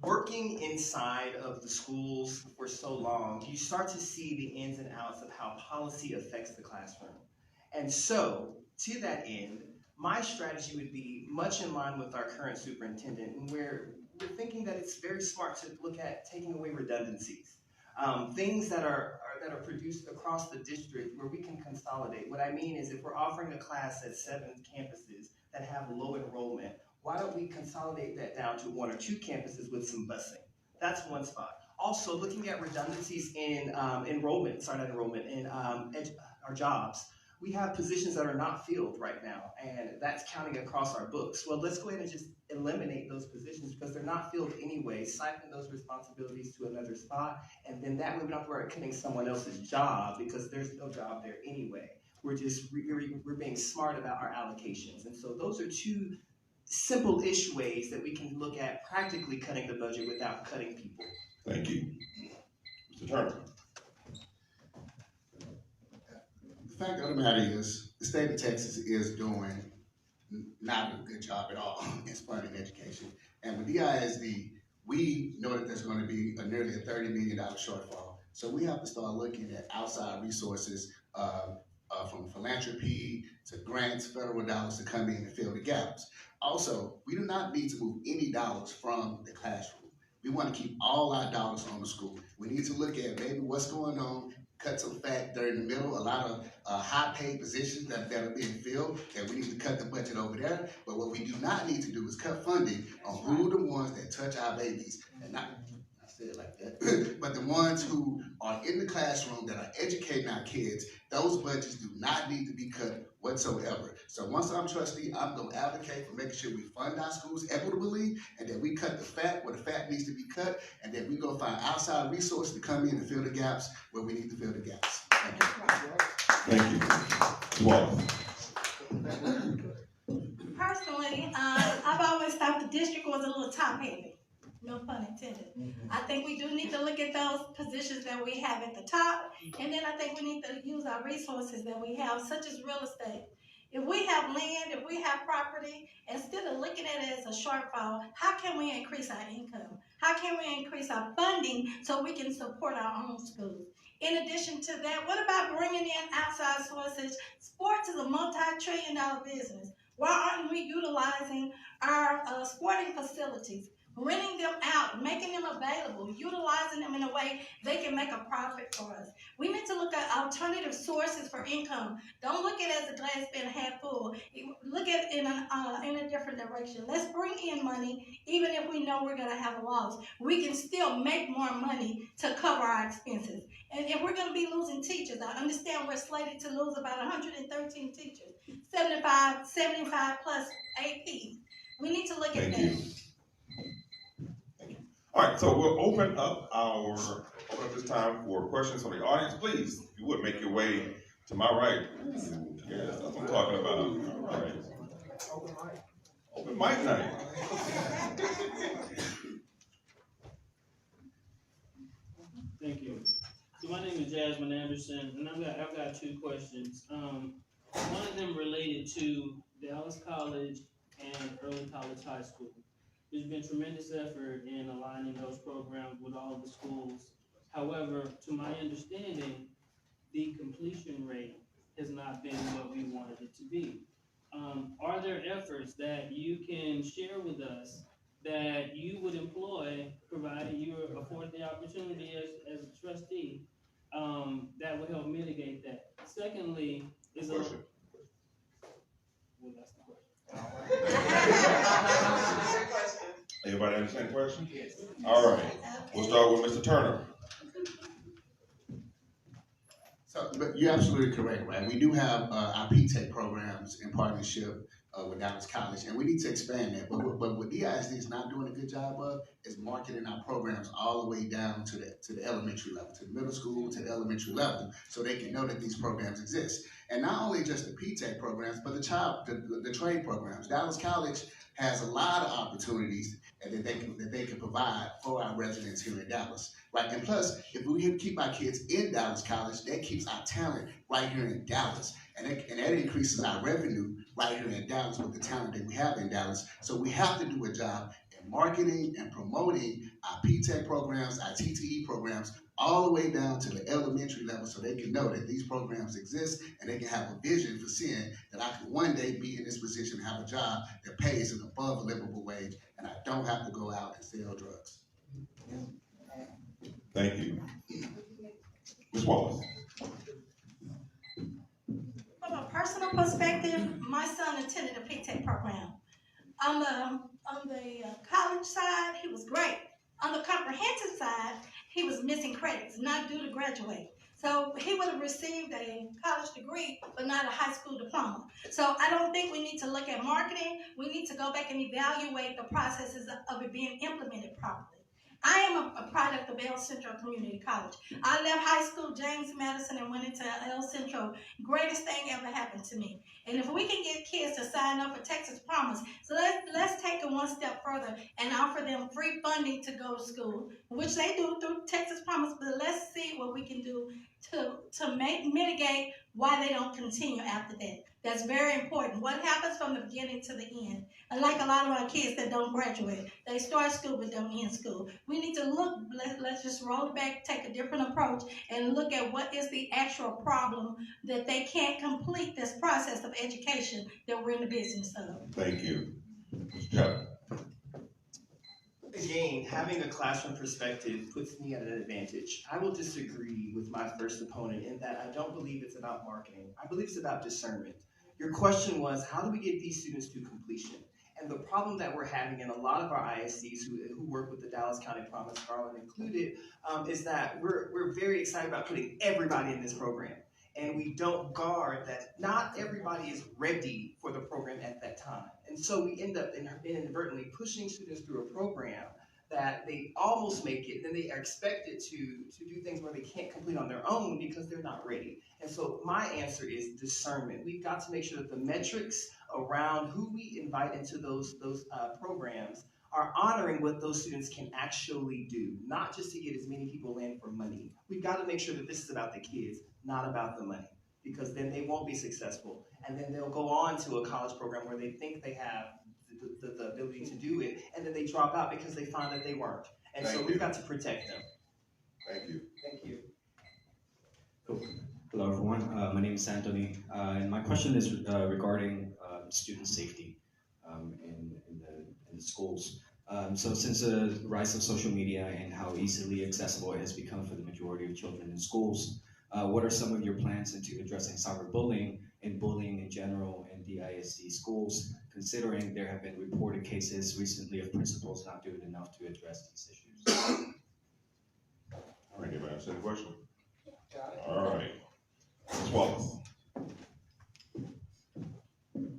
Speaker 18: Working inside of the schools for so long, you start to see the ins and outs of how policy affects the classroom. And so, to that end, my strategy would be much in line with our current superintendent, and we're thinking that it's very smart to look at taking away redundancies. Things that are produced across the district where we can consolidate. What I mean is if we're offering a class at 7 campuses that have low enrollment, why don't we consolidate that down to 1 or 2 campuses with some busing? That's one spot. Also, looking at redundancies in our jobs. we have positions that are not filled right now, and that's counting across our books. Well, let's go ahead and just eliminate those positions because they're not filled anyway, siphon those responsibilities to another spot, and then that way we don't have to worry about cutting someone else's job because there's no job there anyway. We're just, we're being smart about our allocations. And so those are two simple-ish ways that we can look at practically cutting the budget without cutting people.
Speaker 11: Thank you. Mr. Turner.
Speaker 16: The fact of the matter is, the state of Texas is doing not a good job at all in funding education. And with DISD, we know that there's going to be nearly a $30 million shortfall. So we have to start looking at outside resources from philanthropy to grants, federal dollars to come in and fill the gaps. Also, we do not need to move any dollars from the classroom. We want to keep all our dollars on the school. We need to look at maybe what's going on, cut some fat there in the middle, a lot of high-paid positions that are being filled, and we need to cut the budget over there. But what we do not need to do is cut funding on who the ones that touch our babies, and not, I said it like that, but the ones who are in the classroom that are educating our kids. Those budgets do not need to be cut whatsoever. So once I'm trustee, I'm gonna advocate for making sure we fund our schools equitably, and that we cut the fat where the fat needs to be cut, and that we go find outside resources to come in and fill the gaps where we need to fill the gaps. Thank you.
Speaker 11: Thank you. Wallace.
Speaker 17: Personally, I've always thought the district was a little top-heavy. No pun intended. I think we do need to look at those positions that we have at the top, and then I think we need to use our resources that we have, such as real estate. If we have land, if we have property, instead of looking at it as a shortfall, how can we increase our income? How can we increase our funding so we can support our own schools? In addition to that, what about bringing in outside sources? Sports is a multi-trillion-dollar business. Why aren't we utilizing our sporting facilities? Renting them out, making them available, utilizing them in a way they can make a profit for us. We need to look at alternative sources for income. Don't look at it as a glass being half full. Look at it in a different direction. Let's bring in money, even if we know we're going to have a loss. We can still make more money to cover our expenses. And if we're going to be losing teachers, I understand we're slated to lose about 113 teachers, 75 plus APs. We need to look at that.
Speaker 11: All right, so we'll open up this time for questions from the audience. Please, if you would, make your way to my right. Yes, that's what I'm talking about. All right. Open mic night.
Speaker 13: Thank you. So my name is Jasmine Anderson, and I've got two questions. One of them related to Dallas College and Early College High School. There's been tremendous effort in aligning those programs with all of the schools. However, to my understanding, the completion rate has not been what we wanted it to be. Are there efforts that you can share with us that you would employ, provided you are afforded the opportunity as a trustee, that would help mitigate that? Secondly, is a... Well, that's the question.
Speaker 11: Everybody understand the question? All right. We'll start with Mr. Turner.
Speaker 16: So, but you're absolutely correct, right? We do have our P-TECH programs in partnership with Dallas College, and we need to expand that. But what DISD is not doing a good job of is marketing our programs all the way down to the elementary level, to the middle school, to the elementary level, so they can know that these programs exist. And not only just the P-TECH programs, but the trade programs. Dallas College has a lot of opportunities that they can provide for our residents here in Dallas, right? And plus, if we keep our kids in Dallas College, that keeps our talent right here in Dallas, and that increases our revenue right here in Dallas with the talent that we have in Dallas. So we have to do a job in marketing and promoting our P-TECH programs, our TTE programs, all the way down to the elementary level, so they can know that these programs exist and they can have a vision for seeing that I can one day be in this position and have a job that pays an above a livable wage, and I don't have to go out and sell drugs.
Speaker 11: Thank you. Ms. Wallace.
Speaker 17: From a personal perspective, my son attended a P-TECH program. On the college side, he was great. On the comprehensive side, he was missing credits, not due to graduate. So he would have received a college degree, but not a high school diploma. So I don't think we need to look at marketing. We need to go back and evaluate the processes of it being implemented properly. I am a product of El Centro Community College. I left high school, James Madison, and went into El Centro. Greatest thing ever happened to me. And if we can get kids to sign up for Texas Promise, so let's take it one step further and offer them free funding to go to school, which they do through Texas Promise, but let's see what we can do to mitigate why they don't continue after that. That's very important. What happens from the beginning to the end? Unlike a lot of our kids that don't graduate, they start school but don't end school. We need to look, let's just roll it back, take a different approach, and look at what is the actual problem that they can't complete this process of education that we're in the business of.
Speaker 11: Thank you. Mr. Chapman.
Speaker 18: Again, having a classroom perspective puts me at an advantage. I will disagree with my first opponent in that I don't believe it's about marketing. I believe it's about discernment. Your question was, how do we get these students to completion? And the problem that we're having in a lot of our ISDs who work with the Dallas County Promise, Garland included, is that we're very excited about putting everybody in this program. And we don't guard that not everybody is ready for the program at that time. And so we end up inadvertently pushing students through a program that they almost make it, then they are expected to do things where they can't complete on their own because they're not ready. And so my answer is discernment. We've got to make sure that the metrics around who we invite into those programs are honoring what those students can actually do, not just to get as many people in for money. We've got to make sure that this is about the kids, not about the money, because then they won't be successful. And then they'll go on to a college program where they think they have the ability to do it, and then they drop out because they find that they weren't. And so we've got to protect them.
Speaker 11: Thank you.
Speaker 18: Thank you.
Speaker 19: Hello, everyone. My name is Anthony, and my question is regarding student safety in the schools. So since the rise of social media and how easily accessible it has become for the majority of children in schools, what are some of your plans into addressing cyberbullying and bullying in general in DISD schools, considering there have been reported cases recently of principals not doing enough to address these issues?
Speaker 11: All right, anybody else have a question? All right. Ms. Wallace.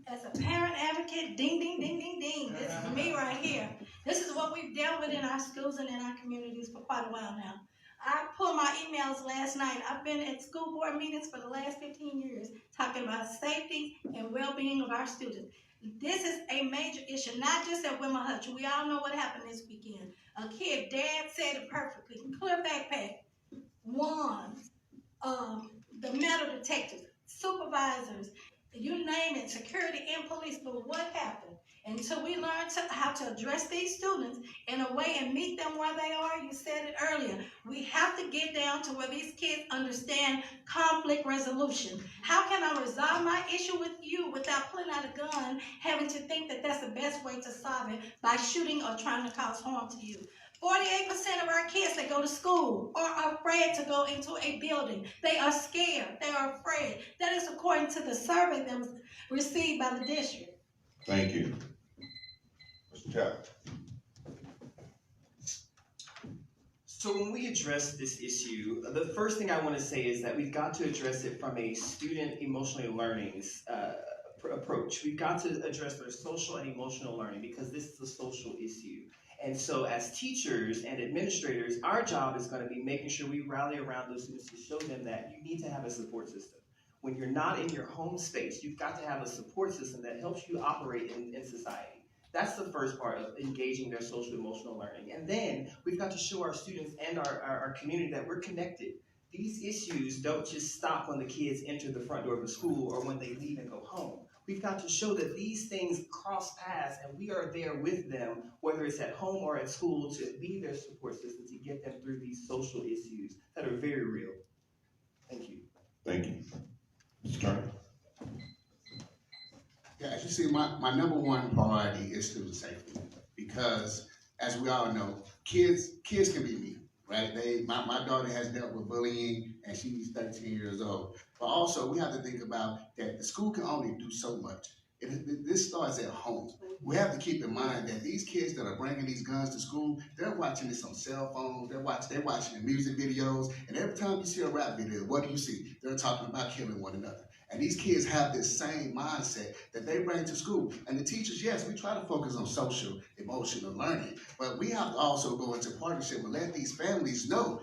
Speaker 17: As a parent advocate, ding, ding, ding, ding, ding. This is me right here. This is what we've dealt with in our schools and in our communities for quite a while now. I pulled my emails last night. I've been at school board meetings for the last 15 years talking about safety and well-being of our students. This is a major issue, not just at Wilma Hutch. We all know what happened this weekend. A kid, Dad said it perfectly, clear backpack, wands, the metal detectors, supervisors, you name it, security and police, but what happened? Until we learn how to address these students in a way and meet them where they are, you said it earlier, we have to get down to where these kids understand conflict resolution. How can I resolve my issue with you without pulling out a gun, having to think that that's the best way to solve it by shooting or trying to cause harm to you? 48% of our kids that go to school are afraid to go into a building. They are scared. They are afraid. That is according to the survey that was received by the district.
Speaker 11: Thank you. Mr. Chapman.
Speaker 18: So when we address this issue, the first thing I want to say is that we've got to address it from a student emotional learning approach. We've got to address their social and emotional learning because this is a social issue. And so as teachers and administrators, our job is going to be making sure we rally around those students to show them that you need to have a support system. When you're not in your home space, you've got to have a support system that helps you operate in society. That's the first part of engaging their social emotional learning. And then we've got to show our students and our community that we're connected. These issues don't just stop when the kids enter the front door of the school or when they leave and go home. We've got to show that these things cross paths and we are there with them, whether it's at home or at school, to be their support system to get them through these social issues that are very real. Thank you.
Speaker 11: Thank you. Mr. Turner.
Speaker 16: Yeah, as you see, my number one priority is student safety because, as we all know, kids can be mean, right? My daughter has dealt with bullying and she's 13 years old. But also, we have to think about that the school can only do so much. This starts at home. We have to keep in mind that these kids that are bringing these guns to school, they're watching this on cell phones, they're watching the music videos, and every time you see a rap video, what do you see? They're talking about killing one another. And these kids have this same mindset that they bring to school. And the teachers, yes, we try to focus on social, emotional learning, but we have to also go into partnership and let these families know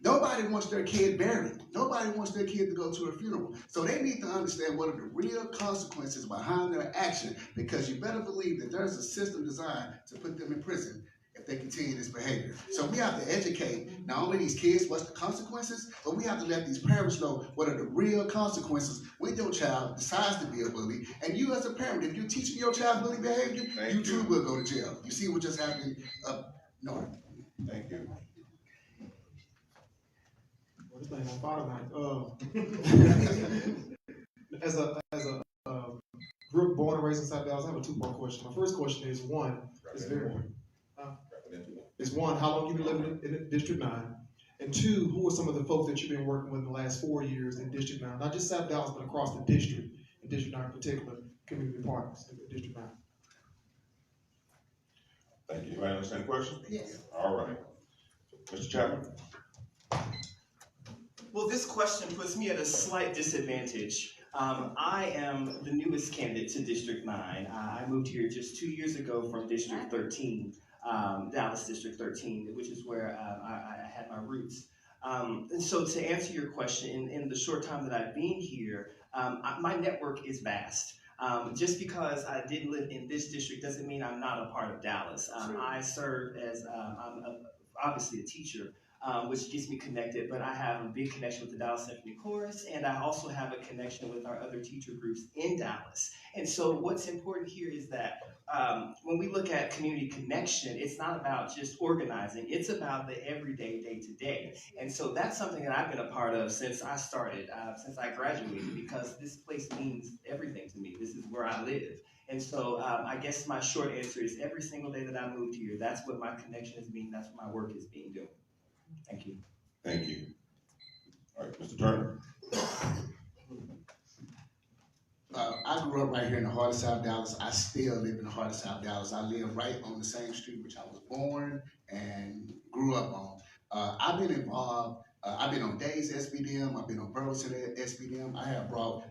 Speaker 16: nobody wants their kid buried. Nobody wants their kid to go to a funeral. So they need to understand what are the real consequences behind their action, because you better believe that there's a system designed to put them in prison if they continue this behavior. So we have to educate not only these kids what's the consequences, but we have to let these parents know what are the real consequences when your child decides to be a bully. And you as a parent, if you're teaching your child bully behavior, you too will go to jail. You see what just happened up north.
Speaker 11: Thank you.
Speaker 20: Well, this thing on fire tonight. As a group born and raised in South Dallas, I have a two-part question. My first question is how long you been living in District 9? And two, who are some of the folks that you've been working with in the last 4 years in District 9? Not just South Dallas, but across the district, in District 9 in particular, community partners in District 9.
Speaker 11: Thank you. Anybody understand the question?
Speaker 9: Yes.
Speaker 11: All right. Mr. Chapman?
Speaker 18: Well, this question puts me at a slight disadvantage. I am the newest candidate to District 9. I moved here just 2 years ago from District 13, Dallas District 13, which is where I had my roots. And so to answer your question, in the short time that I've been here, my network is vast. Just because I didn't live in this district doesn't mean I'm not a part of Dallas. I serve as, obviously a teacher, which gets me connected, but I have a big connection with the Dallas Symphony Chorus, and I also have a connection with our other teacher groups in Dallas. And so what's important here is that when we look at community connection, it's not about just organizing, it's about the everyday, day-to-day. And so that's something that I've been a part of since I started, since I graduated, because this place means everything to me. This is where I live. And so I guess my short answer is every single day that I moved here, that's what my connection is being, that's what my work is being doing. Thank you.
Speaker 11: Thank you. All right, Mr. Turner.
Speaker 16: I grew up right here in the heart of South Dallas. I still live in the heart of South Dallas. I live right on the same street which I was born and grew up on. I've been involved. I've been on Days SBDM. I've been on Burleson SBDM.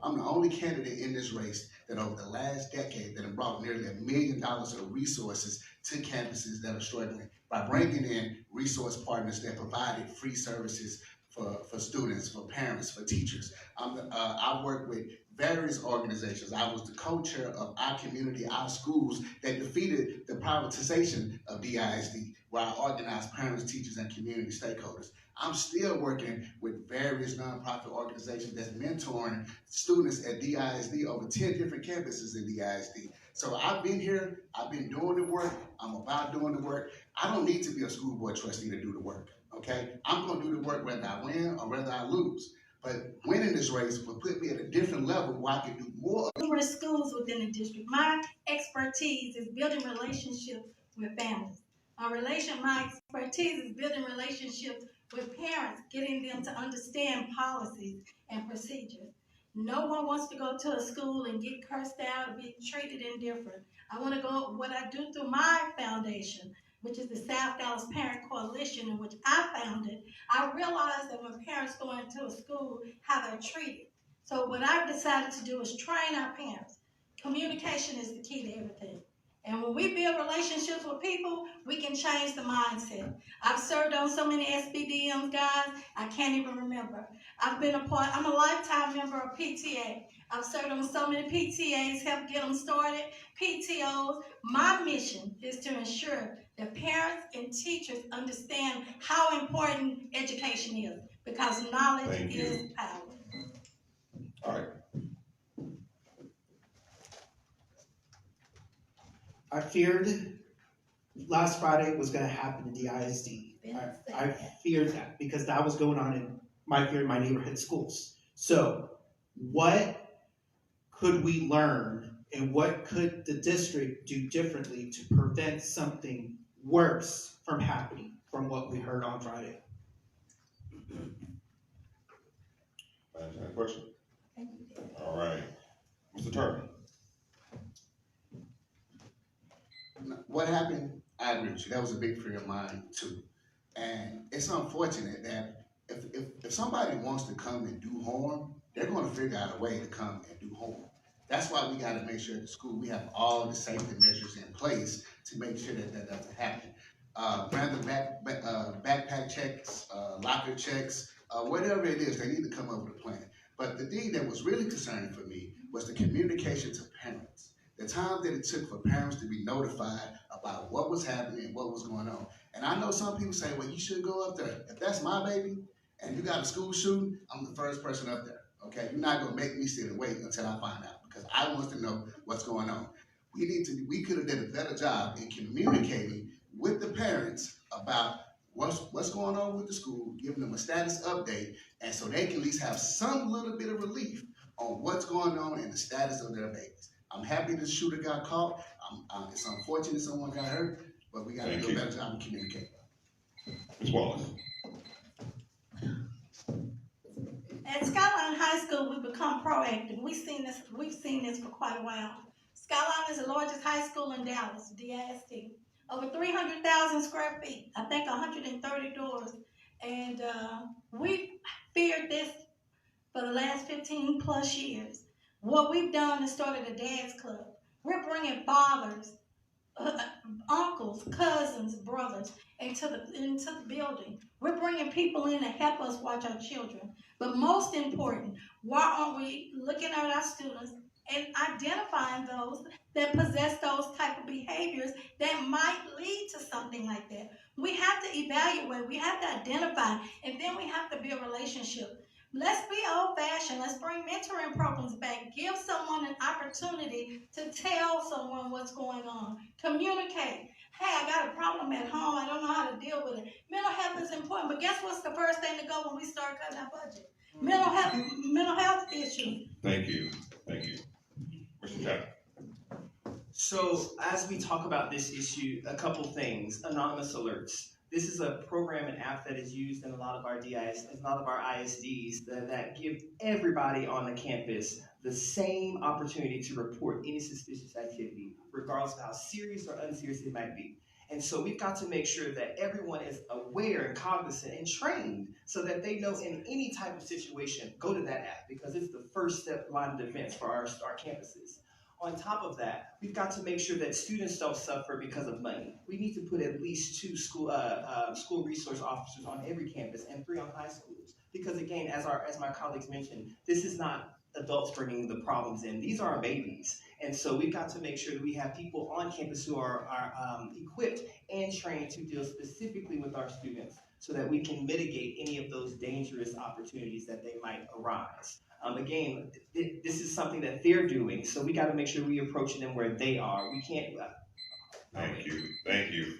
Speaker 16: I'm the only candidate in this race that over the last decade that have brought nearly $1 million of resources to campuses that are struggling by bringing in resource partners that provided free services for students, for parents, for teachers. I work with various organizations. I was the co-chair of our community, our schools, that defeated the privatization of DISD, where I organized parents, teachers, and community stakeholders. I'm still working with various nonprofit organizations that's mentoring students at DISD, over 10 different campuses in DISD. So I've been here, I've been doing the work, I'm about doing the work. I don't need to be a school board trustee to do the work, okay? I'm gonna do the work whether I win or whether I lose. But winning this race will put me at a different level where I can do more.
Speaker 17: Numerous schools within the district. My expertise is building relationships with families. My expertise is building relationships with parents, getting them to understand policies and procedures. No one wants to go to a school and get cursed out or be treated indifferent. I want to go, what I do through my foundation, which is the South Dallas Parent Coalition, in which I founded, I realized that when parents go into a school, how they're treated. So what I've decided to do is train our parents. Communication is the key to everything. And when we build relationships with people, we can change the mindset. I've served on so many SBDMs, guys, I can't even remember. I'm a lifetime member of PTA. I've served on so many PTAs, helped get them started, PTOs. My mission is to ensure that parents and teachers understand how important education is, because knowledge is power.
Speaker 11: All right.
Speaker 15: I feared last Friday was going to happen in DISD. I feared that because that was going on in my neighborhood schools. So what could we learn and what could the district do differently to prevent something worse from happening from what we heard on Friday?
Speaker 11: Question? All right. Mr. Turner.
Speaker 16: what happened, I agree with you. That was a big fear of mine too. And it's unfortunate that if somebody wants to come and do harm, they're going to figure out a way to come and do harm. That's why we got to make sure at the school we have all the safety measures in place to make sure that that doesn't happen. Random backpack checks, locker checks, whatever it is, they need to come up with a plan. But the thing that was really concerning for me was the communication to parents. The time that it took for parents to be notified about what was happening and what was going on. And I know some people say, well, you should go up there. If that's my baby and you got a school shooting, I'm the first person up there, okay? You're not gonna make me sit and wait until I find out because I want to know what's going on. We could have done a better job in communicating with the parents about what's going on with the school, giving them a status update, and so they can at least have some little bit of relief on what's going on and the status of their babies. I'm happy the shooter got caught. It's unfortunate someone got hurt, but we got to do a better job of communicating.
Speaker 11: Ms. Wallace.
Speaker 17: At Skyline High School, we've become proactive. We've seen this for quite a while. Skyline is the largest high school in Dallas, DISD. Over 300,000 square feet, I think 130 doors. And we feared this for the last 15 plus years. What we've done is started a dance club. We're bringing fathers, uncles, cousins, brothers into the building. We're bringing people in to help us watch our children. But most important, why aren't we looking at our students and identifying those that possess those type of behaviors that might lead to something like that? We have to evaluate, we have to identify, and then we have to build a relationship. Let's be old-fashioned. Let's bring mentoring programs back. Give someone an opportunity to tell someone what's going on. Communicate. Hey, I got a problem at home. I don't know how to deal with it. Mental health is important, but guess what's the first thing to go when we start cutting our budget? Mental health issues.
Speaker 11: Thank you. Thank you. Mr. Chapman.
Speaker 18: So as we talk about this issue, a couple things. Anonymous alerts. This is a program and app that is used in a lot of our ISDs that give everybody on the campus the same opportunity to report any suspicious activity, regardless of how serious or unserious it might be. And so we've got to make sure that everyone is aware and cognizant and trained so that they know in any type of situation, go to that app because it's the first step line of defense for our campuses. On top of that, we've got to make sure that students don't suffer because of money. We need to put at least 2 school resource officers on every campus and 3 on high schools. Because again, as my colleagues mentioned, this is not adults bringing the problems in. These are our babies. And so we've got to make sure that we have people on campus who are equipped and trained to deal specifically with our students so that we can mitigate any of those dangerous opportunities that they might arise. Again, this is something that they're doing, so we got to make sure we're approaching them where they are. We can't.
Speaker 11: Thank you. Thank you.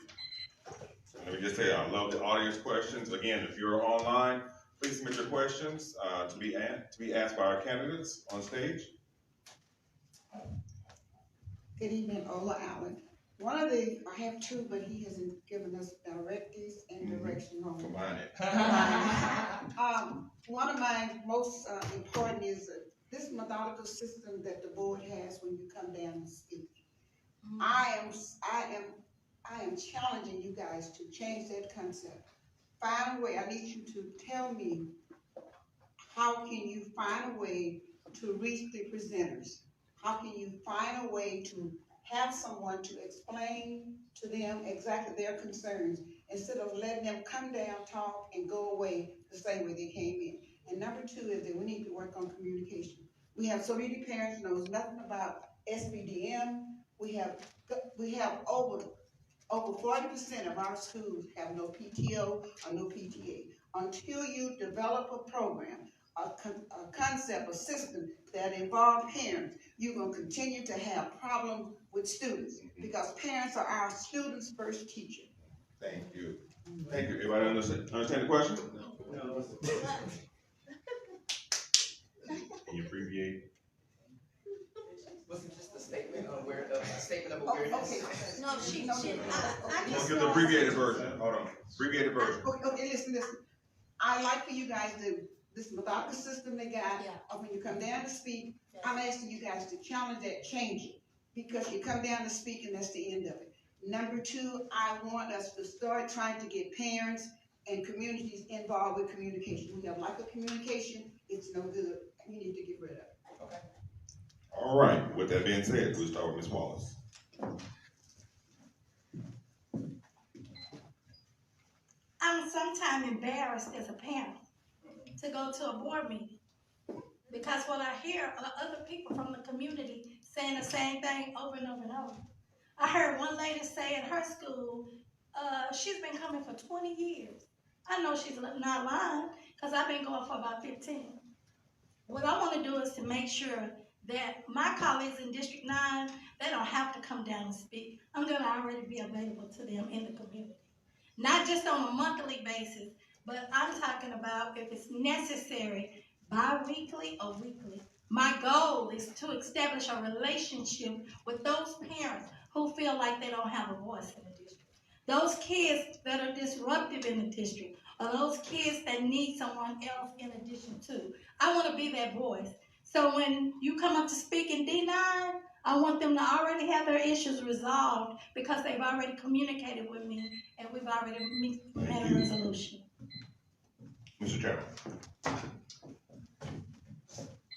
Speaker 11: Let me just say, I love the audience questions. Again, if you're online, please submit your questions to be asked by our candidates on stage.
Speaker 9: Good evening, Ola Allen. I have 2, but he hasn't given us directives and direction on.
Speaker 11: Combine it.
Speaker 9: One of my most important is this methodical system that the board has when you come down and speak. I am challenging you guys to change that concept. Find a way. I need you to tell me how can you find a way to reach the presenters? How can you find a way to have someone to explain to them exactly their concerns instead of letting them come down, talk, and go away the same way they came in. And number 2 is that we need to work on communication. We have so many parents who knows nothing about SBDM. We have over 40% of our schools have no PTO or no PTA. Until you develop a program, a concept, a system that involves parents, you're going to continue to have problems with students because parents are our students' first teacher.
Speaker 11: Thank you. Thank you. Everybody understand the question?
Speaker 18: No.
Speaker 11: Can you abbreviate?
Speaker 18: Was it just a statement of awareness?
Speaker 9: Okay.
Speaker 17: No, she
Speaker 11: I'm gonna give the abbreviated version. Hold on. Abbreviated version.
Speaker 9: Okay, listen. I like for you guys to, this methodical system they got, when you come down to speak, I'm asking you guys to challenge that, change it. Because you come down to speak and that's the end of it. Number two, I want us to start trying to get parents and communities involved with communication. We have lack of communication, it's no good. We need to get rid of it.
Speaker 11: Okay. All right, with that being said, we'll start with Ms. Wallace.
Speaker 17: I'm sometimes embarrassed as a parent to go to a board meeting because what I hear are other people from the community saying the same thing over and over and over. I heard one lady say at her school, she's been coming for 20 years. I know she's not lying because I've been going for about 15. What I want to do is to make sure that my colleagues in District 9, they don't have to come down and speak. I'm going to already be available to them in the community. Not just on a monthly basis, but I'm talking about if it's necessary, bi-weekly or weekly. My goal is to establish a relationship with those parents who feel like they don't have a voice in the district. Those kids that are disruptive in the district, or those kids that need someone else in addition to. I want to be that voice. So when you come up to speak in D9, I want them to already have their issues resolved because they've already communicated with me and we've already had a resolution.
Speaker 11: Mr. Chairman.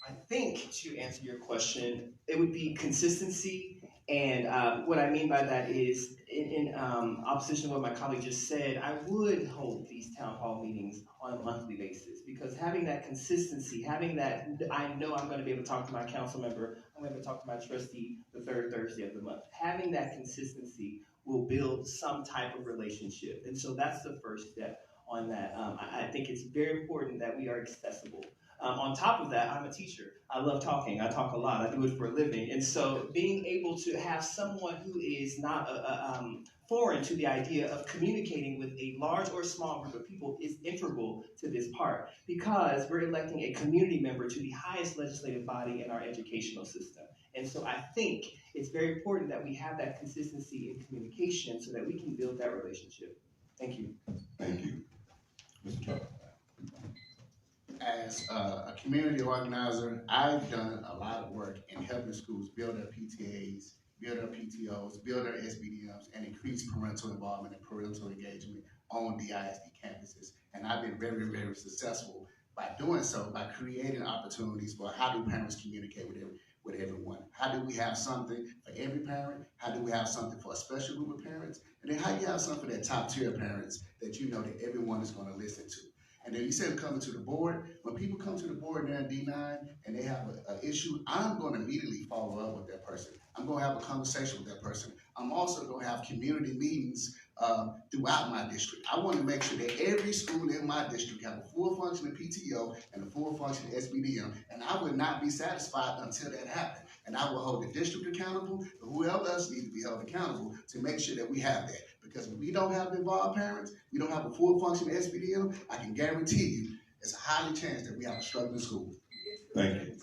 Speaker 18: I think to answer your question, it would be consistency. And what I mean by that is, in opposition to what my colleague just said, I would hold these town hall meetings on a monthly basis because having that consistency, having that, I know I'm going to be able to talk to my council member, I'm going to be able to talk to my trustee the third Thursday of the month. Having that consistency will build some type of relationship. And so that's the first step on that. I think it's very important that we are accessible. On top of that, I'm a teacher. I love talking. I talk a lot. I do it for a living. And so being able to have someone who is not foreign to the idea of communicating with a large or small group of people is integral to this part because we're electing a community member to the highest legislative body in our educational system. And so I think it's very important that we have that consistency in communication so that we can build that relationship. Thank you.
Speaker 11: Thank you. Mr. Trump.
Speaker 16: As a community organizer, I've done a lot of work in helping schools build their PTAs, build their PTOs, build their SBDMs, and increase parental involvement and parental engagement on the ISD campuses. And I've been very, very successful by doing so, by creating opportunities for how do parents communicate with everyone. How do we have something for every parent? How do we have something for a special group of parents? And then how do you have something for that top tier parents that you know that everyone is going to listen to? And then you said coming to the board. When people come to the board there in D9 and they have an issue, I'm going to immediately follow up with that person. I'm going to have a conversation with that person. I'm also going to have community meetings throughout my district. I want to make sure that every school in my district have a full functioning PTO and a full functioning SBDM, and I would not be satisfied until that happened. And I will hold the district accountable, but whoever else needs to be held accountable to make sure that we have that. Because if we don't have involved parents, we don't have a full functioning SBDM, I can guarantee you it's a highly chance that we have a struggling school.
Speaker 11: Thank you.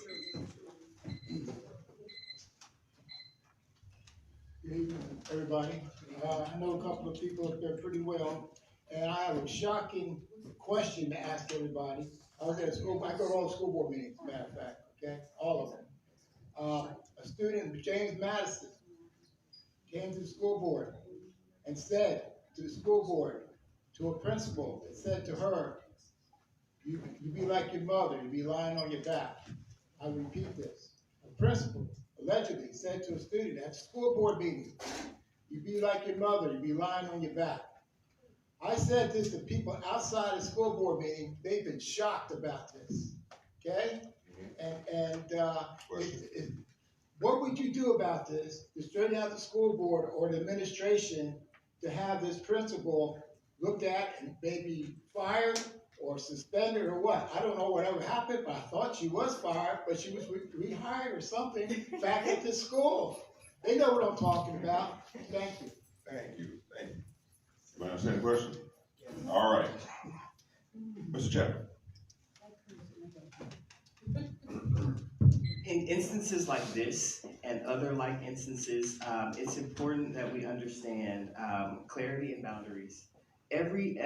Speaker 8: Good evening, everybody. I know a couple of people up there pretty well, and I have a shocking question to ask everybody. I was at school, I go to all the school board meetings, as a matter of fact, okay, all of them. A student, James Madison, came to the school board and said to the school board, to a principal, that said to her, you be like your mother, you be lying on your back. I repeat this. A principal allegedly said to a student at a school board meeting, you be like your mother, you be lying on your back. I said this to people outside the school board meeting, they've been shocked about this, okay? What would you do about this to straighten out the school board or the administration to have this principal looked at and maybe fired or suspended or what? I don't know whatever happened, but I thought she was fired, but she was rehired or something back at the school. They know what I'm talking about. Thank you.
Speaker 11: Thank you. Thank you. You understand the question? All right. Mr. Chapman.
Speaker 18: In instances like this and other like instances, it's important that we understand clarity and boundaries. Every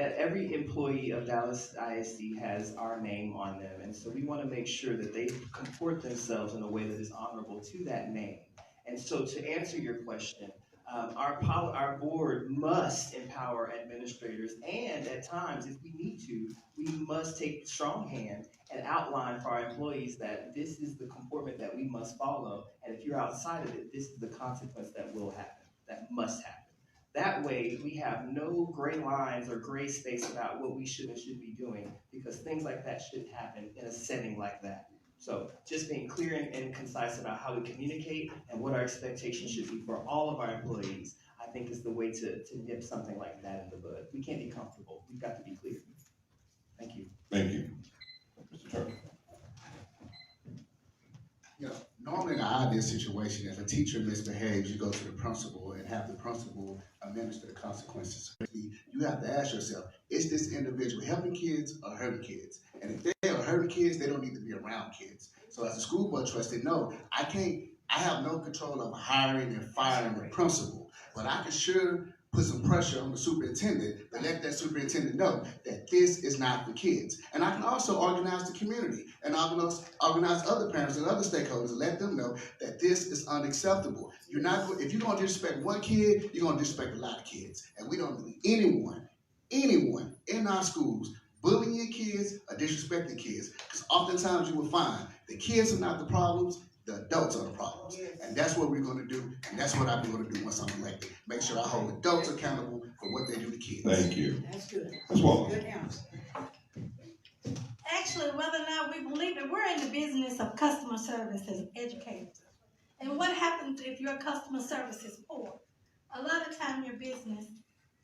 Speaker 18: employee of Dallas ISD has our name on them, and so we want to make sure that they comport themselves in a way that is honorable to that name. And so to answer your question, Our board must empower administrators, and at times, if we need to, we must take strong hand and outline for our employees that this is the comportment that we must follow, and if you're outside of it, this is the consequence that will happen, that must happen. That way, we have no gray lines or gray space about what we should and shouldn't be doing, because things like that shouldn't happen in a setting like that. So just being clear and concise about how we communicate and what our expectations should be for all of our employees, I think is the way to nip something like that in the bud. We can't be comfortable. We've got to be clear. Thank you.
Speaker 11: Thank you. Mr. Turner.
Speaker 16: You know, normally in an ideal situation, if a teacher misbehaves, you go to the principal and have the principal administer the consequences. You have to ask yourself, is this individual helping kids or hurting kids? And if they are hurting kids, they don't need to be around kids. So as a school board trustee, no, I have no control of hiring and firing the principal, but I can sure put some pressure on the superintendent to let that superintendent know that this is not for kids. And I can also organize the community and organize other parents and other stakeholders and let them know that this is unacceptable. If you're going to disrespect one kid, you're going to disrespect a lot of kids. And we don't need anyone in our schools bullying kids or disrespecting kids. Because oftentimes you will find the kids are not the problems, the adults are the problems. And that's what we're going to do, and that's what I'm going to do once I'm elected. Make sure I hold adults accountable for what they do to kids.
Speaker 11: Thank you.
Speaker 17: That's good.
Speaker 11: Ms. Wallace.
Speaker 17: Good answer. Actually, whether or not we believe it, we're in the business of customer service as educators. And what happens if your customer service is poor? A lot of time your business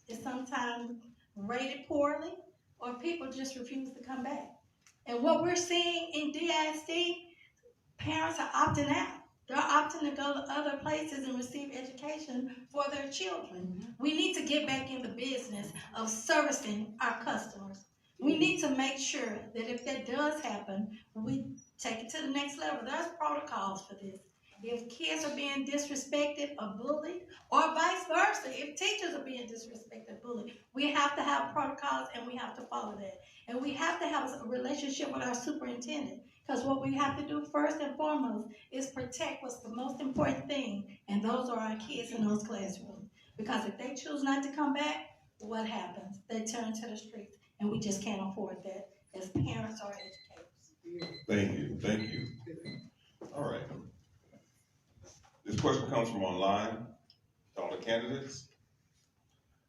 Speaker 17: is sometimes rated poorly, or people just refuse to come back. And what we're seeing in DISD, parents are opting out. They're opting to go to other places and receive education for their children. We need to get back in the business of servicing our customers. We need to make sure that if that does happen, we take it to the next level. There's protocols for this. If kids are being disrespected or bullied, or vice versa, if teachers are being disrespected, bullied, we have to have protocols and we have to follow that. And we have to have a relationship with our superintendent, because what we have to do first and foremost is protect what's the most important thing, and those are our kids in those classrooms. Because if they choose not to come back, what happens? They turn to the streets, and we just can't afford that as parents or educators.
Speaker 11: Thank you. Thank you. All right. This question comes from online to all the candidates.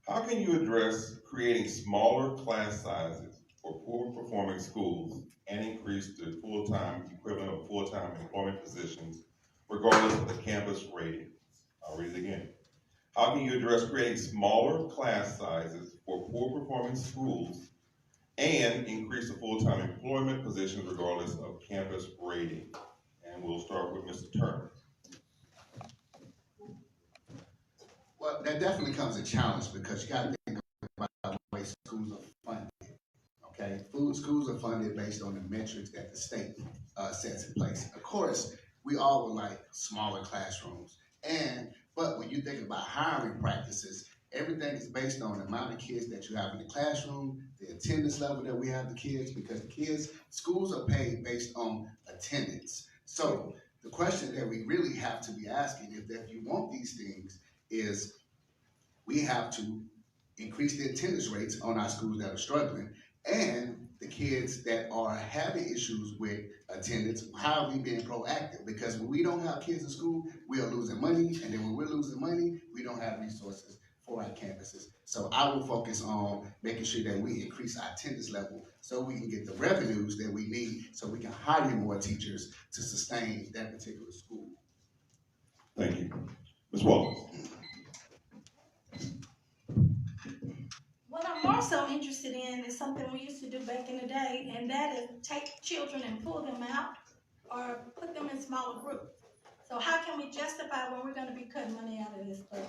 Speaker 11: How can you address creating smaller class sizes for poor performing schools and increase the equivalent of full-time employment positions regardless of the campus rating? I'll read it again. How can you address creating smaller class sizes for poor performing schools and increase the full-time employment positions regardless of campus rating? And we'll start with Mr. Turner.
Speaker 16: Well, that definitely comes a challenge because you got to think about the way schools are funded. Okay, schools are funded based on the metrics that the state sets in place. Of course, we all would like smaller classrooms, but when you think about hiring practices, everything is based on the amount of kids that you have in the classroom, the attendance level that we have the kids, because schools are paid based on attendance. So the question that we really have to be asking, if you want these things, is we have to increase the attendance rates on our schools that are struggling, and the kids that are having issues with attendance, how are we being proactive? Because when we don't have kids in school, we are losing money, and then when we're losing money, we don't have resources for our campuses. So I will focus on making sure that we increase our attendance level so we can get the revenues that we need so we can hire more teachers to sustain that particular school.
Speaker 11: Thank you. Ms. Wallace.
Speaker 17: What I'm more so interested in is something we used to do back in the day, and that is take children and pull them out or put them in smaller groups. So how can we justify when we're going to be cutting money out of this budget?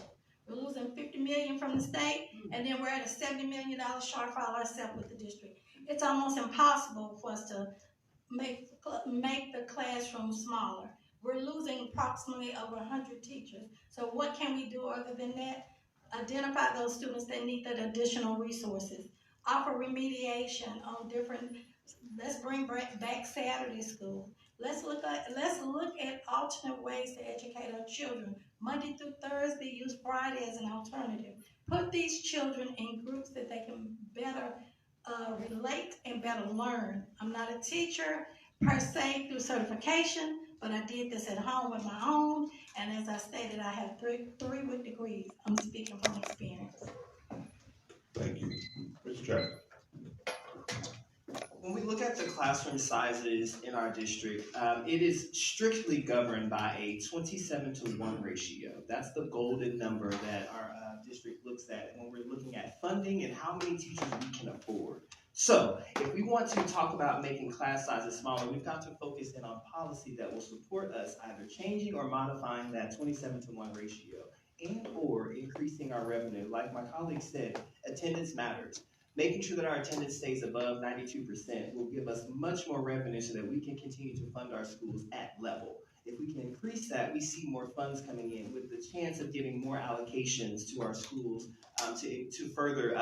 Speaker 17: We're losing $50 million from the state, and then we're at a $70 million shortfall ourselves with the district. It's almost impossible for us to make the classroom smaller. We're losing approximately over 100 teachers. So what can we do other than that? Identify those students that need that additional resources. Offer remediation on different, let's bring back Saturday school. Let's look at alternate ways to educate our children Monday through Thursday, use Friday as an alternative. Put these children in groups that they can better relate and better learn. I'm not a teacher per se through certification, but I did this at home with my own, and as I stated, I have three with degrees. I'm speaking from experience.
Speaker 11: Thank you. Mr. Chapman.
Speaker 18: When we look at the classroom sizes in our district, it is strictly governed by a 27-to-1 ratio. That's the golden number that our district looks at when we're looking at funding and how many teachers we can afford. So if we want to talk about making class sizes smaller, we've got to focus in on policy that will support us either changing or modifying that 27-to-1 ratio and or increasing our revenue. Like my colleague said, attendance matters. Making sure that our attendance stays above 92% will give us much more revenue so that we can continue to fund our schools at level. If we can increase that, we see more funds coming in with the chance of giving more allocations to our schools to further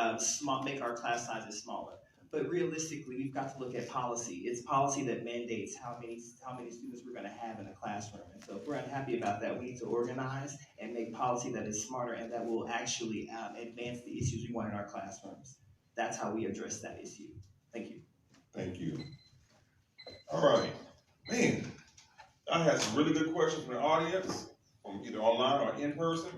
Speaker 18: make our class sizes smaller. But realistically, we've got to look at policy. It's policy that mandates how many students we're going to have in a classroom. And so if we're unhappy about that, we need to organize and make policy that is smarter and that will actually advance the issues we want in our classrooms. That's how we address that issue. Thank you.
Speaker 11: Thank you. All right. Man, I had some really good questions from the audience, from either online or in person.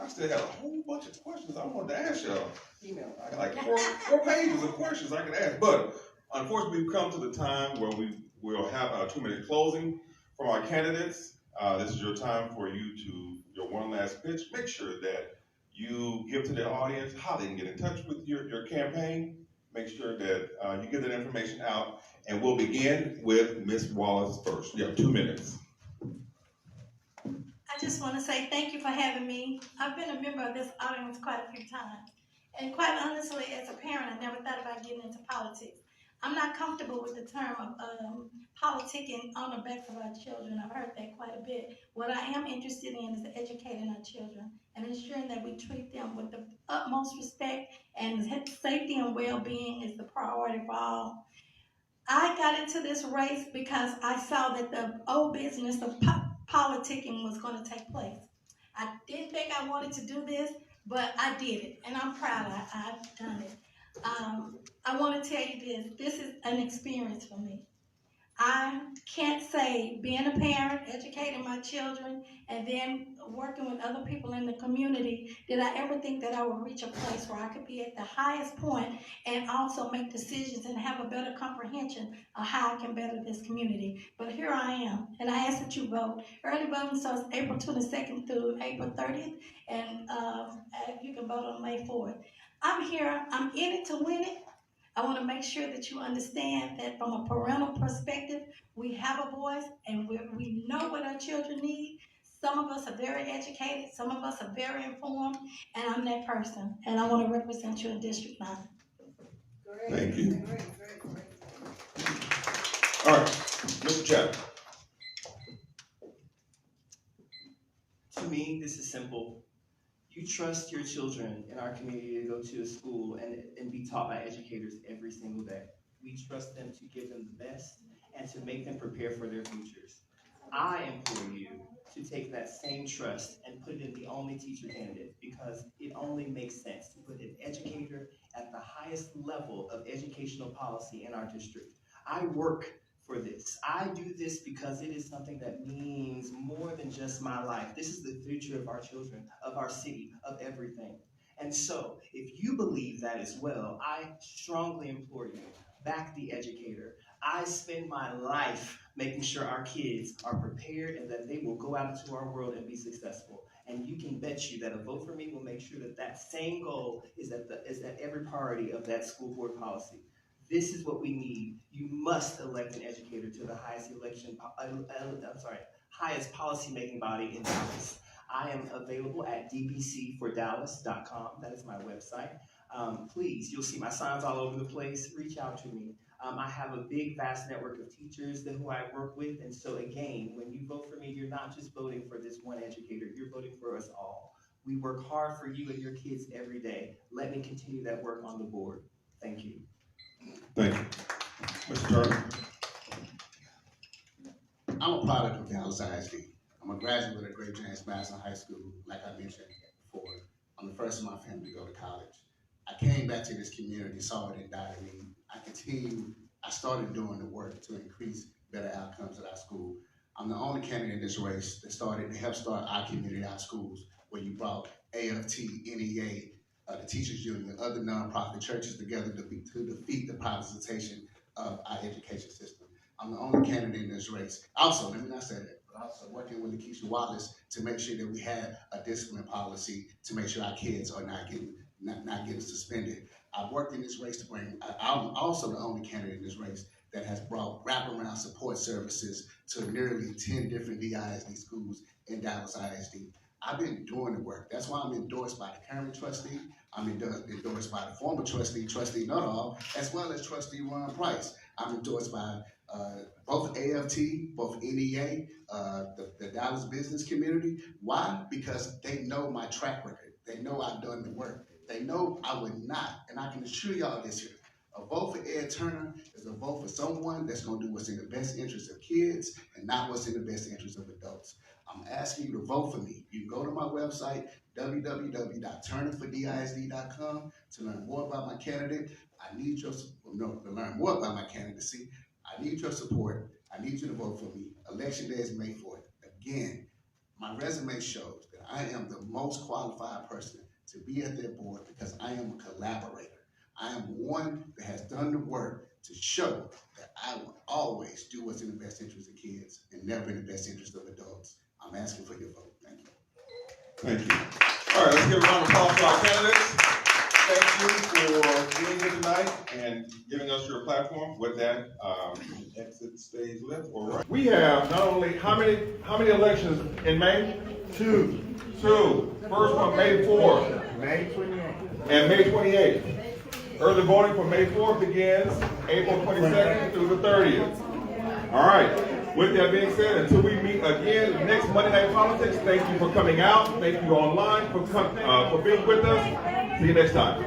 Speaker 11: I still had a whole bunch of questions I wanted to ask y'all. Email. I got like four pages of questions I could ask. But unfortunately, we've come to the time where we will have a 2-minute closing from our candidates. This is your time for you to, your one last pitch. Make sure that you give to the audience how they can get in touch with your campaign. Make sure that you get that information out. And we'll begin with Ms. Wallace first. You have 2 minutes.
Speaker 17: I just want to say thank you for having me. I've been a member of this audience quite a few times. And quite honestly, as a parent, I never thought about getting into politics. I'm not comfortable with the term of politicking on the backs of our children. I've heard that quite a bit. What I am interested in is educating our children and ensuring that we treat them with the utmost respect, and safety and well-being is the priority for all. I got into this race because I saw that the old business of politicking was going to take place. I didn't think I wanted to do this, but I did it, and I'm proud I've done it. I want to tell you this is an experience for me. I can't say being a parent, educating my children, and then working with other people in the community, did I ever think that I would reach a place where I could be at the highest point and also make decisions and have a better comprehension of how I can better this community. But here I am, and I ask that you vote. Early voting starts April 22nd through April 30th, and you can vote on May 4th. I'm here, I'm in it to win it. I want to make sure that you understand that from a parental perspective, we have a voice and we know what our children need. Some of us are very educated, some of us are very informed, and I'm that person. And I want to represent you in District 9.
Speaker 11: Thank you. All right, Mr. Chapman.
Speaker 18: To me, this is simple. You trust your children in our community to go to a school and be taught by educators every single day. We trust them to give them the best and to make them prepare for their futures. I implore you to take that same trust and put it in the only teacher candidate, because it only makes sense to put an educator at the highest level of educational policy in our district. I work for this. I do this because it is something that means more than just my life. This is the future of our children, of our city, of everything. And so, if you believe that as well, I strongly implore you, back the educator. I spend my life making sure our kids are prepared and that they will go out into our world and be successful. And you can bet you that a vote for me will make sure that that same goal is at every priority of that school board policy. This is what we need. You must elect an educator to the highest highest policy-making body in Dallas. I am available at dbcfordallas.com. That is my website. Please, you'll see my signs all over the place. Reach out to me. I have a big, vast network of teachers who I work with. And so again, when you vote for me, you're not just voting for this one educator, you're voting for us all. We work hard for you and your kids every day. Let me continue that work on the board. Thank you.
Speaker 11: Thank you. Mr. Turner.
Speaker 16: I'm a product of Dallas ISD. I'm I'm a graduate of Great James Madison High School, like I mentioned before. I'm the first in my family to go to college. I came back to this community, saw it and died in me. I started doing the work to increase better outcomes at our school. I'm the only candidate in this race that started to help start our community, our schools, where you brought AFT, NEA, the Teachers Union, other nonprofit churches together to defeat the privatization of our education system. I'm the only candidate in this race. Also, let me not say that, but also working with Lakeisha Wallace to make sure that we have a discipline policy to make sure our kids are not getting suspended. I've worked in this race to bring, I'm also the only candidate in this race that has brought wraparound support services to nearly 10 different DISD schools in Dallas ISD. I've been doing the work. That's why I'm endorsed by the current trustee. I'm endorsed by the former trustee, Trustee Nuttall, as well as Trustee Ron Price. I'm endorsed by both AFT, both NEA, the Dallas business community. Why? Because they know my track record. They know I've done the work. They know I would not, and I can assure y'all this here, a vote for Ed Turner is a vote for someone that's gonna do what's in the best interest of kids and not what's in the best interest of adults. I'm asking you to vote for me. You can go to my website, www.turnerfordisd.com, to learn more about my candidate. To learn more about my candidacy. I need your support. I need you to vote for me. Election day is May 4th. Again, my resume shows that I am the most qualified person to be at their board because I am a collaborator. I am one that has done the work to show that I will always do what's in the best interest of kids and never in the best interest of adults. I'm asking for your vote. Thank you.
Speaker 11: Thank you. All right, let's give a round of applause to our candidates. Thank you for being here tonight and giving us your platform. With that, exit stage left or right. We have not only, how many elections in May? Two. First one, May 4th. May 28th. And May 28th. Early voting for May 4th begins April 22nd through the 30th. All right. With that being said, until we meet again next Monday Night Politics, thank you for coming out. Thank you online for being with us. See you next time.